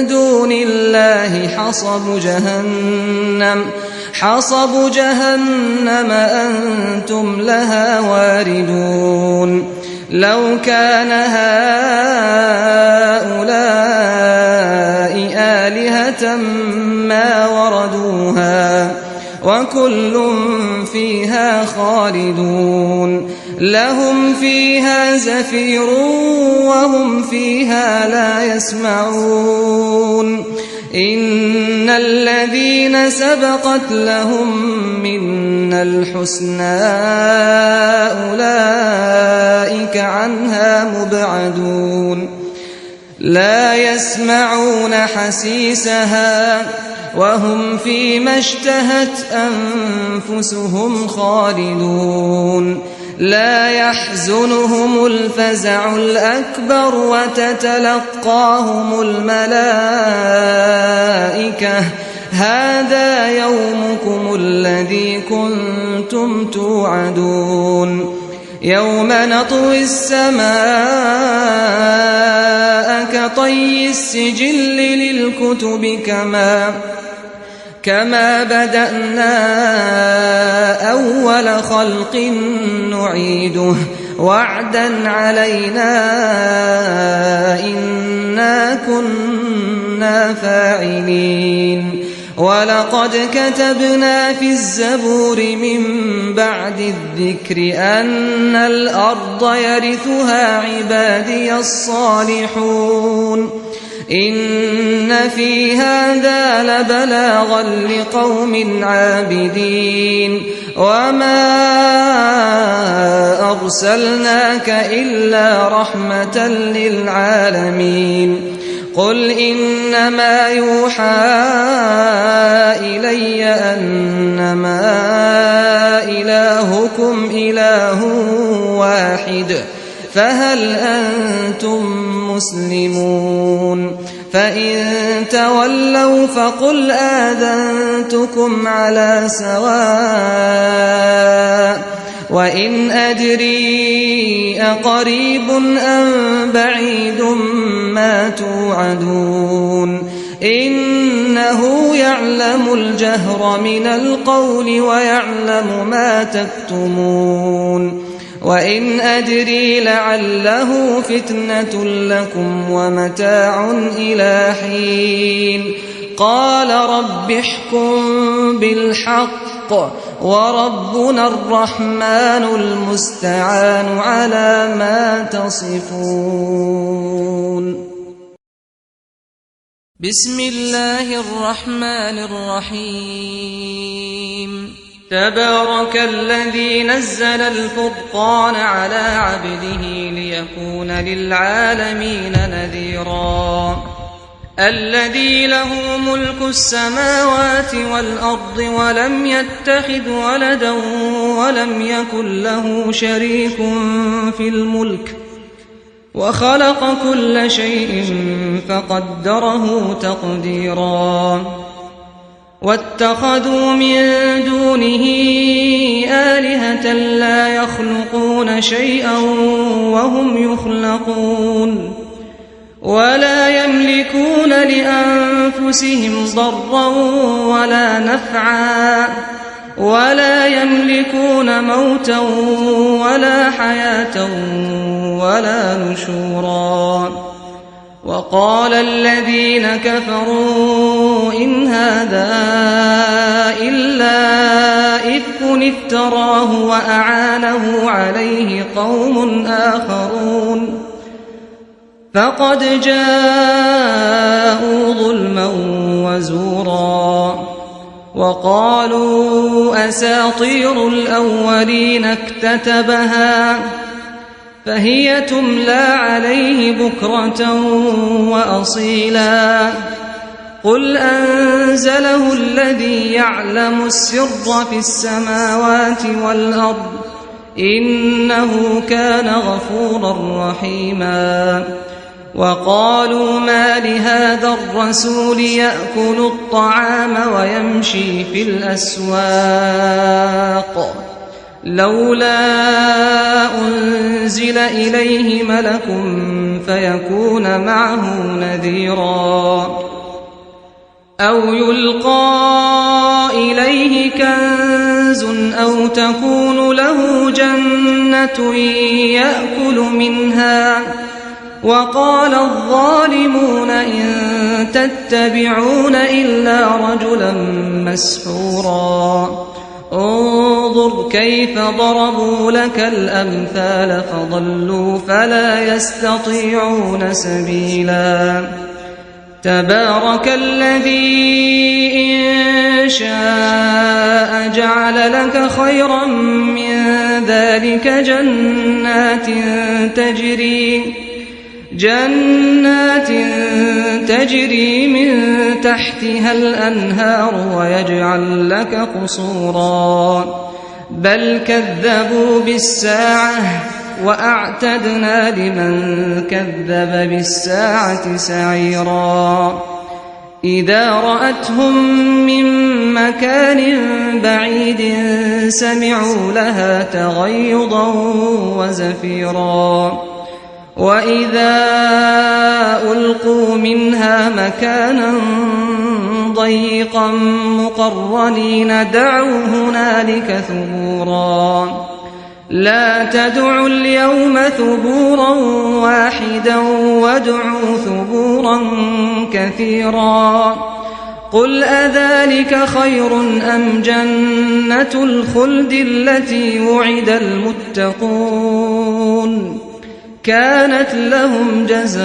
دون الله حصب جهنم أنتم لها واردون لو كان هؤلاء آلهة ما وردوها وكل فيها خالدون لهم فيها زفير وهم فيها لا يسمعون إن الذين سبقت لهم منا الحسنى أولئك عنها مبعدون لا يسمعون حسيسها وهم فيما اشتهت أنفسهم خالدون لا يحزنهم الفزع الأكبر وتتلقاهم الملائكة هذا يومكم الذي كنتم توعدون يوم نطوي السماء كطي السجل للكتب كما بدأنا أول خلق نعيده وعدا علينا إنا كنا فاعلين ولقد كتبنا في الزبور من بعد الذكر أن الأرض يرثها عبادي الصالحون إن في هذا لبلاغا لقوم عابدين وما أرسلناك إلا رحمة للعالمين قل إنما يوحى إلي أنما إلهكم إله واحد فهل أنتم مسلمون فإن تولوا فقل آذنتكم على سواء وإن أدري أقريب أم بعيد ما توعدون إنه يعلم الجهر من القول ويعلم ما تكتمون وإن أدري لعله فتنة لكم ومتاع إلى حين قال رب احكم بالحق وربنا الرحمن المستعان على ما تصفون بسم الله الرحمن الرحيم تبارك الذي نزل الفرقان على عبده ليكون للعالمين نذيرا الذي له ملك السماوات والأرض ولم يتخذ ولدا ولم يكن له شريك في الملك وخلق كل شيء فقدره تقديرا واتخذوا من دونه آلهة لا يخلقون شيئا وهم يخلقون ولا يملكون لأنفسهم ضرا ولا نفعا ولا يملكون موتا ولا حياة ولا نشورا وقال الذين كفروا إن هذا إلا إفك افتراه وأعانه عليه قوم آخرون فقد جاءوا ظلما وزورا وقالوا أساطير الأولين اكتتبها فهي تملى عليه بكرة وأصيلا قل أنزله الذي يعلم السر في السماوات والأرض إنه كان غفورا رحيما وقالوا ما لهذا الرسول يأكل الطعام ويمشي في الأسواق لولا أنزل إليه ملك فيكون معه نذيرا أو يلقى إليه كنز أو تكون له جنة يأكل منها وقال الظالمون إن تتبعون إلا رجلا مسحورا انظر كيف ضربوا لك الأمثال فضلوا فلا يستطيعون سبيلا تبارك الذي إن شاء جعل لك خيرا من ذلك جنات تجري من تحتها الأنهار ويجعل لك قصورا بل كذبوا بالساعة وأعتدنا لمن كذب بالساعة سعيرا إذا رأتهم من مكان بعيد سمعوا لها تغيظا وزفيرا وإذا ألقوا منها مكانا ضيقا مقرنين دعوا هنالك ثبورا لا تدعوا اليوم ثبورا واحدا وادعوا ثبورا كثيرا قل أذلك خير أم جنة الخلد التي وعد المتقون كانت لهم جزاء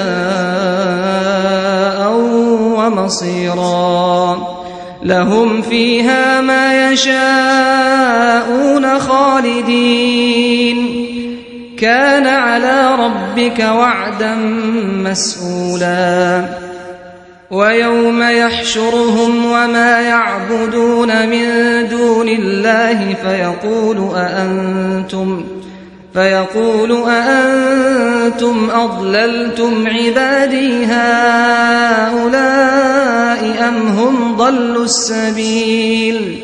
ومصيرا لهم فيها ما يشاءون خالدين كان على ربك وعدا مسئولا ويوم يحشرهم وما يعبدون من دون الله فيقول أأنتم أضللتم عبادي هؤلاء أم هم ضلوا السبيل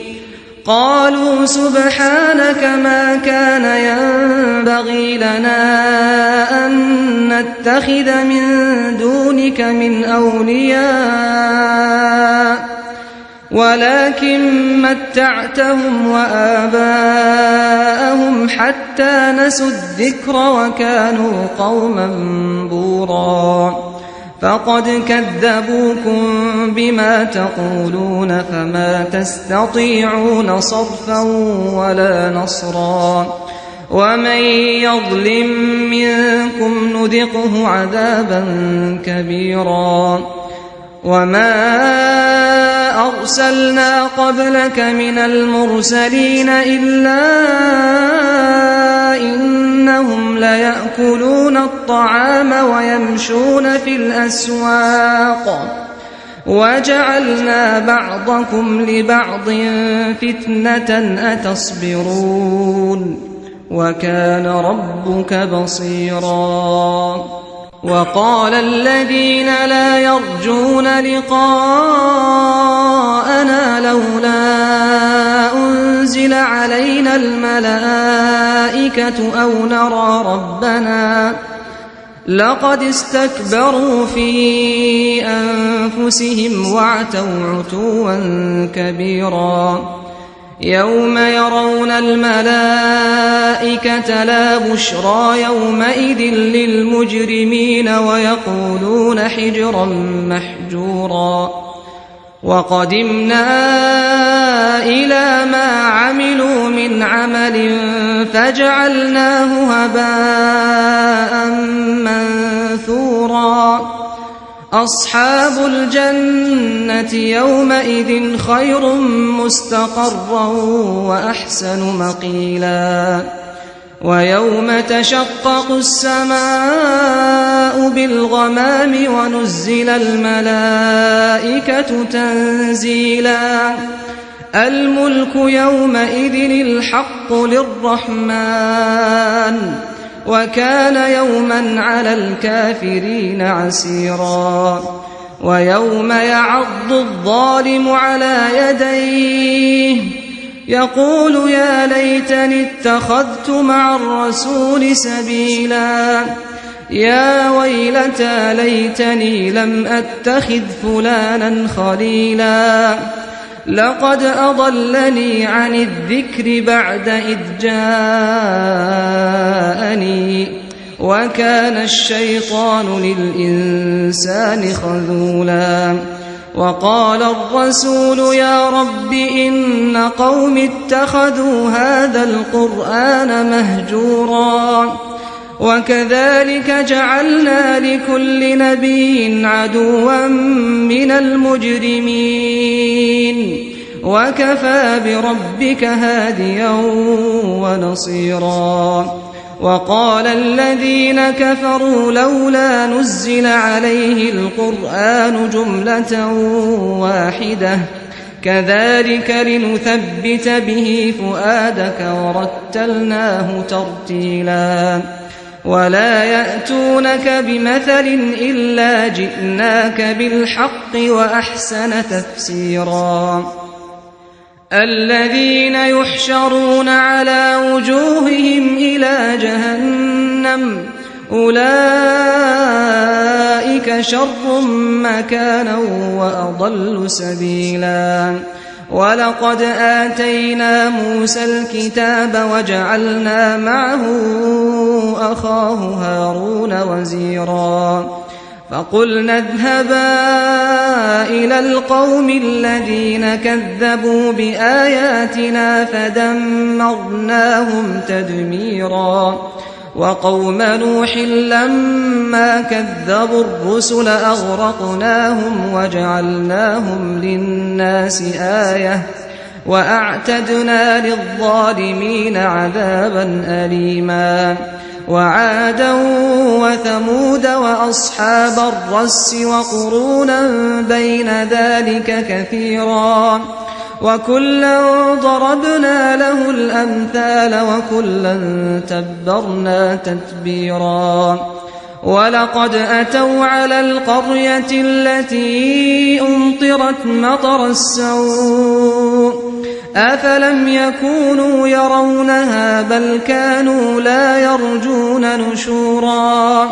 قالوا سبحانك ما كان ينبغي لنا أن نتخذ من دونك من أولياء ولكن متعتهم وآباءهم حتى نسوا الذكر وكانوا قوما بورا فقد كذبوكم بما تقولون فما تستطيعون صرفا ولا نصرا ومن يظلم منكم نذقه عذابا كبيرا وما أرسلنا قبلك من المرسلين إلا إنهم ليأكلون الطعام ويمشون في الأسواق وجعلنا بعضكم لبعض فتنة أتصبرون وكان ربك بصيرا وقال الذين لا يرجون لقاءنا لولا أنزل علينا الملائكة أو نرى ربنا لقد استكبروا في أنفسهم وعتوا عتوا كبيرا يوم يرون الملائكة لا بشرى يومئذ للمجرمين ويقولون حجرا محجورا وقدمنا إلى ما عملوا من عمل فجعلناه هباء منثورا أصحاب الجنة يومئذ خير مستقرا وأحسن مقيلا ويوم تشقق السماء بالغمام ونزل الملائكة تنزيلا الملك يومئذ الحق للرحمن وكان يوما على الكافرين عسيرا ويوم يعض الظالم على يديه يقول يا ليتني اتخذت مع الرسول سبيلا يا ويلتى ليتني لم أتخذ فلانا خليلا لقد أضلني عن الذكر بعد إذ جاءني وكان الشيطان للإنسان خذولا وقال الرسول يا رب إن قوم اتخذوا هذا القرآن مهجورا وكذلك جعلنا لكل نبي عدوا من المجرمين وكفى بربك هاديا ونصيرا وقال الذين كفروا لولا نزل عليه القرآن جملة واحدة كذلك لنثبت به فؤادك ورتلناه ترتيلا ولا يأتونك بمثل إلا جئناك بالحق وأحسن تفسيرا الذين يحشرون على وجوههم إلى جهنم أولئك شر مكانا وأضل سبيلا ولقد آتينا موسى الكتاب وجعلنا معه أخاه هارون وزيرا فقلنا اذهبا إلى القوم الذين كذبوا بآياتنا فدمرناهم تدميرا وقوم نوح لما كذبوا الرسل أغرقناهم وجعلناهم للناس آية وأعتدنا للظالمين عذابا أليما وعادا وثمود وأصحاب الرس وقرونا بين ذلك كثيرا وكلا ضربنا له الأمثال وكلا تبرنا تتبيرا ولقد أتوا على القرية التي أمطرت مطر السوء أفلم يكونوا يرونها بل كانوا لا يرجون نشورا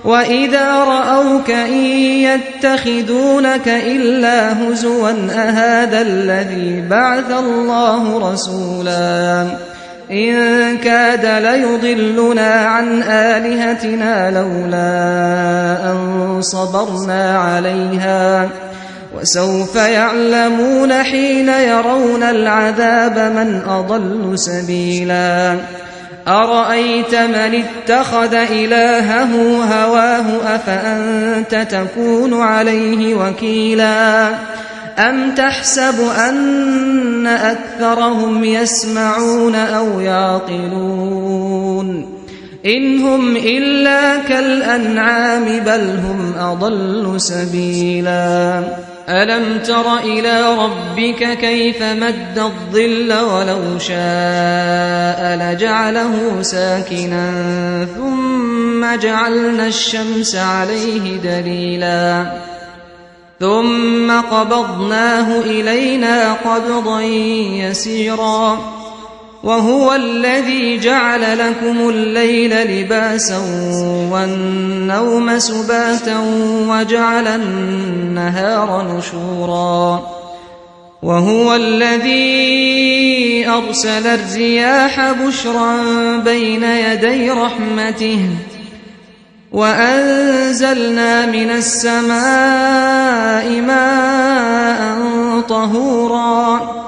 وإذا رأوك إن يتخذونك إلا هزوا أهذا الذي بعث الله رسولا إن كاد ليضلنا عن آلهتنا لولا أن صبرنا عليها وسوف يعلمون حين يرون العذاب من أضل سبيلا أرأيت من اتخذ إلهه هواه أفأنت تكون عليه وكيلا أم تحسب أن أكثرهم يسمعون أو يعقلون إن هم إلا كالأنعام بل هم أضل سبيلا ألم تر إلى ربك كيف مد الظل ولو شاء لجعله ساكنا ثم جعلنا الشمس عليه دليلا ثم قبضناه إلينا قبضا يسيرا وهو الذي جعل لكم الليل لباسا والنوم سباتا وجعل النهار نشورا وهو الذي أرسل الرياح بشرا بين يدي رحمته وأنزلنا من السماء ماء طهورا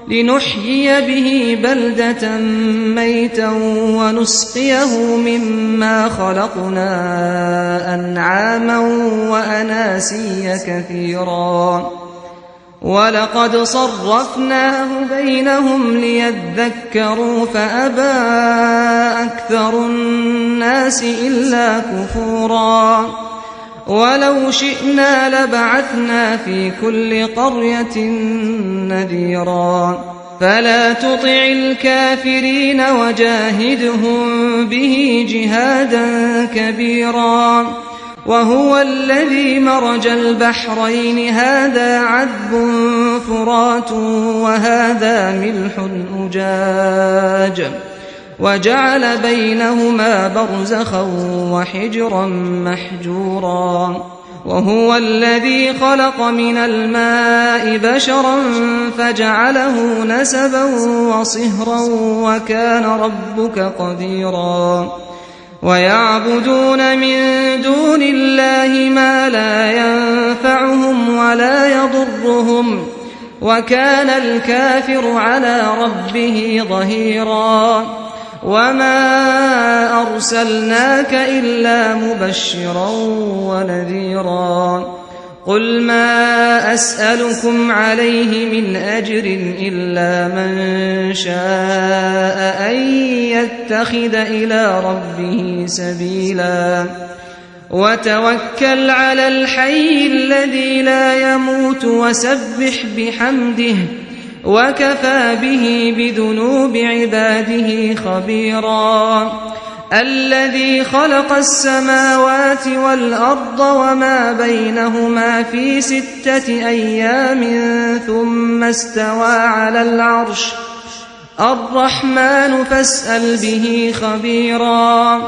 لنحيي به بلدة ميتا ونسقيه مما خلقنا أنعاما وأناسيا كثيرا ولقد صرفناه بينهم ليذكروا فأبى أكثر الناس إلا كفورا ولو شئنا لبعثنا في كل قرية نذيرا فلا تطع الكافرين وجاهدهم به جهادا كبيرا وهو الذي مرج البحرين هذا عذب فرات وهذا ملح أجاج وجعل بينهما برزخا وحجرا محجورا وهو الذي خلق من الماء بشرا فجعله نسبا وصهرا وكان ربك قديرا ويعبدون من دون الله ما لا ينفعهم ولا يضرهم وكان الكافر على ربه ظهيرا وما أرسلناك إلا مبشرا ونذيرا قل ما أسألكم عليه من أجر إلا من شاء أن يتخذ إلى ربه سبيلا وتوكل على الحي الذي لا يموت وسبح بحمده وكفى به بذنوب عباده خبيرا الذي خلق السماوات والأرض وما بينهما في 6 أيام ثم استوى على العرش الرحمن فاسأل به خبيرا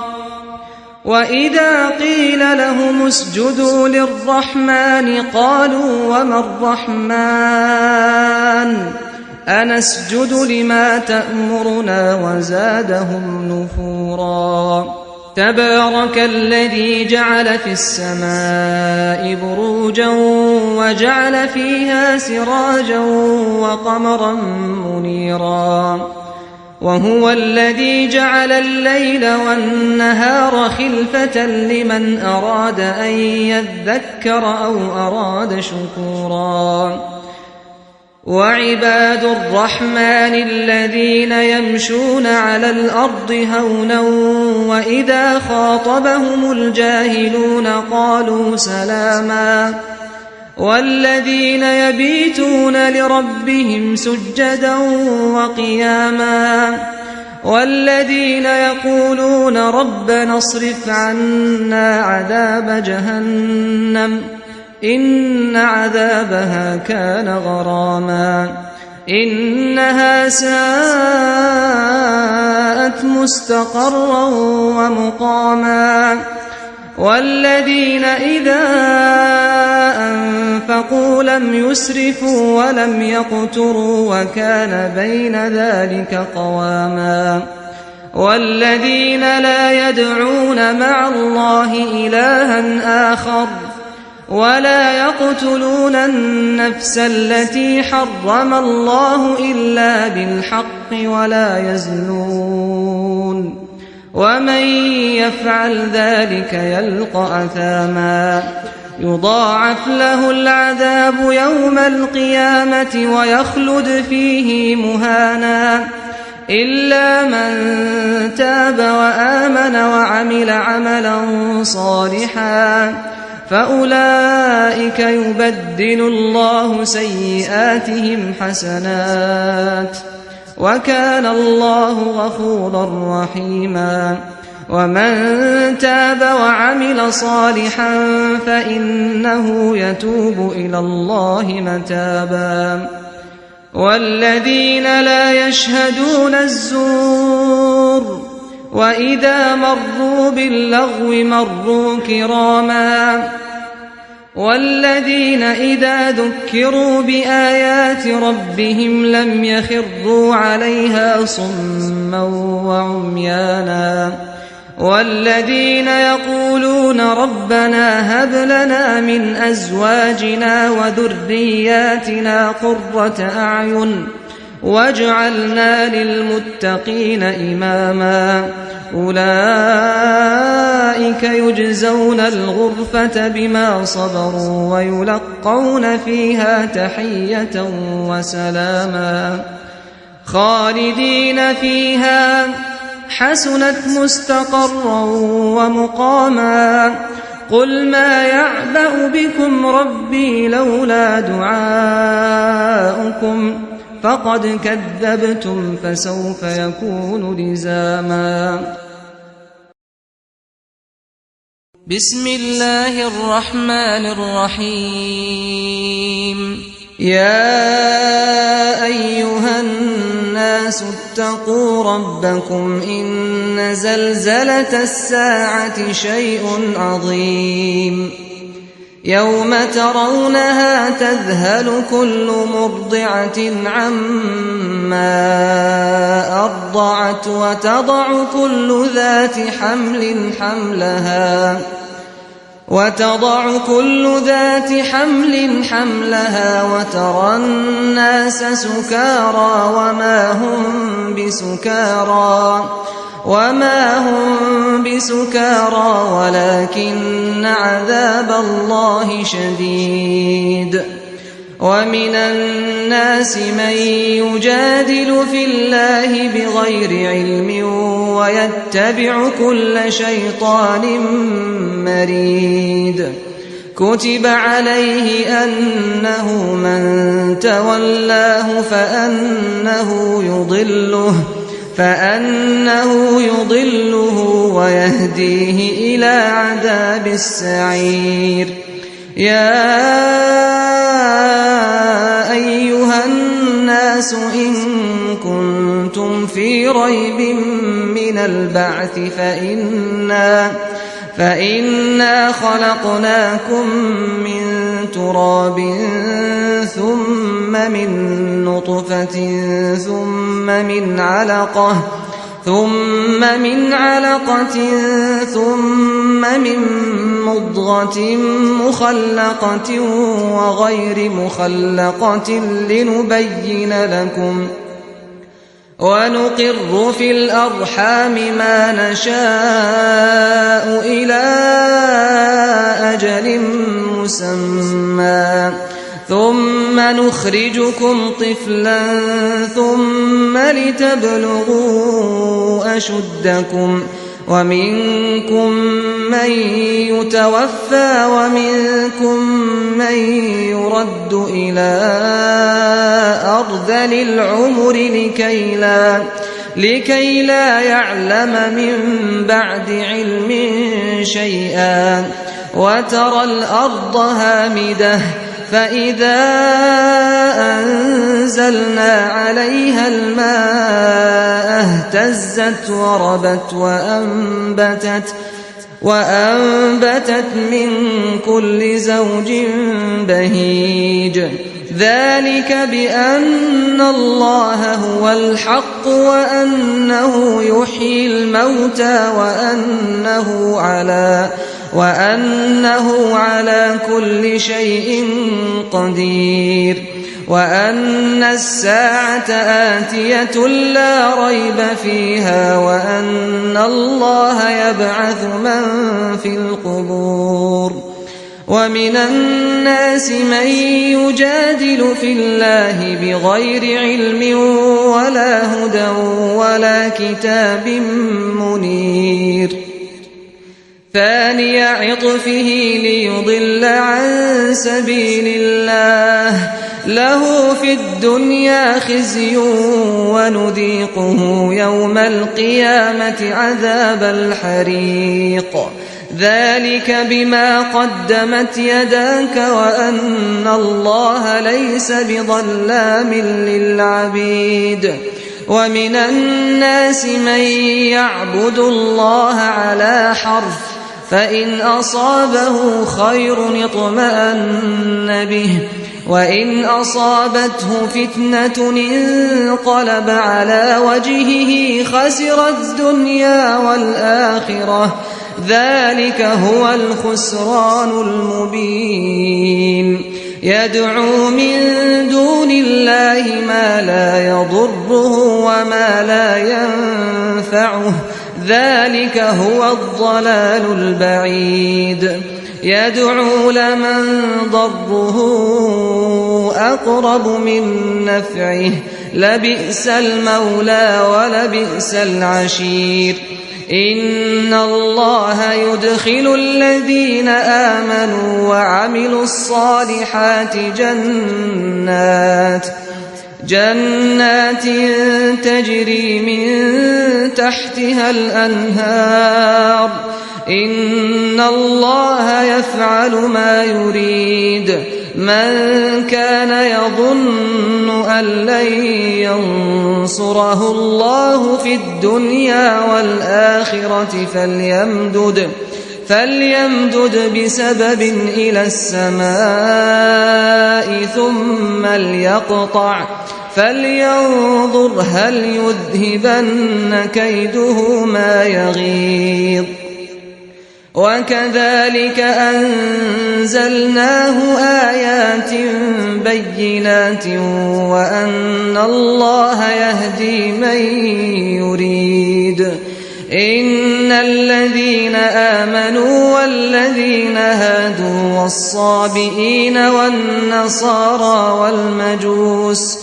وإذا قيل لهم اسجدوا للرحمن قالوا وما الرحمن أنسجد لما تأمرنا وزادهم نفورا تبارك الذي جعل في السماء بروجا وجعل فيها سراجا وقمرا منيرا وهو الذي جعل الليل والنهار خلفة لمن أراد أن يذكر أو أراد شكورا وعباد الرحمن الذين يمشون على الأرض هونا وإذا خاطبهم الجاهلون قالوا سلاما والذين يبيتون لربهم سجدا وقياما والذين يقولون ربنا اصرف عنا عذاب جهنم إن عذابها كان غراما إنها ساءت مستقرا ومقاما والذين إذا أنفقوا لم يسرفوا ولم يقتروا وكان بين ذلك قواما والذين لا يدعون مع الله إلها آخر ولا يقتلون النفس التي حرم الله إلا بالحق ولا يزنون ومن يفعل ذلك يلقى أثاما يضاعف له العذاب يوم القيامة ويخلد فيه مهانا إلا من تاب وآمن وعمل عملا صالحا فأولئك يبدل الله سيئاتهم حسنات وكان الله غفورا رحيما ومن تاب وعمل صالحا فإنه يتوب إلى الله متابا والذين لا يشهدون الزور وإذا مروا باللغو مروا كراما والذين إذا ذكروا بآيات ربهم لم يخروا عليها صما وعميانا والذين يقولون ربنا هب لنا من أزواجنا وذرياتنا قرة أعين واجعلنا للمتقين إماما أولئك يجزون الغرفة بما صبروا ويلقون فيها تحية وسلاما خالدين فيها حسنت مستقرا ومقاما قل ما يعبأ بكم ربي لولا دعاؤكم فقد كذبتم فسوف يكون لزاما بسم الله الرحمن الرحيم يا أيها الناس اتقوا ربكم إن زلزلة الساعة شيء عظيم يوم ترونها تذهل كل مرضعة عما أرضعت وتضع كل ذات حمل حملها وترى الناس سكارى وما هم بسكارى ولكن عذاب الله شديد ومن الناس من يجادل في الله بغير علم ويتبع كل شيطان مريد كتب عليه أنه من تولاه فأنه يضله ويهديه إلى عذاب السعير يا أيها الناس إن كنتم في ريب من البعث فإنا خلقناكم من تراب ثم من نطفة ثم من علقة ثم من مضغة مخلقة وغير مخلقة لنبين لكم ونقر في الأرحام ما نشاء إلى أجل مسمى ثم نخرجكم طفلا ثم لتبلغوا أشدكم ومنكم من يتوفى ومنكم من يرد إلى أرذل العمر لكي لا يعلم من بعد علم شيئا وترى الأرض هامدة فإذا أنزلنا عليها الماء اهتزت وربت وأنبتت من كل زوج بهيج ذلك بأن الله هو الحق وأنه يحيي الموتى وأنه على كل شيء قدير وأن الساعة آتية لا ريب فيها وأن الله يبعث من في القبور ومن الناس من يجادل في الله بغير علم ولا هدى ولا كتاب منير ثاني عطفه ليضل عن سبيل الله له في الدنيا خزي ونذيقه يوم القيامة عذاب الحريق ذلك بما قدمت يداك وأن الله ليس بظلام للعبيد ومن الناس من يعبد الله على حرف فإن أصابه خير اطمأن به وإن أصابته فتنة انقلب على وجهه خسر الدنيا والآخرة ذلك هو الخسران المبين يدعو من دون الله ما لا يضره وما لا ينفعه ذلك هو الضلال البعيد يدعو لمن ضره أقرب من نفعه لبئس المولى ولبئس العشير إن الله يدخل الذين آمنوا وعملوا الصالحات جنات تجري من تحتها الأنهار إن الله يفعل ما يريد من كان يظن أن لن ينصره الله في الدنيا والآخرة فليمدد بسبب إلى السماء ثم ليقطع فلينظر هل يذهبن كيده ما يغيظ وكذلك أنزلناه آيات بينات وأن الله يهدي من يريد إن الذين آمنوا والذين هادوا والصابئين والنصارى والمجوس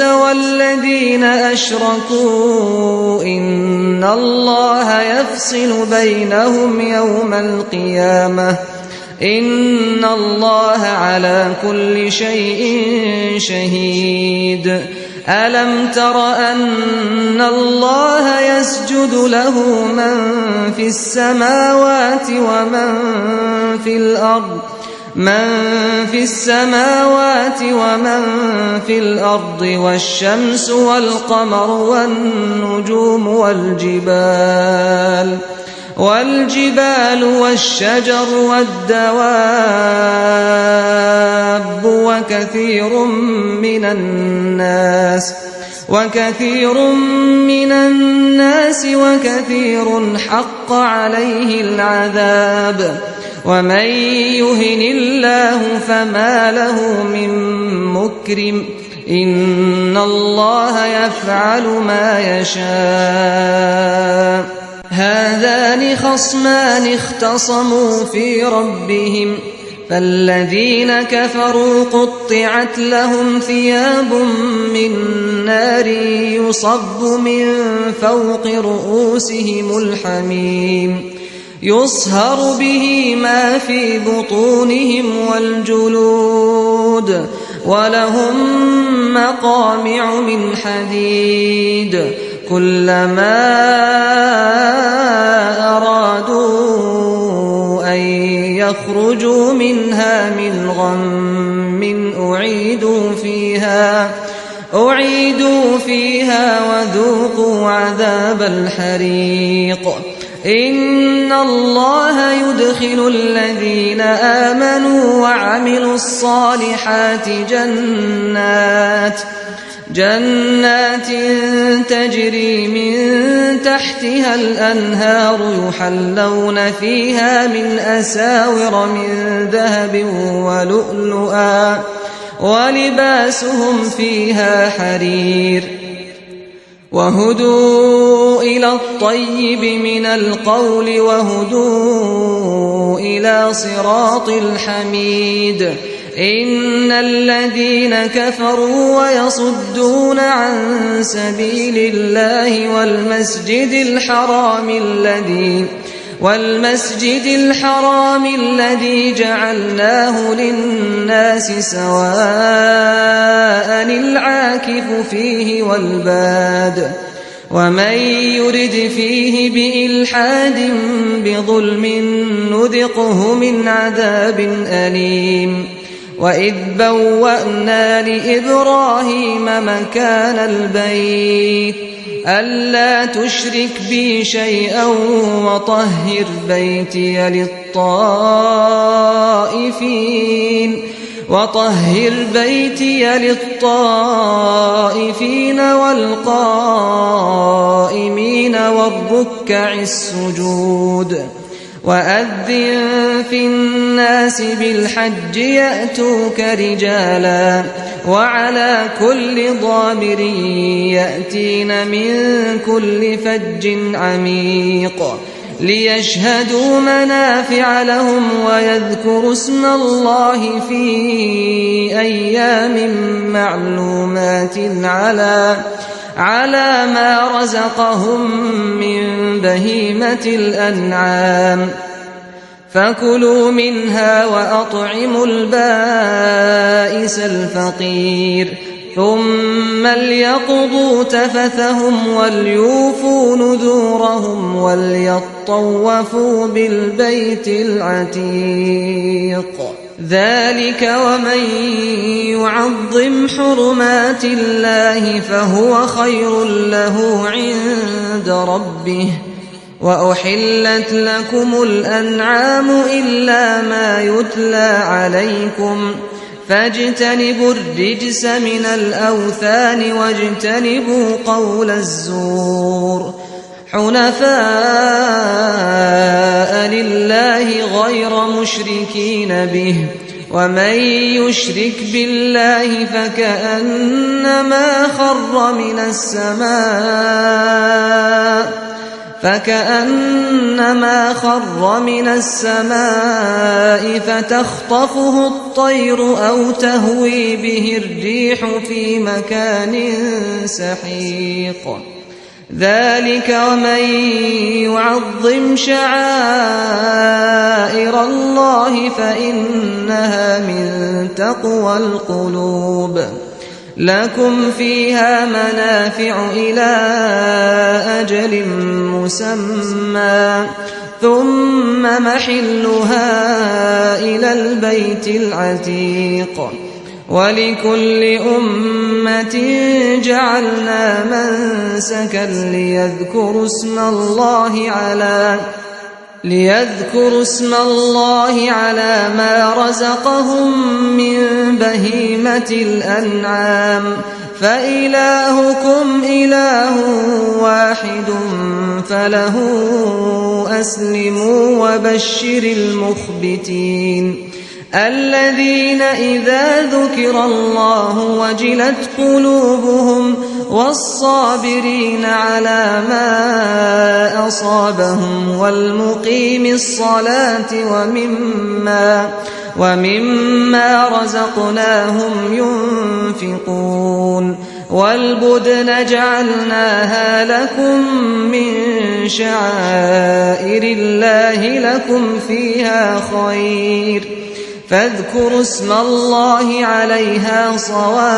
والذين أشركوا إن الله يفصل بينهم يوم القيامة إن الله على كل شيء شهيد ألم تر أن الله يسجد له من في السماوات ومن في الأرض والشمس والقمر والنجوم والجبال والشجر والدواب وكثير من الناس وكثير حق عليه العذاب ومن يهن الله فما له من مكرم إن الله يفعل ما يشاء هذان خصمان اختصموا في ربهم فالذين كفروا قطعت لهم ثياب من نار يصب من فوق رؤوسهم الحميم يصهر به ما في بطونهم والجلود ولهم مقامع من حديد كلما أرادوا أن يخرجوا منها من غم أعيدوا فيها وذوقوا عذاب الحريق إن الله يدخل الذين آمنوا وعملوا الصالحات جنات تجري من تحتها الأنهار يحلون فيها من أساور من ذهب ولؤلؤا ولباسهم فيها حرير وهدوا إلى الطيب من القول وهدوا إلى صراط الحميد إن الذين كفروا ويصدون عن سبيل الله والمسجد الحرام الذي جعلناه للناس سواء العاكف فيه والباد ومن يرد فيه بإلحاد بظلم نذقه من عذاب أليم وإذ بوأنا لإبراهيم مكان البيت ألا تشرك بي شيئا وطهر بيتي للطائفين والقائمين والركع السجود وأذن في الناس بالحج يأتوك رجالا وعلى كل ضامر يأتين من كل فج عميق ليشهدوا منافع لهم ويذكروا اسم الله في أيام معلومات على ما رزقهم من بهيمة الأنعام فكلوا منها وأطعموا البائس الفقير ثم ليقضوا تفثهم وليوفوا نذورهم وليطوفوا بالبيت العتيق ذلك ومن يعظم حرمات الله فهو خير له عند ربه وأحلت لكم الأنعام إلا ما يتلى عليكم فاجتنبوا الرجس من الأوثان واجتنبوا قول الزور حنفاء لله غير مشركين به ومن يشرك بالله فكأنما خر من السماء فتخطفه الطير أو تهوي به الريح في مكان سحيق ذلك ومن يعظم شعائر الله فإنها من تقوى القلوب لكم فيها منافع إلى أجل مسمى ثم محلها إلى البيت العتيق ولكل أمة جعلنا منسكا ليذكروا اسم الله على ما رزقهم من بهيمة الأنعام فإلهكم إله واحد فله أسلموا وبشر المخبتين الذين إذا ذكر الله وجلت قلوبهم والصابرين على ما أصابهم والمقيم الصلاة ومما رزقناهم ينفقون والبدن جعلناها لكم من شعائر الله لكم فيها خير فاذكروا اسم الله عليها صواف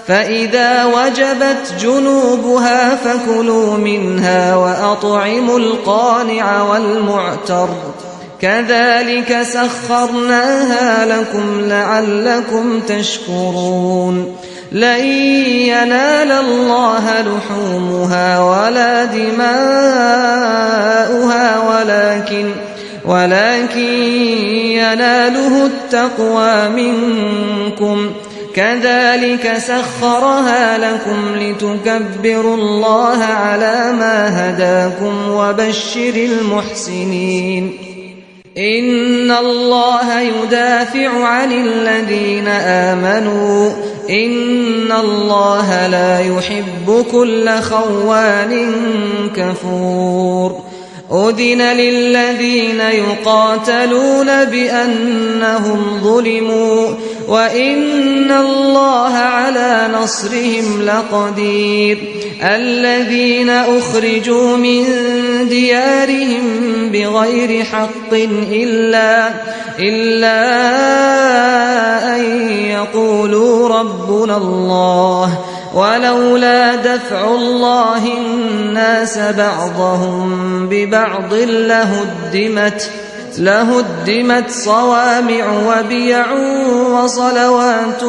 فإذا وجبت جنوبها فكلوا منها وأطعموا القانع والمعتر كذلك سخرناها لكم لعلكم تشكرون لن ينال الله لحومها ولا دماؤها ولكن يناله التقوى منكم كذلك سخرها لكم لتكبروا الله على ما هداكم وبشر المحسنين إن الله يدافع عن الذين آمنوا إن الله لا يحب كل خوان كفور أذن للذين يقاتلون بأنهم ظلموا وإن الله على نصرهم لقدير الذين أخرجوا من ديارهم بغير حق إلا أن يقولوا ربنا الله ولولا دفع الله الناس بعضهم ببعض لهدمت صوامع وبيع وصلوات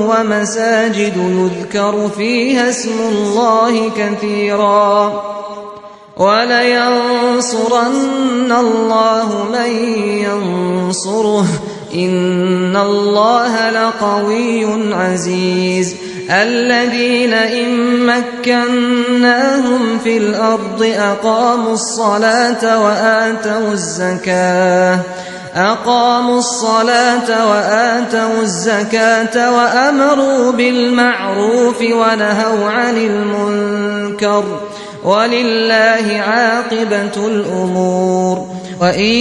ومساجد يذكر فيها اسم الله كثيرا ولينصرن الله من ينصره إن الله لقوي عزيز الذين إن مكناهم في الأرض أقاموا الصلاة وآتوا الزكاة وأمروا بالمعروف ونهوا عن المنكر ولله عاقبة الأمور وإن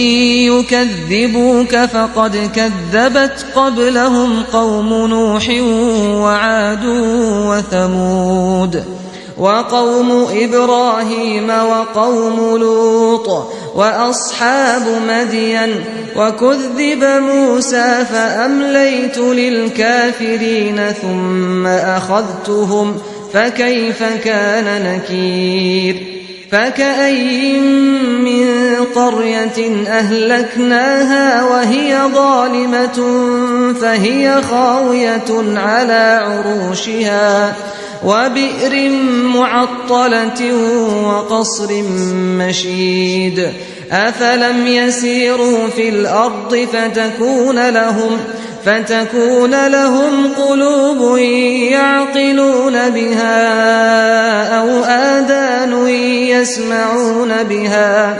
يكذبوك فقد كذبت قبلهم قوم نوح وعاد وثمود وقوم إبراهيم وقوم لوط وأصحاب مدين وكذب موسى فأمليت للكافرين ثم أخذتهم فكيف كان نكير فكأي من قرية أهلكناها وهي ظالمة فهي خاوية على عروشها وبئر معطلة وقصر مشيد أفلم يسيروا في الأرض فتكون لهم قلوب يعقلون بها أو آذان يسمعون بها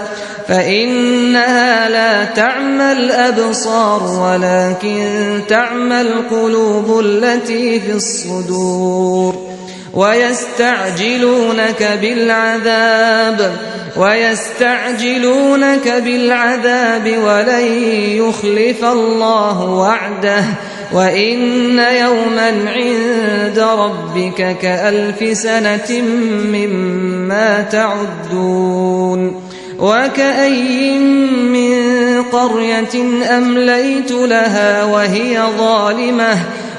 فإنها لا تعمى الأبصار ولكن تعمى القلوب التي في الصدور ويستعجلونك بالعذاب ولن يخلف الله وعده وإن يوما عند ربك كألف سنة مما تعدون وكأي من قرية أمليت لها وهي ظالمة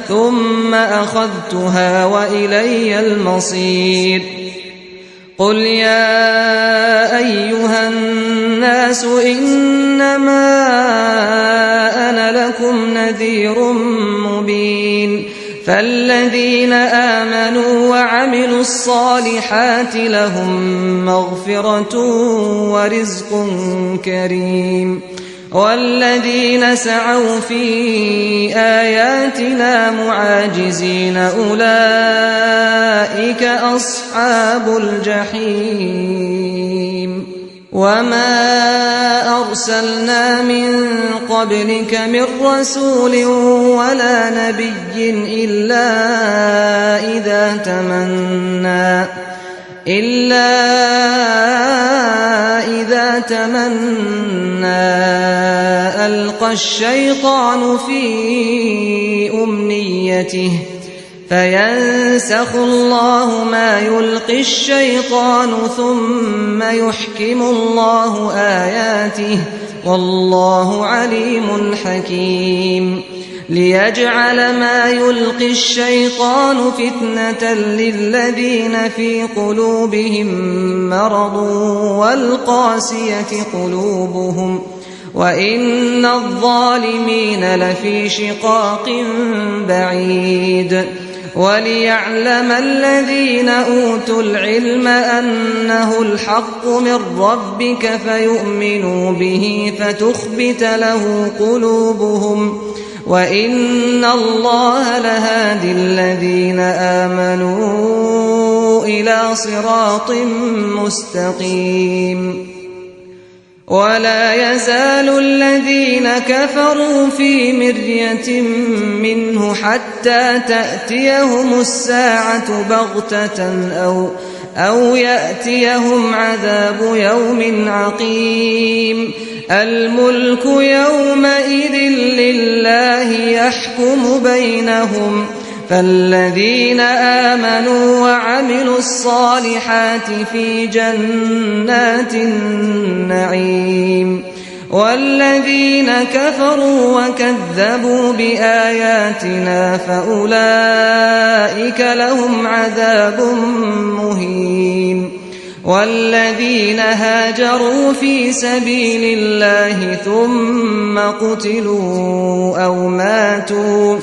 ثم أخذتها وإلي المصير قل يا أيها الناس إنما أنا لكم نذير مبين فالذين آمنوا وعملوا الصالحات لهم مغفرة ورزق كريم والذين سعوا في آياتنا معاجزين أولئك أصحاب الجحيم وما أرسلنا من قبلك من رسول ولا نبي إلا إذا تمنى ألقى الشيطان في أمنيته فينسخ الله ما يلقي الشيطان ثم يحكم الله آياته والله عليم حكيم ليجعل ما يلقي الشيطان فتنة للذين في قلوبهم مرض والقاسية قلوبهم وإن الظالمين لفي شقاق بعيد وليعلم الذين أوتوا العلم أنه الحق من ربك فيؤمنوا به فتخبت له قلوبهم وإن الله لهادي الذين آمنوا إلى صراط مستقيم ولا يزال الذين كفروا في مرية منه حتى تأتيهم الساعة بغتة أو يأتيهم عذاب يوم عقيم الملك يومئذ لله يحكم بينهم فالذين آمنوا وعملوا الصالحات في جنات النعيم والذين كفروا وكذبوا بآياتنا فأولئك لهم عذاب مهين والذين هاجروا في سبيل الله ثم قتلوا أو ماتوا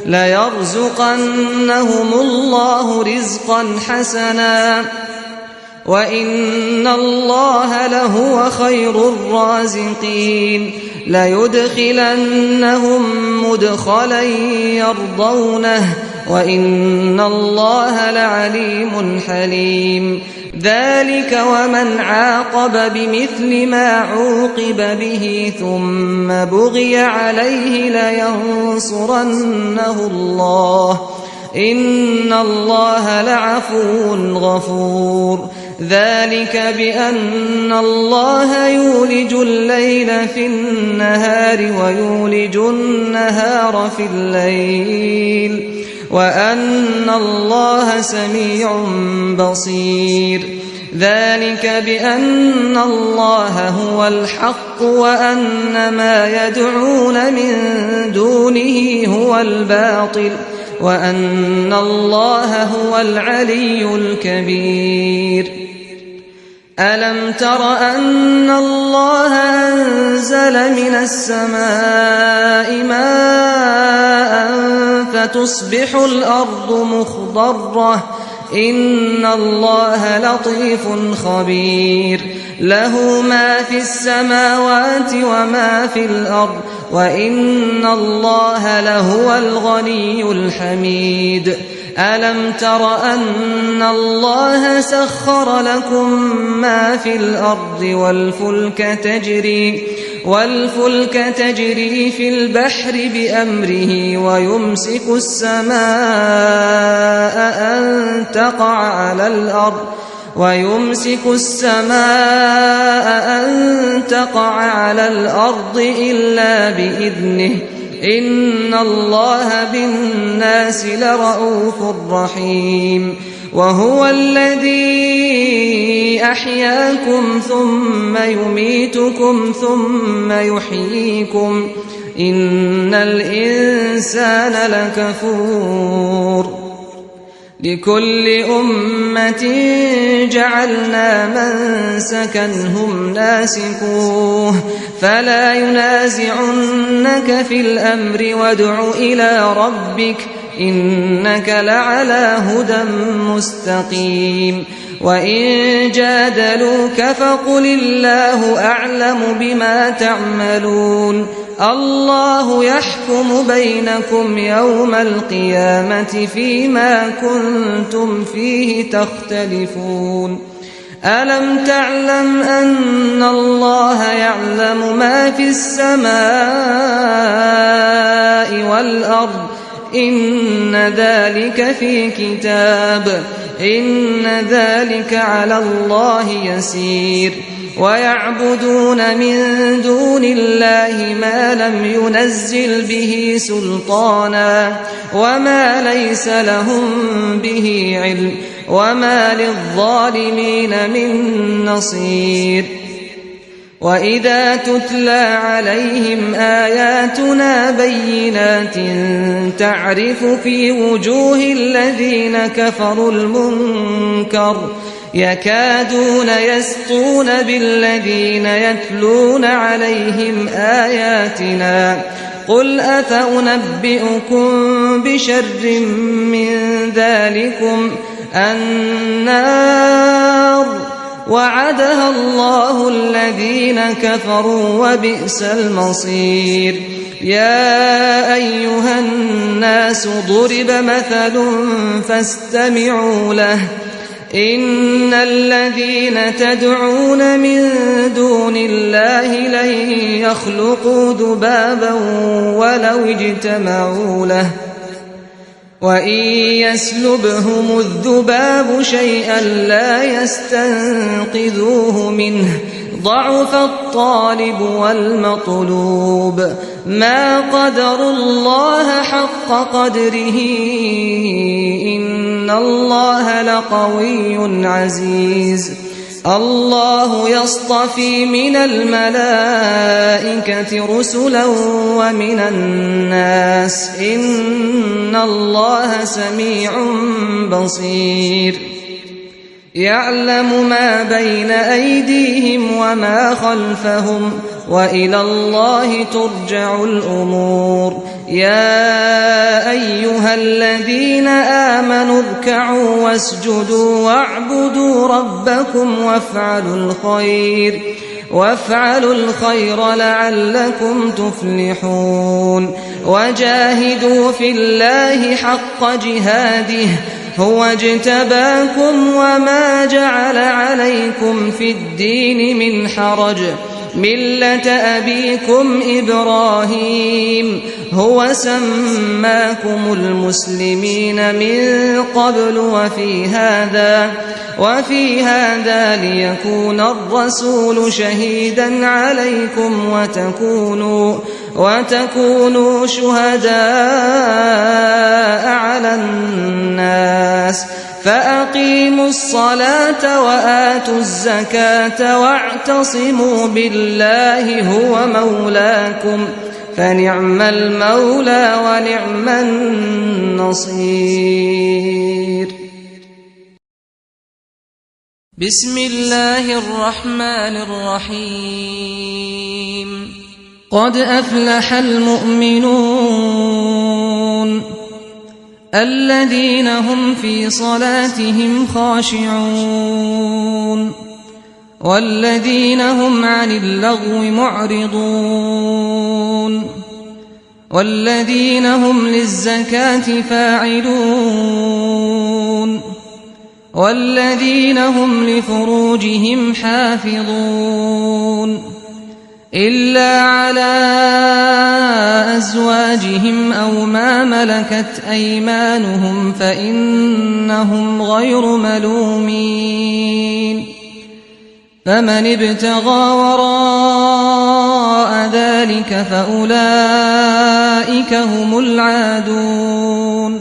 ليرزقنهم الله رزقا حسنا وإن الله لهو خير الرازقين ليدخلنهم مدخلا يرضونه وإن الله لعليم حليم ذلك ومن عاقب بمثل ما عوقب به ثم بغي عليه لينصرنه الله إن الله لعفو غفور ذلك بأن الله يولج الليل في النهار ويولج النهار في الليل وأن الله سميع بصير ذلك بأن الله هو الحق وأن ما يدعون من دونه هو الباطل وأن الله هو العلي الكبير ألم تر أن الله أنزل من السماء ماء فتصبح الأرض مخضرة إن الله لطيف خبير له ما في السماوات وما في الأرض وإن الله لهو الغني الحميد ألم تر أن الله سخر لكم ما في الأرض والفلك تجري في البحر بأمره ويمسك السماء أن تقع على الأرض إلا بإذنه إن الله بالناس لرءوف رحيم وهو الذي أحياكم ثم يميتكم ثم يحييكم إن الإنسان لكفور لكل أمة جعلنا منسكا هم ناسكوه فلا ينازعنك في الأمر وادع إلى ربك إنك لعلى هدى مستقيم وإن جادلوك فقل الله أعلم بما تعملون الله يحكم بينكم يوم القيامة فيما كنتم فيه تختلفون ألم تعلم أن الله يعلم ما في السماء والأرض إن ذلك في كتاب إن ذلك على الله يسير ويعبدون من دون الله ما لم ينزل به سلطانا وما ليس لهم به علم وما للظالمين من نصير وإذا تتلى عليهم آياتنا بينات تعرف في وجوه الذين كفروا المنكر يكادون يسطون بالذين يتلون عليهم آياتنا قل أفأنبئكم بشر من ذلكم النار وعدها الله الذين كفروا وبئس المصير يا أيها الناس ضرب مثل فاستمعوا له إن الذين تدعون من دون الله لن يخلقوا ذبابا ولو اجتمعوا له وإن يسلبهم الذباب شيئا لا يستنقذوه منه ضعف الطالب والمطلوب ما قدروا الله حق قدره إن الله لقوي عزيز الله يصطفي من الملائكة رسلا ومن الناس إن الله سميع بصير يعلم ما بين أيديهم وما خلفهم وإلى الله ترجع الأمور يا أيها الذين آمنوا اركعوا واسجدوا واعبدوا ربكم وافعلوا الخير لعلكم تفلحون وجاهدوا في الله حق جهاده هو اجتباكم وما جعل عليكم في الدين من حرج ملة أبيكم إبراهيم هو سماكم المسلمين من قبل وفي هذا ليكون الرسول شهيدا عليكم وتكونوا شهداء على الناس فأقيموا الصلاة وآتوا الزكاة واعتصموا بالله هو مولاكم فنعم المولى ونعم النصير. بسم الله الرحمن الرحيم. قد أفلح المؤمنون الذين هم في صلاتهم خاشعون والذين هم عن اللغو معرضون والذين هم للزكاة فاعلون والذين هم لفروجهم حافظون إلا على أزواجهم أو ما ملكت أيمانهم فإنهم غير ملومين. فمن ابتغى وراء ذلك فأولئك هم العادون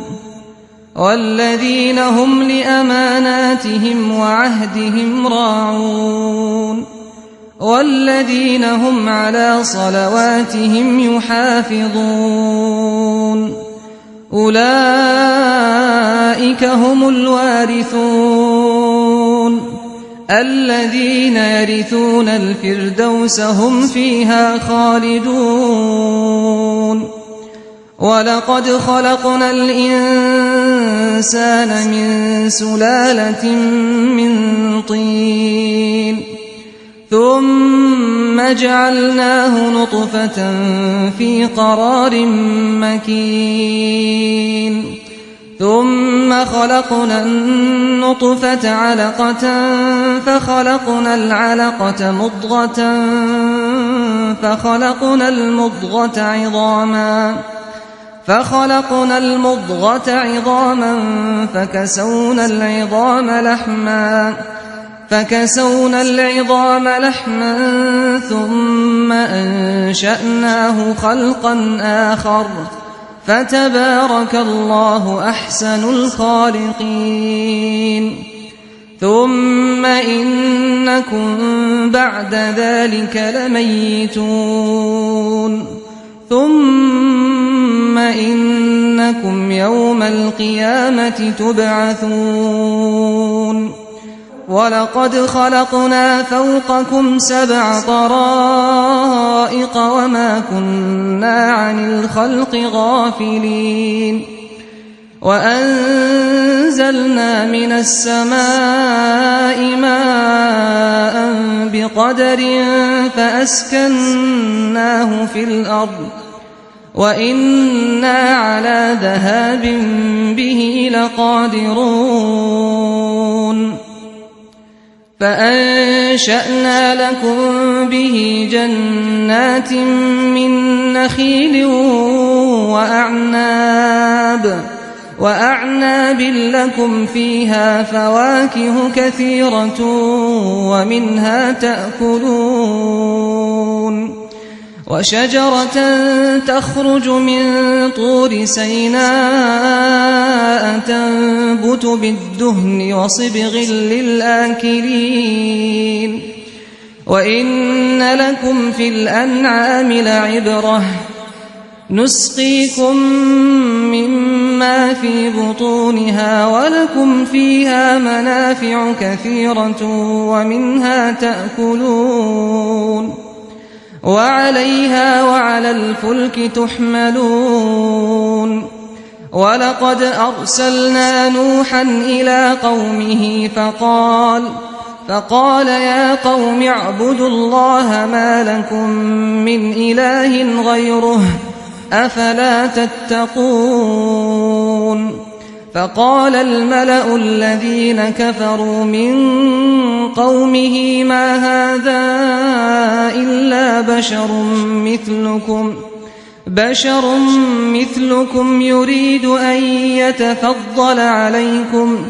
والذين هم لأماناتهم وعهدهم راعون والذين هم على صلواتهم يحافظون أولئك هم الوارثون الذين يرثون الفردوس هم فيها خالدون. ولقد خلقنا الإنسان من سلالة من طين ثم جعلناه نطفة في قرار مكين ثم خلقنا النطفة علقة فخلقنا العلقة مضغة فخلقنا المضغة عظاما فكسونا العظام لحما ثم أنشأناه خلقا آخر فتبارك الله أحسن الخالقين. ثم إنكم بعد ذلك لميتون ثم إنكم يوم القيامة تبعثون. ولقد خلقنا فوقكم 7 طرائق وما كنا عن الخلق غافلين. وأنزلنا من السماء ماء بقدر فأسكناه في الأرض وإنا على ذهاب به لقادرون. فأنشأنا لكم به جنات من نخيل وأعناب لكم فيها فواكه كثيرة ومنها تأكلون. وشجرة تخرج من طور سيناء تنبت بالدهن وصبغ للآكلين. وإن لكم في الأنعام لعبرة نسقيكم مما في بطونها ولكم فيها منافع كثيرة ومنها تأكلون وعليها وعلى الفلك تحملون. ولقد أرسلنا نوحا إلى قومه فقال يا قوم اعبدوا الله ما لكم من إله غيره أفلا تتقون. فقال الملأ الذين كفروا من قومه ما هذا إلا بشر مثلكم يريد أن يتفضل عليكم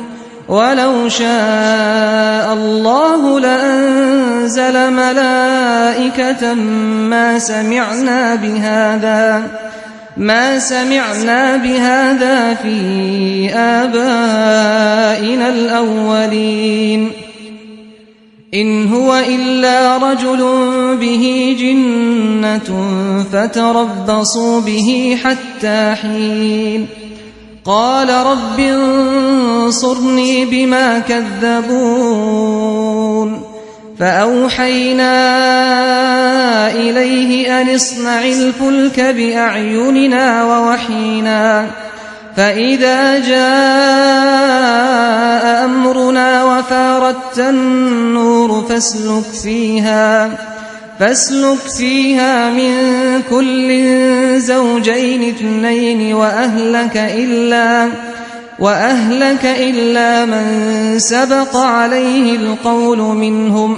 ولو شاء الله لأنزل أنزل ملائكة ما سمعنا بهذا في آبائنا الأولين إن هو إلا رجل به جنة فتربصوا به حتى حين قال رب انصرني بما كذبون فأوحينا إليه أن اصنع الفلك بأعيننا ووحينا فإذا جاء أمرنا وفاردت النور فاسلك فيها من كل زوجين اثنين وأهلك إلا من سبق عليه القول منهم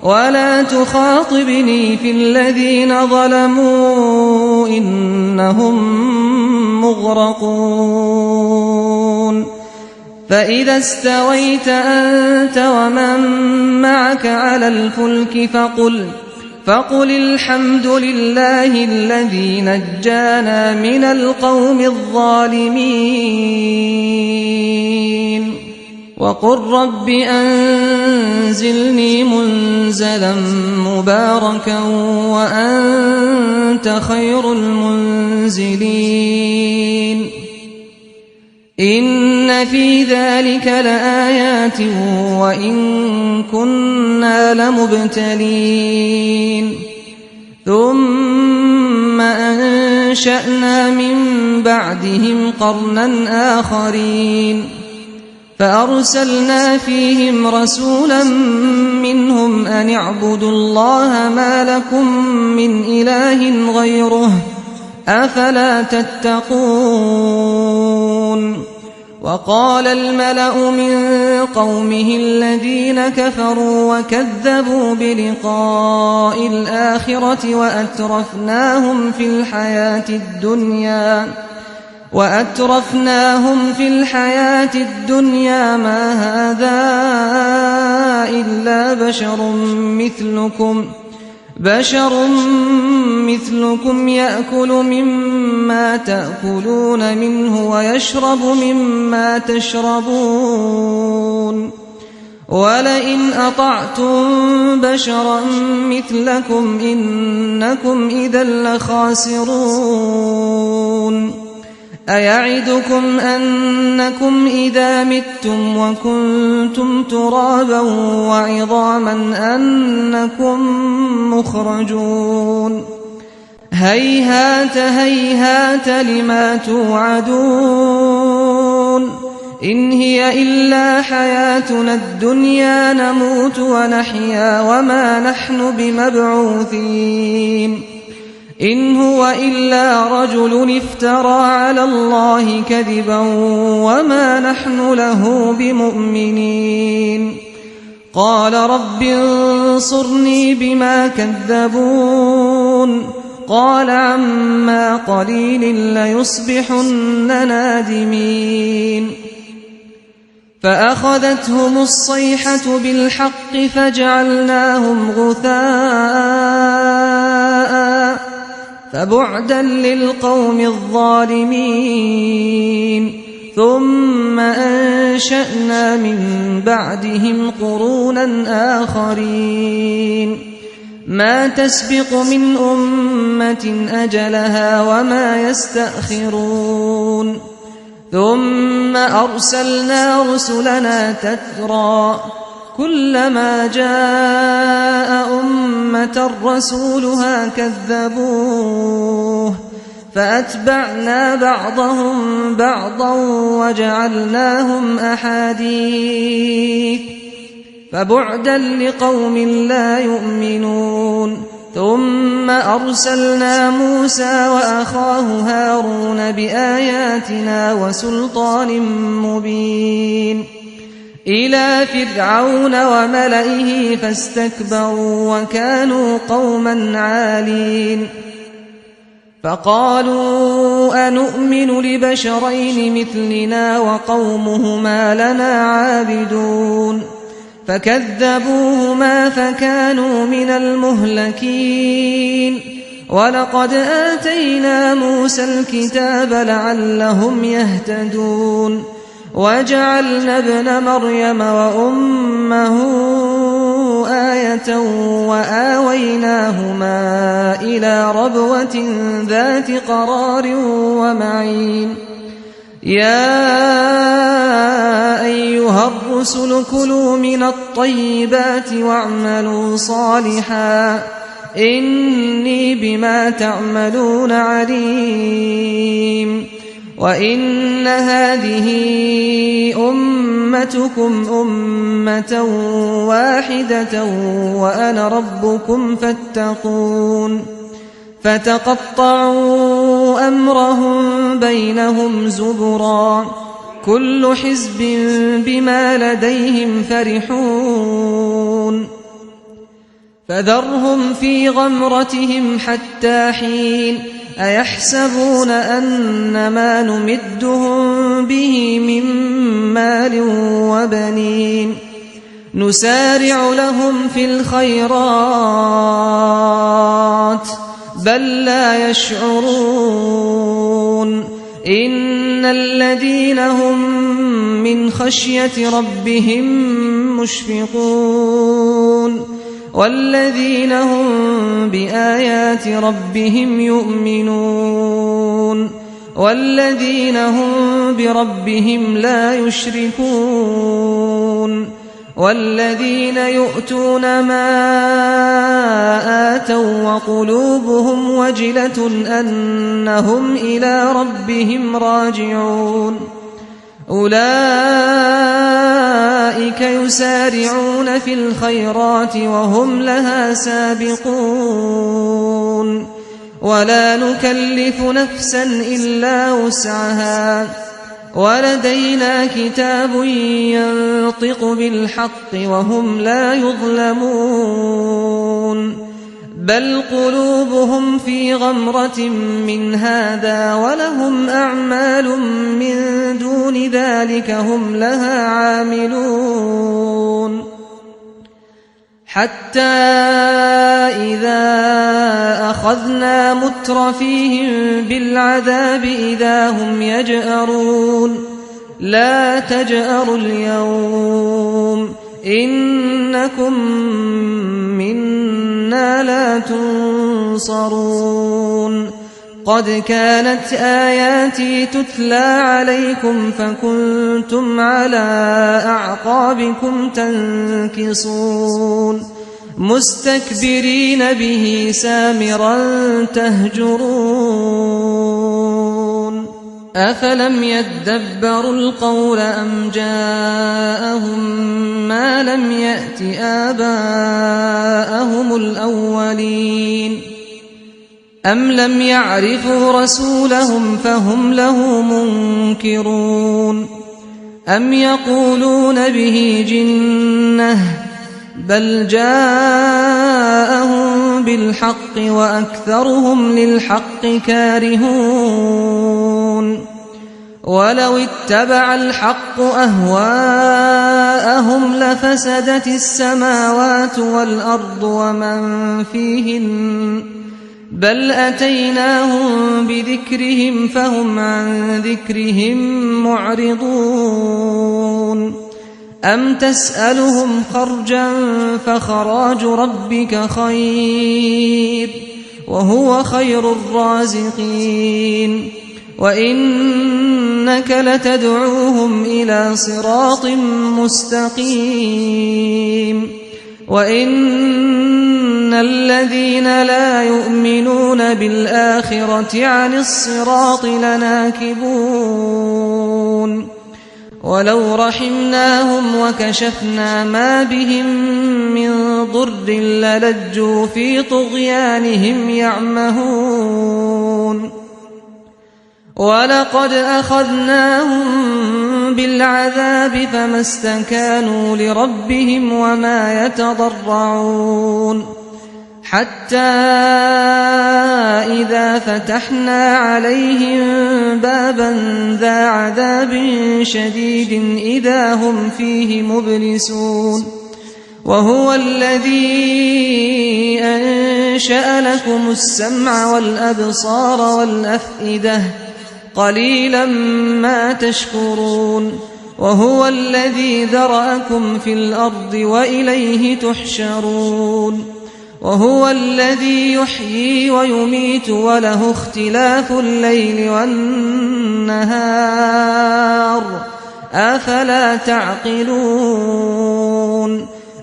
ولا تخاطبني في الذين ظلموا إنهم مغرقون فإذا استويت أنت ومن معك على الفلك فقل الحمد لله الذي نجانا من القوم الظالمين وقل رب أنزلني منزلا مباركا وأنت خير المنزلين إن في ذلك لآيات وإن كنا لمبتلين ثم أنشأنا من بعدهم قرنا آخرين فأرسلنا فيهم رسولا منهم أن اعبدوا الله ما لكم من إله غيره أفلا تتقون وقال الملأ من قومه الذين كفروا وكذبوا بلقاء الآخرة وأترفناهم في الحياة الدنيا ما هذا إلا بشر مثلكم يأكل مما تأكلون منه ويشرب مما تشربون ولئن أطعتم بشرا مثلكم إنكم إذا لخاسرون أيعدكم أنكم إذا متم وكنتم ترابا وعظاما أنكم مخرجون هيهات هيهات لما توعدون إن هي إلا حياتنا الدنيا نموت ونحيا وما نحن بمبعوثين إن هو إلا رجل افترى على الله كذبا وما نحن له بمؤمنين قال رب انصرني بما كذبون قال عما قليل ليصبحن نادمين فأخذتهم الصيحة بالحق فجعلناهم غثاء فبعدا للقوم الظالمين ثم أنشأنا من بعدهم قرونا آخرين ما تسبق من أمة أجلها وما يستأخرون ثم أرسلنا رسلنا تترى كلما جاء أمة رسولها كذبوه فأتبعنا بعضهم بعضا وجعلناهم أحاديث فبعدا لقوم لا يؤمنون ثم أرسلنا موسى وأخاه هارون بآياتنا وسلطان مبين إلى فرعون وملئه فاستكبروا وكانوا قوما عالين فقالوا أنؤمن لبشرين مثلنا وقومهما لنا عابدون فكذبوهما فكانوا من المهلكين ولقد آتينا موسى الكتاب لعلهم يهتدون وجعلنا ابن مريم وأمه آية وآويناهما إلى ربوة ذات قرار ومعين يا أيها الرسل كلوا من الطيبات واعملوا صالحا إني بما تعملون عليم وإن هذه أمتكم أمة واحدة وأنا ربكم فاتقون فتقطعوا أمرهم بينهم زبرا كل حزب بما لديهم فرحون فذرهم في غمرتهم حتى حين أيحسبون أن ما نمدهم به من مال وبنين نسارع لهم في الخيرات بل لا يشعرون إن الذين هم من خشية ربهم مشفقون والذين هم بآيات ربهم يؤمنون والذين هم بربهم لا يشركون والذين يؤتون ما آتوا وقلوبهم وجلة أنهم إلى ربهم راجعون أولئك يسارعون في الخيرات وهم لها سابقون ولا نكلف نفسا إلا وسعها ولدينا كتاب ينطق بالحق وهم لا يظلمون بل قلوبهم في غمرة من هذا ولهم أعمال من دون ذلك هم لها عاملون حتى إذا أخذنا مترفيهم بالعذاب إذا هم يجأرون لا تجأروا اليوم إنكم منا لا تنصرون قد كانت آياتي تتلى عليكم فكنتم على أعقابكم تنكصون مستكبرين به سامرا تهجرون أفلم يدبروا القول أم جاءهم ما لم يأت آباءهم الأولين أم لم يعرفوا رسولهم فهم له منكرون أم يقولون به جنة بل جاءهم بالحق وأكثرهم للحق كارهون ولو اتبع الحق أهواءهم لفسدت السماوات والأرض ومن فيهن بل أتيناهم بذكرهم فهم عن ذكرهم معرضون أم تسألهم خرجا فخراج ربك خير وهو خير الرازقين وإنك لتدعوهم إلى صراط مستقيم وإن الذين لا يؤمنون بالآخرة عن الصراط لناكبون ولو رحمناهم وكشفنا ما بهم من ضر للجوا في طغيانهم يعمهون ولقد أخذناهم بالعذاب فما استكانوا لربهم وما يتضرعون حتى إذا فتحنا عليهم بابا ذا عذاب شديد إذا هم فيه مبلسون وهو الذي أنشأ لكم السمع والأبصار والأفئدة قليلا ما تشكرون وهو الذي ذرأكم في الأرض وإليه تحشرون وهو الذي يحيي ويميت وله اختلاف الليل والنهار أفلا تعقلون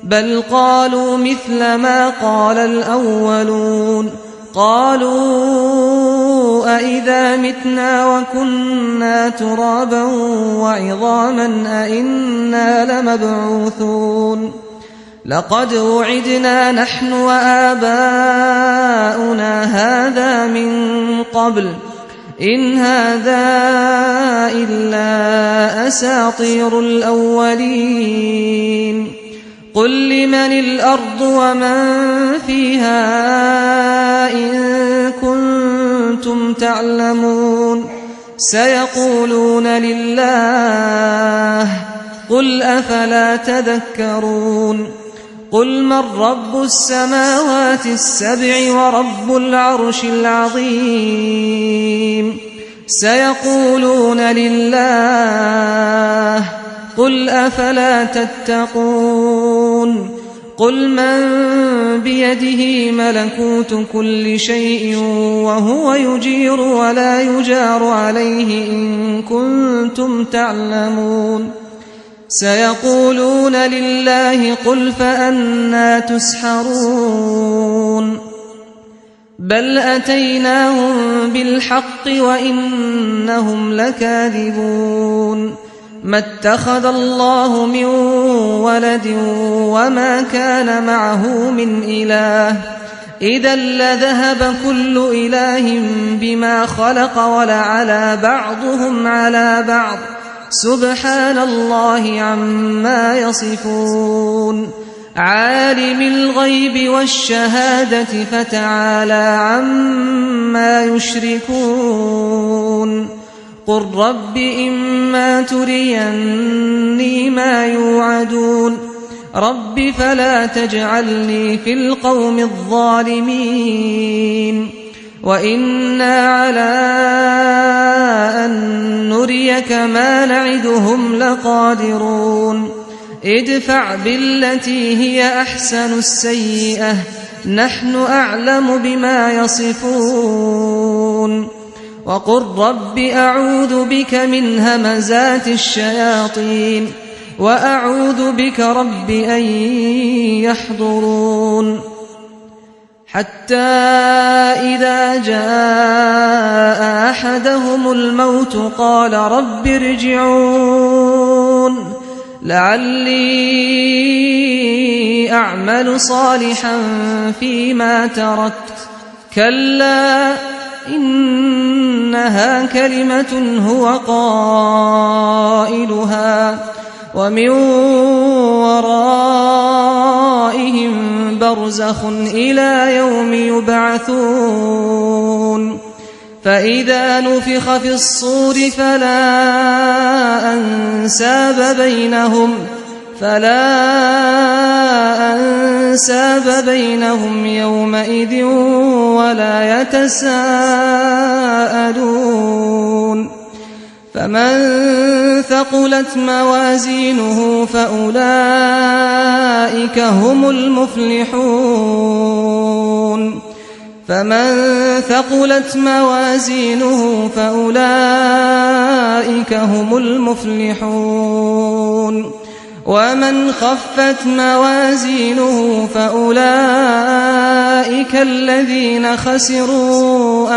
بل قالوا مثل ما قال الأولون قالوا أئذا متنا وكنا ترابا وعظاما أئنا لمبعوثون لقد وعدنا نحن وآباؤنا هذا من قبل إن هذا إلا أساطير الأولين قل لمن الأرض ومن فيها إن كنتم تعلمون سيقولون لله قل أفلا تذكرون قل من رب السماوات السبع ورب العرش العظيم سيقولون لله قل أفلا تتقون قل من بيده ملكوت كل شيء وهو يجير ولا يجار عليه إن كنتم تعلمون سيقولون لله قل فأنى تسحرون بل أتيناهم بالحق وإنهم لكاذبون ما اتخذ الله من ولد وما كان معه من إله إذا لذهب كل إله بما خلق ولعلى بعضهم على بعض سبحان الله عما يصفون عالم الغيب والشهادة فتعالى عما يشركون قل رب إما تريني ما يوعدون رب فلا تجعلني في القوم الظالمين وإنا على أن نريك ما نعدهم لقادرون ادفع بالتي هي أحسن السيئة نحن أعلم بما يصفون وقل رب أعوذ بك من همزات الشياطين وأعوذ بك رب أن يحضرون حتى إذا جاء أحدهم الموت قال رب ارجعون لعلي أعمل صالحا فيما تركت كلا إنها كلمة هو قائلها ومن ورائهم برزخ إلى يوم يبعثون فإذا نفخ في الصور فلا أنساب بينهم يومئذ ولا يتساءلون فمن ثقلت موازينه فأولئك هم المفلحون فمن ثقلت موازينه فأولئك هم المفلحون ومن خفت موازينه فأولئك الذين خسروا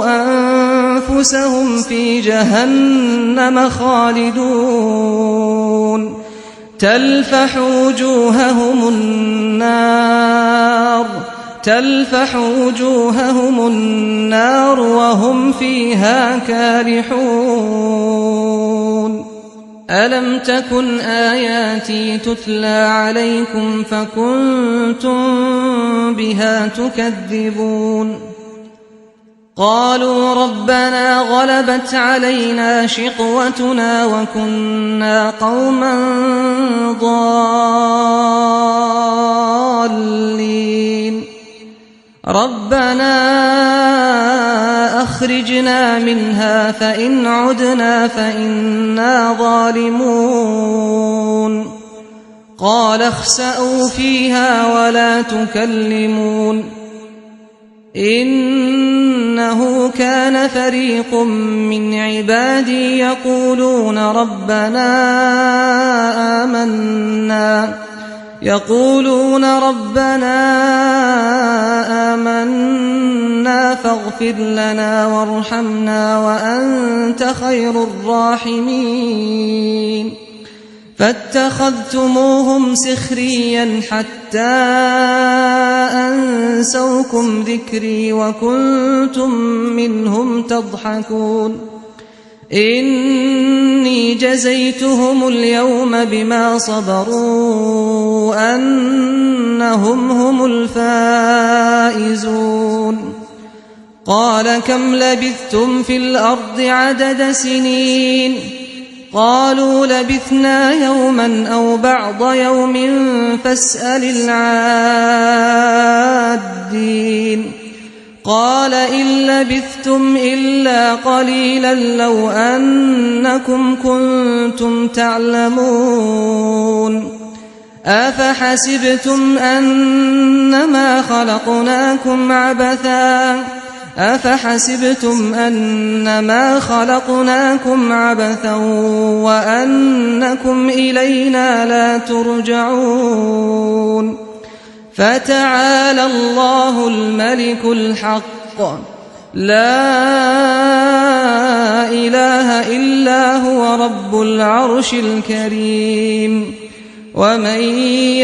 أنفسهم في جهنم خالدون تلفح وجوههم النار وهم فيها كالحون ألم تكن آياتي تتلى عليكم فكنتم بها تكذبون قالوا ربنا غلبت علينا شقوتنا وكنا قوما ضالين ربنا أخرجنا منها فإن عدنا فإنا ظالمون قال اخسئوا فيها ولا تكلمون إنه كان فريق من عبادي يقولون ربنا آمنا فاغفر لنا وارحمنا وأنت خير الراحمين فاتخذتموهم سخريا حتى أنسوكم ذكري وكنتم منهم تضحكون إني جزيتهم اليوم بما صبروا أنهم هم الفائزون قال كم لبثتم في الأرض عدد سنين قالوا لبثنا يوما أو بعض يوم فاسأل العادين قال إن لبثتم إلا قليلا لو أنكم كنتم تعلمون أفحسبتم أنما خلقناكم عبثا وأنكم إلينا لا ترجعون فتعالى الله الملك الحق لا إله إلا هو رب العرش الكريم ومن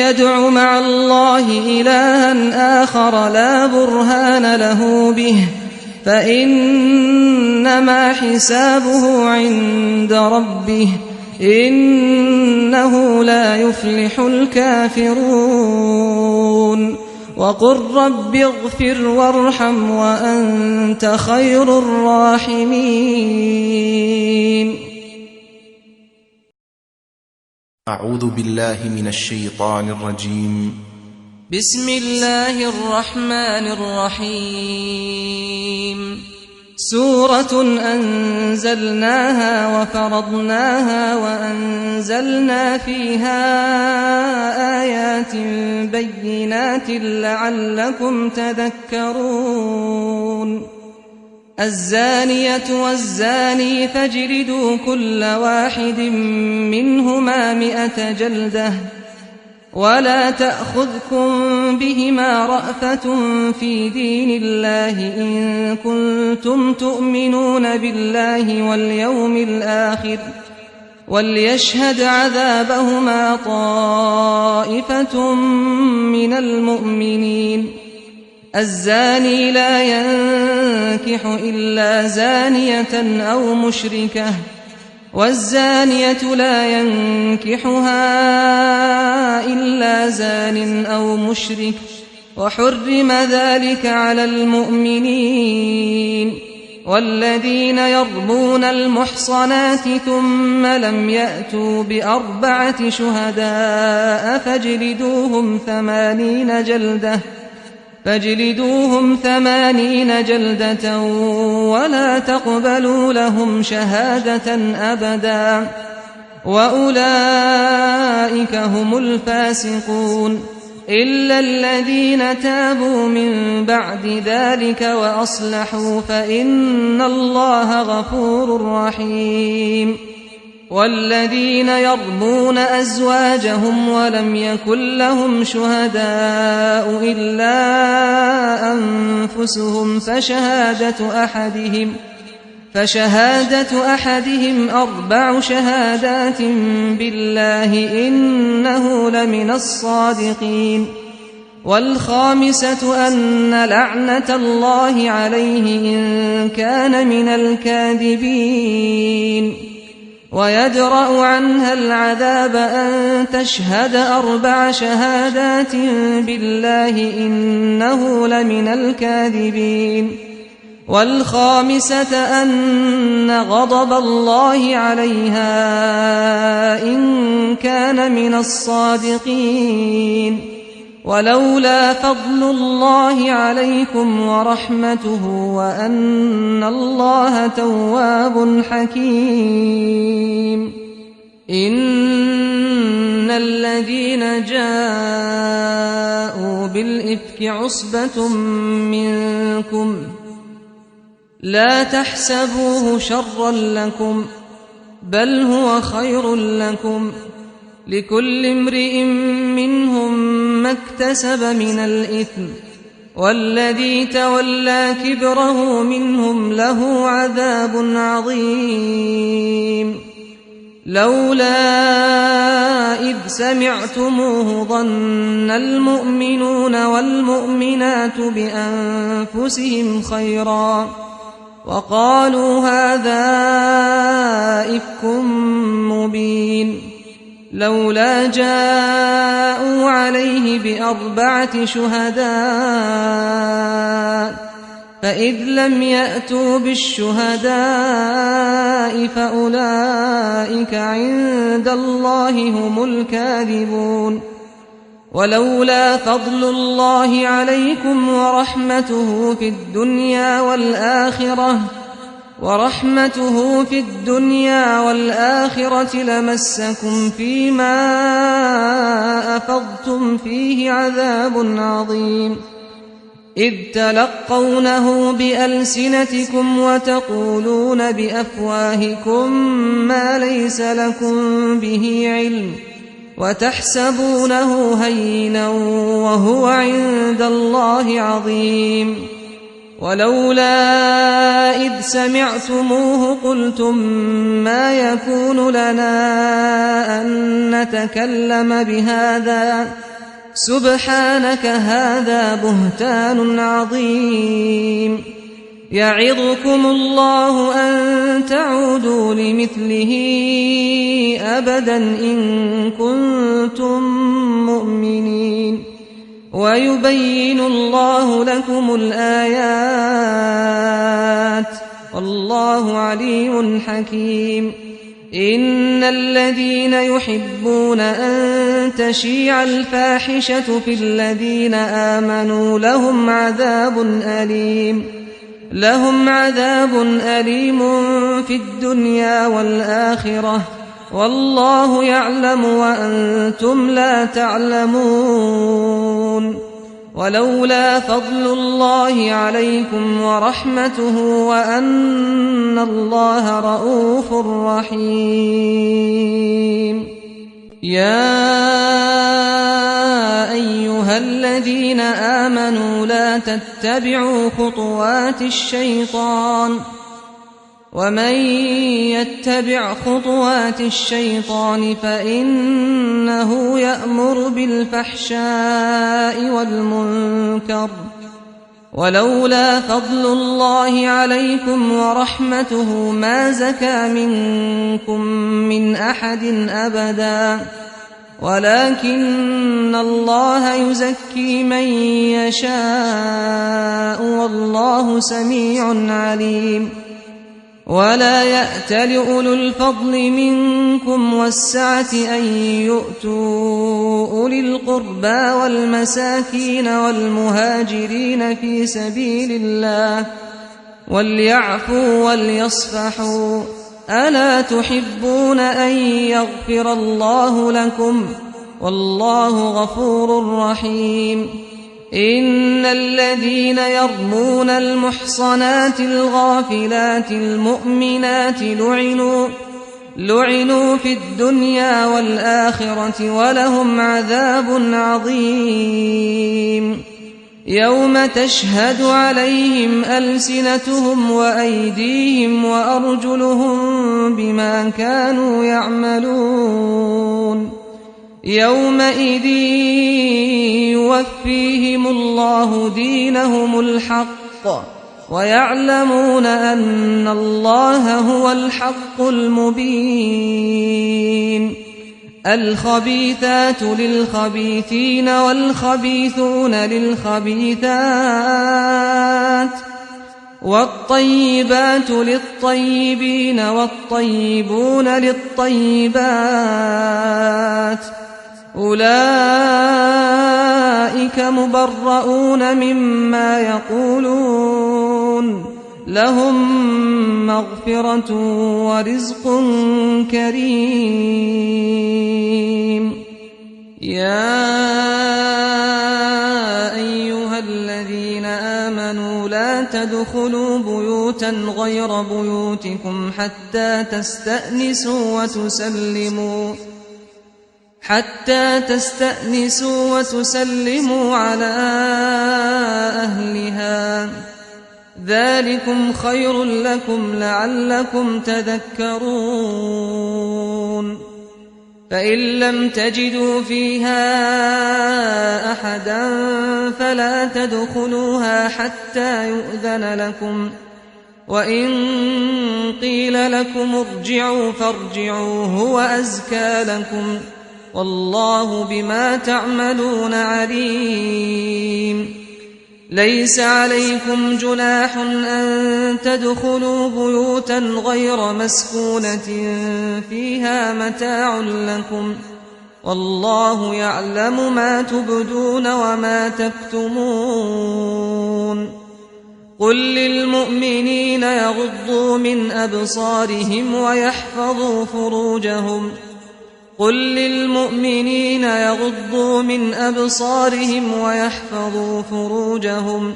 يدع مع الله إلها آخر لا برهان له به فإنما حسابه عند ربه إنه لا يفلح الكافرون وقل رب اغفر وارحم وأنت خير الراحمين أعوذ بالله من الشيطان الرجيم بسم الله الرحمن الرحيم سورة أنزلناها وفرضناها وأنزلنا فيها آيات بينات لعلكم تذكرون الزانية والزاني فاجلدوا كل واحد منهما 100 جلدة ولا تأخذكم بهما رأفة في دين الله إن كنتم تؤمنون بالله واليوم الآخر وليشهد عذابهما طائفة من المؤمنين الزاني لا ينكح إلا زانية أو مشركة والزانية لا ينكحها إلا زان أو مشرك وحرم ذلك على المؤمنين والذين يرمون المحصنات ثم لم يأتوا ب4 شهداء فاجلدوهم 80 جلدة ولا تقبلوا لهم شهادة أبدا وأولئك هم الفاسقون إلا الذين تابوا من بعد ذلك وأصلحوا فإن الله غفور رحيم والذين يرمون أزواجهم ولم يكن لهم شهداء إلا أنفسهم فشهادة أحدهم 4 شهادات بالله إنه لمن الصادقين والخامسة أن لعنة الله عليه إن كان من الكاذبين ويدرأ عنها العذاب أن تشهد 4 شهادات بالله إنه لمن الكاذبين والخامسة أن غضب الله عليها إن كان من الصادقين ولولا فضل الله عليكم ورحمته وأن الله تواب حكيم إن الذين جاءوا بالإفك عصبة منكم لا تحسبوه شرا لكم بل هو خير لكم لكل امرئ منهم ما اكتسب من الإثم والذي تولى كبره منهم له عذاب عظيم لولا إذ سمعتموه ظن المؤمنون والمؤمنات بأنفسهم خيرا وقالوا هذا إفك مبين لولا جاءوا عليه بأربعة شهداء فإذ لم يأتوا بالشهداء فأولئك عند الله هم الكاذبون ولولا فضل الله عليكم ورحمته في الدنيا والآخرة لمسكم فيما أفضتم فيه عذاب عظيم إذ تلقونه بألسنتكم وتقولون بأفواهكم ما ليس لكم به علم وتحسبونه هينا وهو عند الله عظيم ولولا إذ سمعتموه قلتم ما يكون لنا أن نتكلم بهذا سبحانك هذا بهتان عظيم يعظكم الله أن تعودوا لمثله أبدا إن كنتم مؤمنين ويبين الله لكم الآيات والله عليم حكيم إن الذين يحبون أن تشيع الفاحشة في الذين آمنوا لهم عذاب أليم في الدنيا والآخرة والله يعلم وأنتم لا تعلمون ولولا فضل الله عليكم ورحمته وأن الله رؤوف رحيم يا أيها الذين آمنوا لا تتبعوا خطوات الشيطان ومن يتبع خطوات الشيطان فإنه يأمر بالفحشاء والمنكر ولولا فضل الله عليكم ورحمته ما زكى منكم من أحد أبدا ولكن الله يزكي من يشاء والله سميع عليم ولا يأتل أولو الفضل منكم والسعة أن يؤتوا أولي القربى والمساكين والمهاجرين في سبيل الله وليعفوا وليصفحوا ألا تحبون أن يغفر الله لكم والله غفور رحيم إن الذين يرمون المحصنات الغافلات المؤمنات لعنوا في الدنيا والآخرة ولهم عذاب عظيم يوم تشهد عليهم ألسنتهم وأيديهم وأرجلهم بما كانوا يعملون يومئذ يوفيهم الله دينهم الحق ويعلمون أن الله هو الحق المبين الخبيثات للخبيثين والخبيثون للخبيثات والطيبات للطيبين والطيبون للطيبات أولئك مبرؤون مما يقولون لهم مغفرة ورزق كريم. يا أيها الذين آمنوا لا تدخلوا بيوتا غير بيوتكم حتى تستأنسوا وتسلموا على أهلها ذلكم خير لكم لعلكم تذكرون. فإن لم تجدوا فيها أحدا فلا تدخلوها حتى يؤذن لكم، وإن قيل لكم ارجعوا فارجعوا هو أزكى لكم، والله بما تعملون عليم. ليس عليكم جناح أن تدخلوا بيوتا غير مسكونة فيها متاع لكم، والله يعلم ما تبدون وما تكتمون. قل للمؤمنين يغضوا من أبصارهم ويحفظوا فروجهم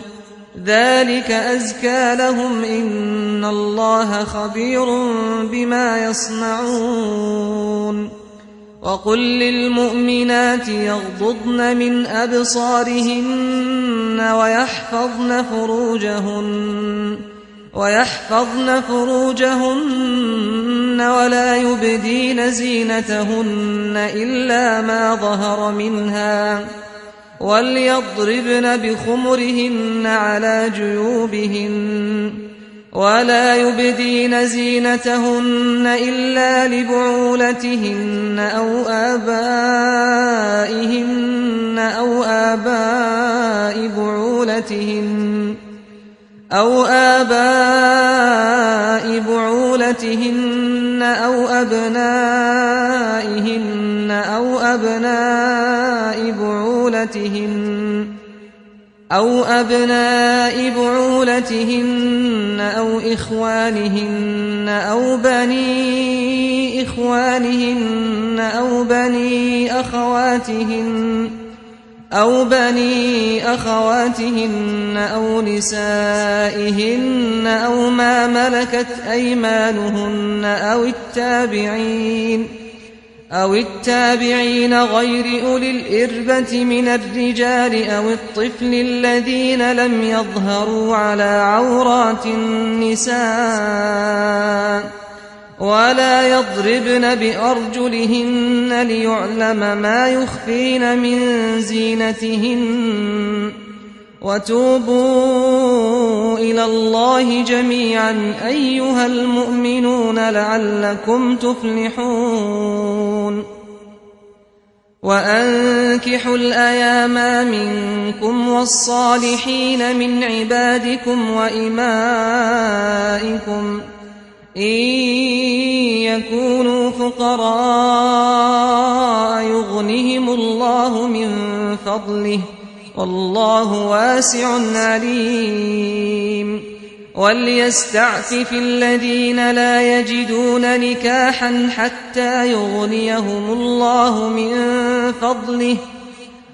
ذلك أزكى لهم إن الله خبير بما يصنعون. وقل للمؤمنات يغضضن من أبصارهن ويحفظن فروجهن ولا يبدين زينتهن إلا ما ظهر منها، وليضربن بخمرهن على جيوبهن، ولا يبدين زينتهن إلا لبعولتهن أو آباء بعولتهن أو أبناء بعولتهن أو إخوانهن أو بني أخواتهن أو نسائهن أو ما ملكت أيمانهن أو التابعين غير أولي الإربة من الرجال أو الطفل الذين لم يظهروا على عورات النساء، ولا يضربن بأرجلهن ليعلم ما يخفين من زينتهن. وتوبوا إلى الله جميعا أيها المؤمنون لعلكم تفلحون. وأنكحوا الأيام منكم والصالحين من عبادكم وإمائكم إن يكونوا فقراء يغنهم الله من فضله والله واسع عليم. وليستعفف الذين لا يجدون نكاحا حتى يغنيهم الله من فضله،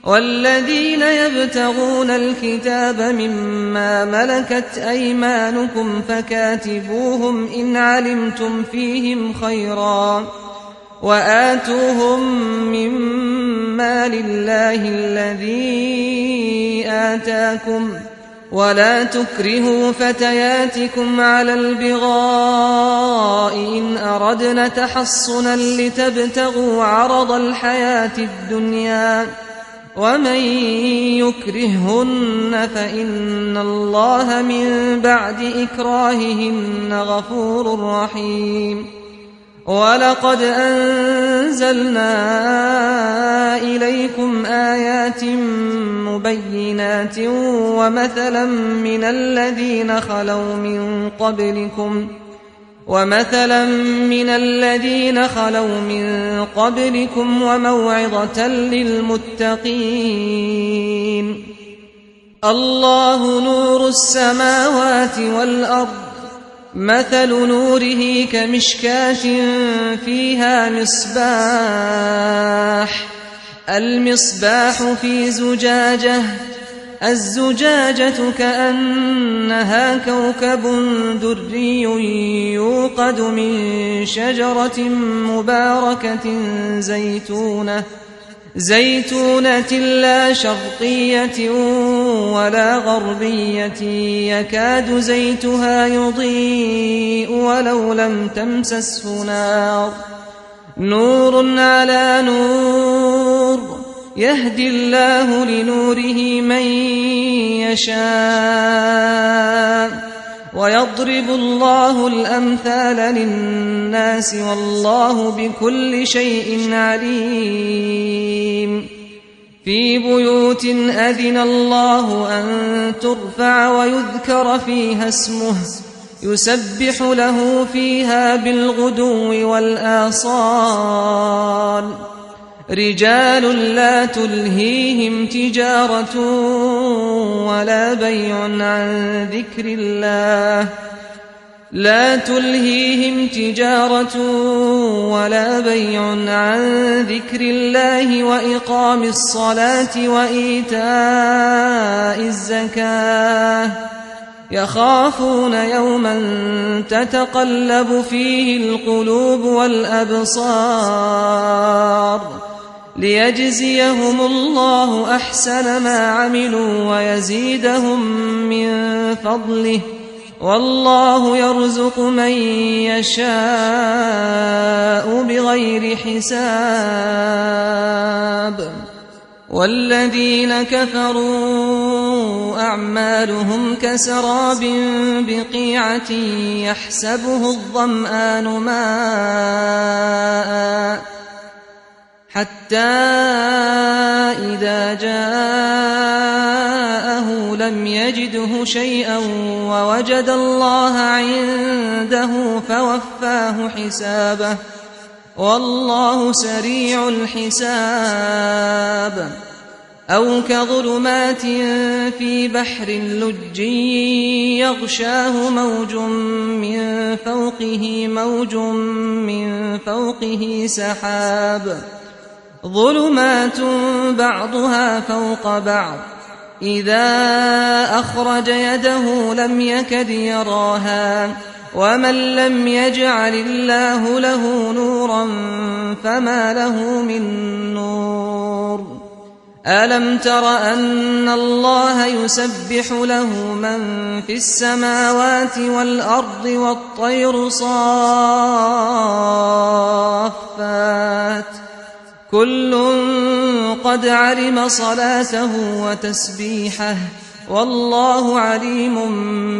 والذين يبتغون الكتاب مما ملكت أيمانكم فكاتبوهم إن علمتم فيهم خيرا، وآتوهم مما لله الذي آتاكم، ولا تكرهوا فتياتكم على البغاء إن أردنا تحصنا لتبتغوا عرض الحياة الدنيا، ومن يكرههن فإن الله من بعد إكراههن غفور رحيم. وَلَقَدْ أَنزَلْنَا إِلَيْكُمْ آيَاتٍ مُبَيِّنَاتٍ وَمَثَلًا مِّنَ الَّذِينَ خَلَوْا مِن قَبْلِكُمْ وَمَوْعِظَةً لِّلْمُتَّقِينَ اللَّهُ نُورُ السَّمَاوَاتِ وَالْأَرْضِ مَثَلُ نُورِهِ كَمِشْكَاةٍ فِيهَا المصباح في زجاجة الزجاجة كأنها كوكب دري يوقد من شجرة مباركة زيتونة لا شرقية ولا غربية يكاد زيتها يضيء ولو لم تمسسه نار نور على نور يهدي الله لنوره من يشاء ويضرب الله الأمثال للناس والله بكل شيء عليم في بيوت أذن الله أن ترفع ويذكر فيها اسمه يسبح له فيها بالغدو والآصال رجال لا تلهيهم تجارة ولا بيع عن ذكر الله وإقام الصلاة وإيتاء الزكاة يخافون يوما تتقلب فيه القلوب والأبصار ليجزيهم الله أحسن ما عملوا ويزيدهم من فضله والله يرزق من يشاء بغير حساب والذين كفروا أعمالهم كسراب بقيعة يحسبه الظمآن ماء حتى إذا جاءه لم يجده شيئا ووجد الله عنده فوفاه حسابه والله سريع الحساب أو كظلمات في بحر لجي يغشاه موج من فوقه سحاب ظلمات بعضها فوق بعض إذا أخرج يده لم يكد يراها ومن لم يجعل الله له نورا فما له من نور ألم تر أن الله يسبح له من في السماوات والأرض والطير صافات كل قد علم صلاته وتسبيحه والله عليم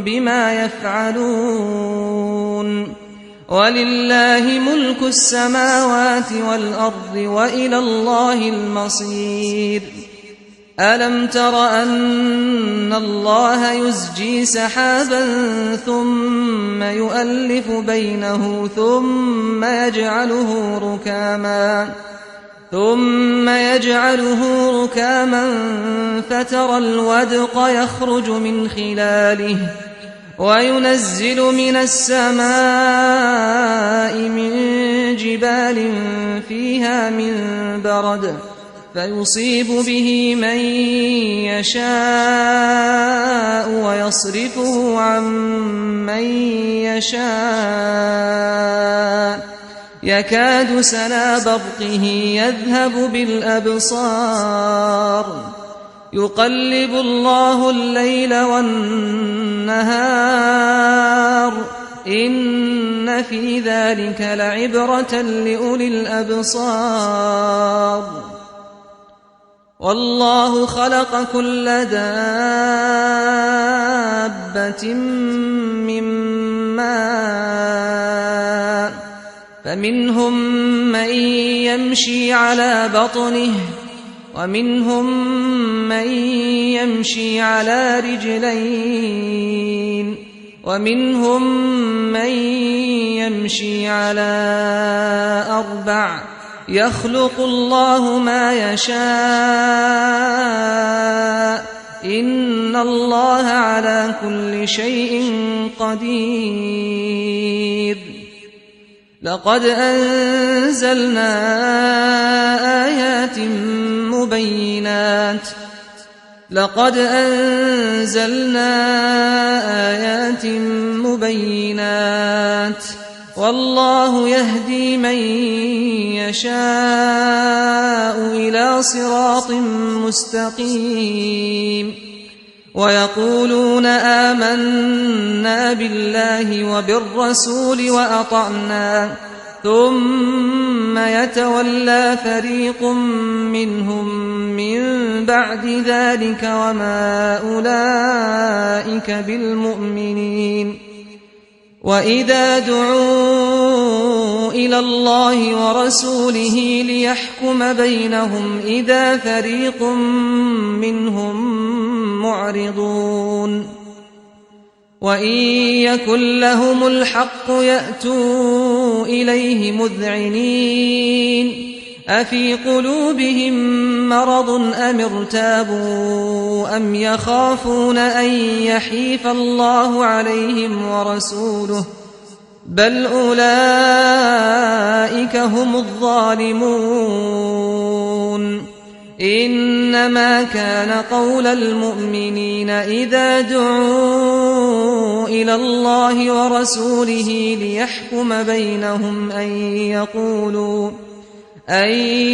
بما يفعلون ولله ملك السماوات والأرض وإلى الله المصير ألم تر أن الله يزجي سحابا ثم يؤلف بينه ثم يجعله ركاما فترى الودق يخرج من خلاله وينزل من السماء من جبال فيها من برد فيصيب به من يشاء ويصرفه عن من يشاء يكاد سنا برقه يذهب بالأبصار يقلب الله الليل والنهار إن في ذلك لعبرة لأولي الأبصار والله خلق كل دابة من ماء فمنهم من يمشي على بطنه ومنهم من يمشي على رجلين ومنهم من يمشي على 4 يخلق الله ما يشاء إن الله على كل شيء قدير لقد أنزلنا آيات مبينات والله يهدي من يشاء إلى صراط مستقيم ويقولون آمنا بالله وبالرسول وأطعنا ثم يتولى فريق منهم من بعد ذلك وما أولئك بالمؤمنين وإذا دعوا إلى الله ورسوله ليحكم بينهم إذا فريق منهم معرضون وإن يكن لهم الحق يأتوا إليه مذعنين أفي قلوبهم مرض أم ارتابوا أم يخافون أن يحيف الله عليهم ورسوله بل أولئك هم الظالمون إنما كان قول المؤمنين إذا دعوا إلى الله ورسوله ليحكم بينهم أن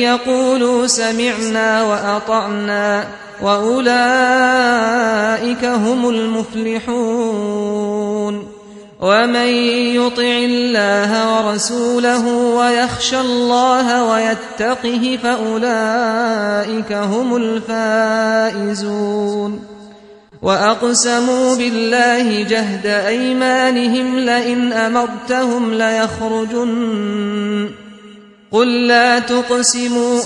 يقولوا سمعنا وأطعنا وأولئك هم المفلحون ومن يطع الله ورسوله ويخشى الله ويتقه فأولئك هم الفائزون وأقسموا بالله جهد أيمانهم لئن أمرتهم ليخرجن قل لا تقسموا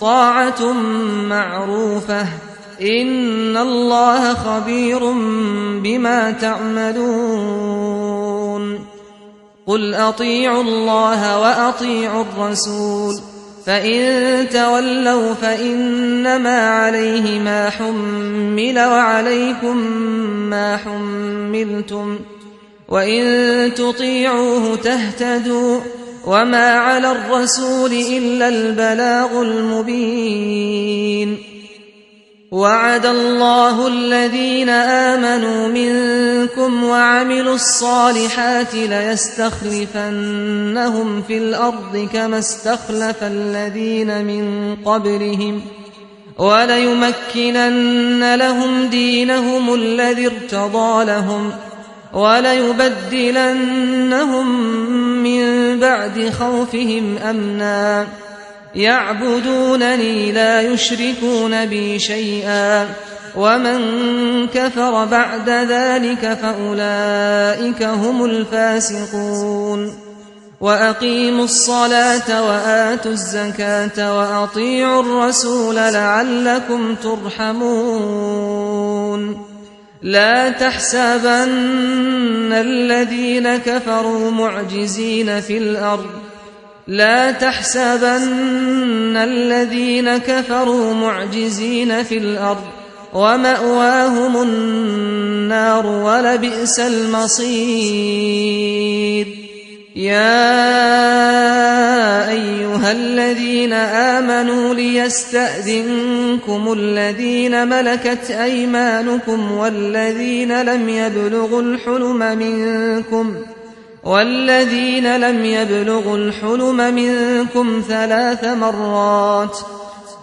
طاعة معروفة إن الله خبير بما تعملون قل أطيعوا الله وأطيعوا الرسول فإن تولوا فإنما عليه ما حمل وعليكم ما حملتم وإن تطيعوه تهتدوا وما على الرسول إلا البلاغ المبين وعد الله الذين آمنوا منكم وعملوا الصالحات ليستخلفنهم في الأرض كما استخلف الذين من قبلهم وليمكنن لهم دينهم الذي ارتضى لهم وليبدلنهم من بعد خوفهم أمنا يعبدونني لا يشركون بي شيئا ومن كفر بعد ذلك فأولئك هم الفاسقون وأقيموا الصلاة وآتوا الزكاة وأطيعوا الرسول لعلكم ترحمون لا تحسبن الذين كفروا معجزين في الأرض ومأواهم النار ولبئس المصير يا أيها الذين آمنوا ليستأذنكم الذين ملكت أيمانكم والذين لم يبلغوا الحلم منكم 3 مرات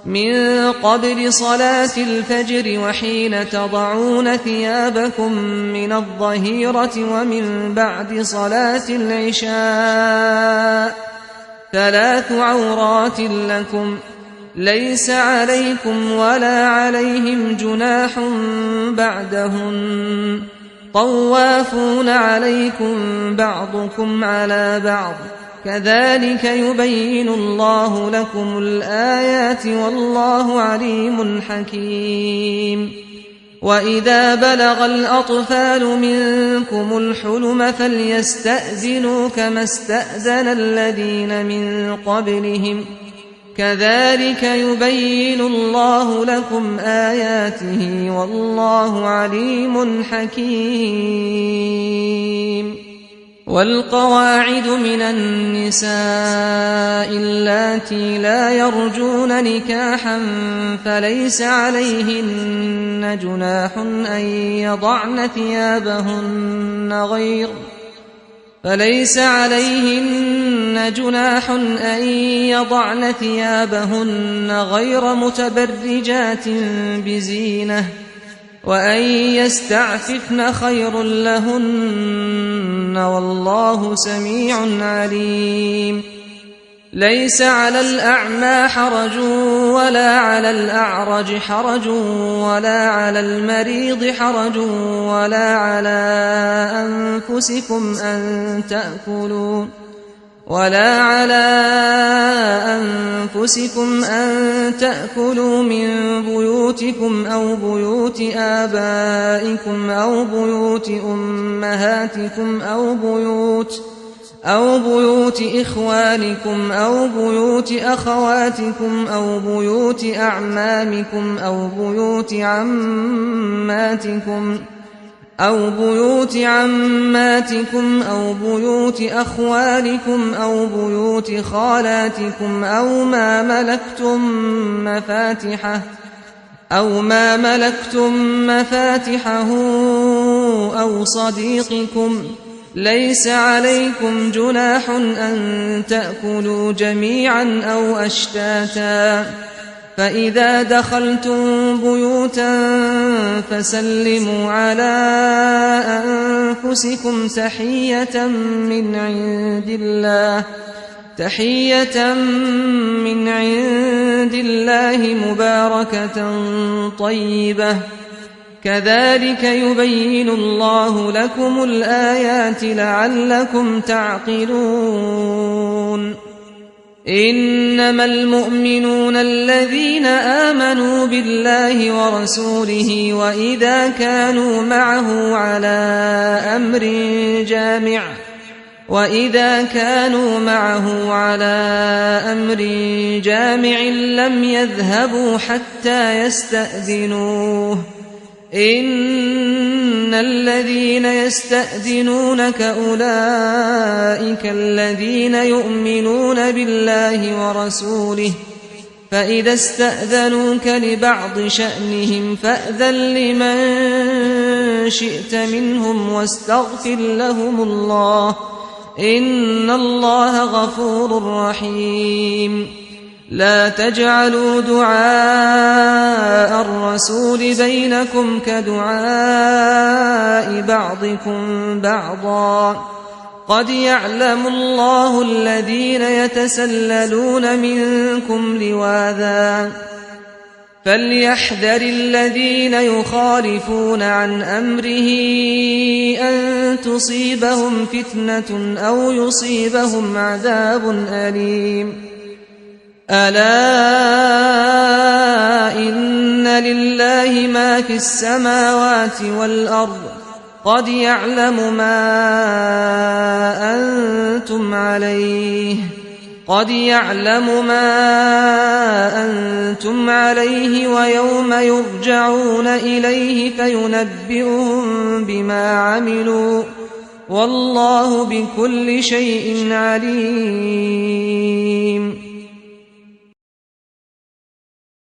من قبل صلاة الفجر وحين تضعون ثيابكم من الظهيرة ومن بعد صلاة العشاء 3 عورات لكم ليس عليكم ولا عليهم جناح بعدهن طوافون عليكم بعضكم على بعض كذلك يبين الله لكم الآيات والله عليم حكيم وإذا بلغ الأطفال منكم الحلم فليستأذنوا كما استأذن الذين من قبلهم كذلك يبين الله لكم آياته والله عليم حكيم والقواعد من النساء اللاتي لا يرجون نكاحا فليس عليهن جناح أن يضعن ثيابهن غير متبرجات بزينة وأن يستعففن خير لهن والله سميع عليم ليس على الأعمى حرج ولا على الأعرج حرج ولا على المريض حرج ولا على أنفسكم أن تأكلوا من بيوتكم أو بيوت آبائكم أو بيوت أمهاتكم أو بيوت إخوانكم أو بيوت أخواتكم أو بيوت أعمامكم أو بيوت عماتكم أو بيوت أخوالكم أو بيوت خالاتكم أو ما ملكتم مفاتحه أو صديقكم ليس عليكم جناح أن تأكلوا جميعا أو أشتاتا فإذا دخلتم بيوتا فسلموا على أنفسكم تحية من عند الله مباركة طيبة كذلك يبين الله لكم الآيات لعلكم تعقلون إنما المؤمنون الذين آمنوا بالله ورسوله وإذا كانوا معه على أمر جامع لم يذهبوا حتى يستأذنوه إن الذين يستأذنونك أولئك الذين يؤمنون بالله ورسوله فإذا استأذنوك لبعض شأنهم فأذن لمن شئت منهم واستغفر لهم الله إن الله غفور رحيم لا تجعلوا دعاء الرسول بينكم كدعاء بعضكم بعضا قد يعلم الله الذين يتسللون منكم لواذا فليحذر الذين يخالفون عن أمره أن تصيبهم فتنة أو يصيبهم عذاب أليم ألا إن لله ما في السماوات والأرض قد يعلم ما أنتم عليه ويوم يرجعون إليه فينبئهم بما عملوا والله بكل شيء عليم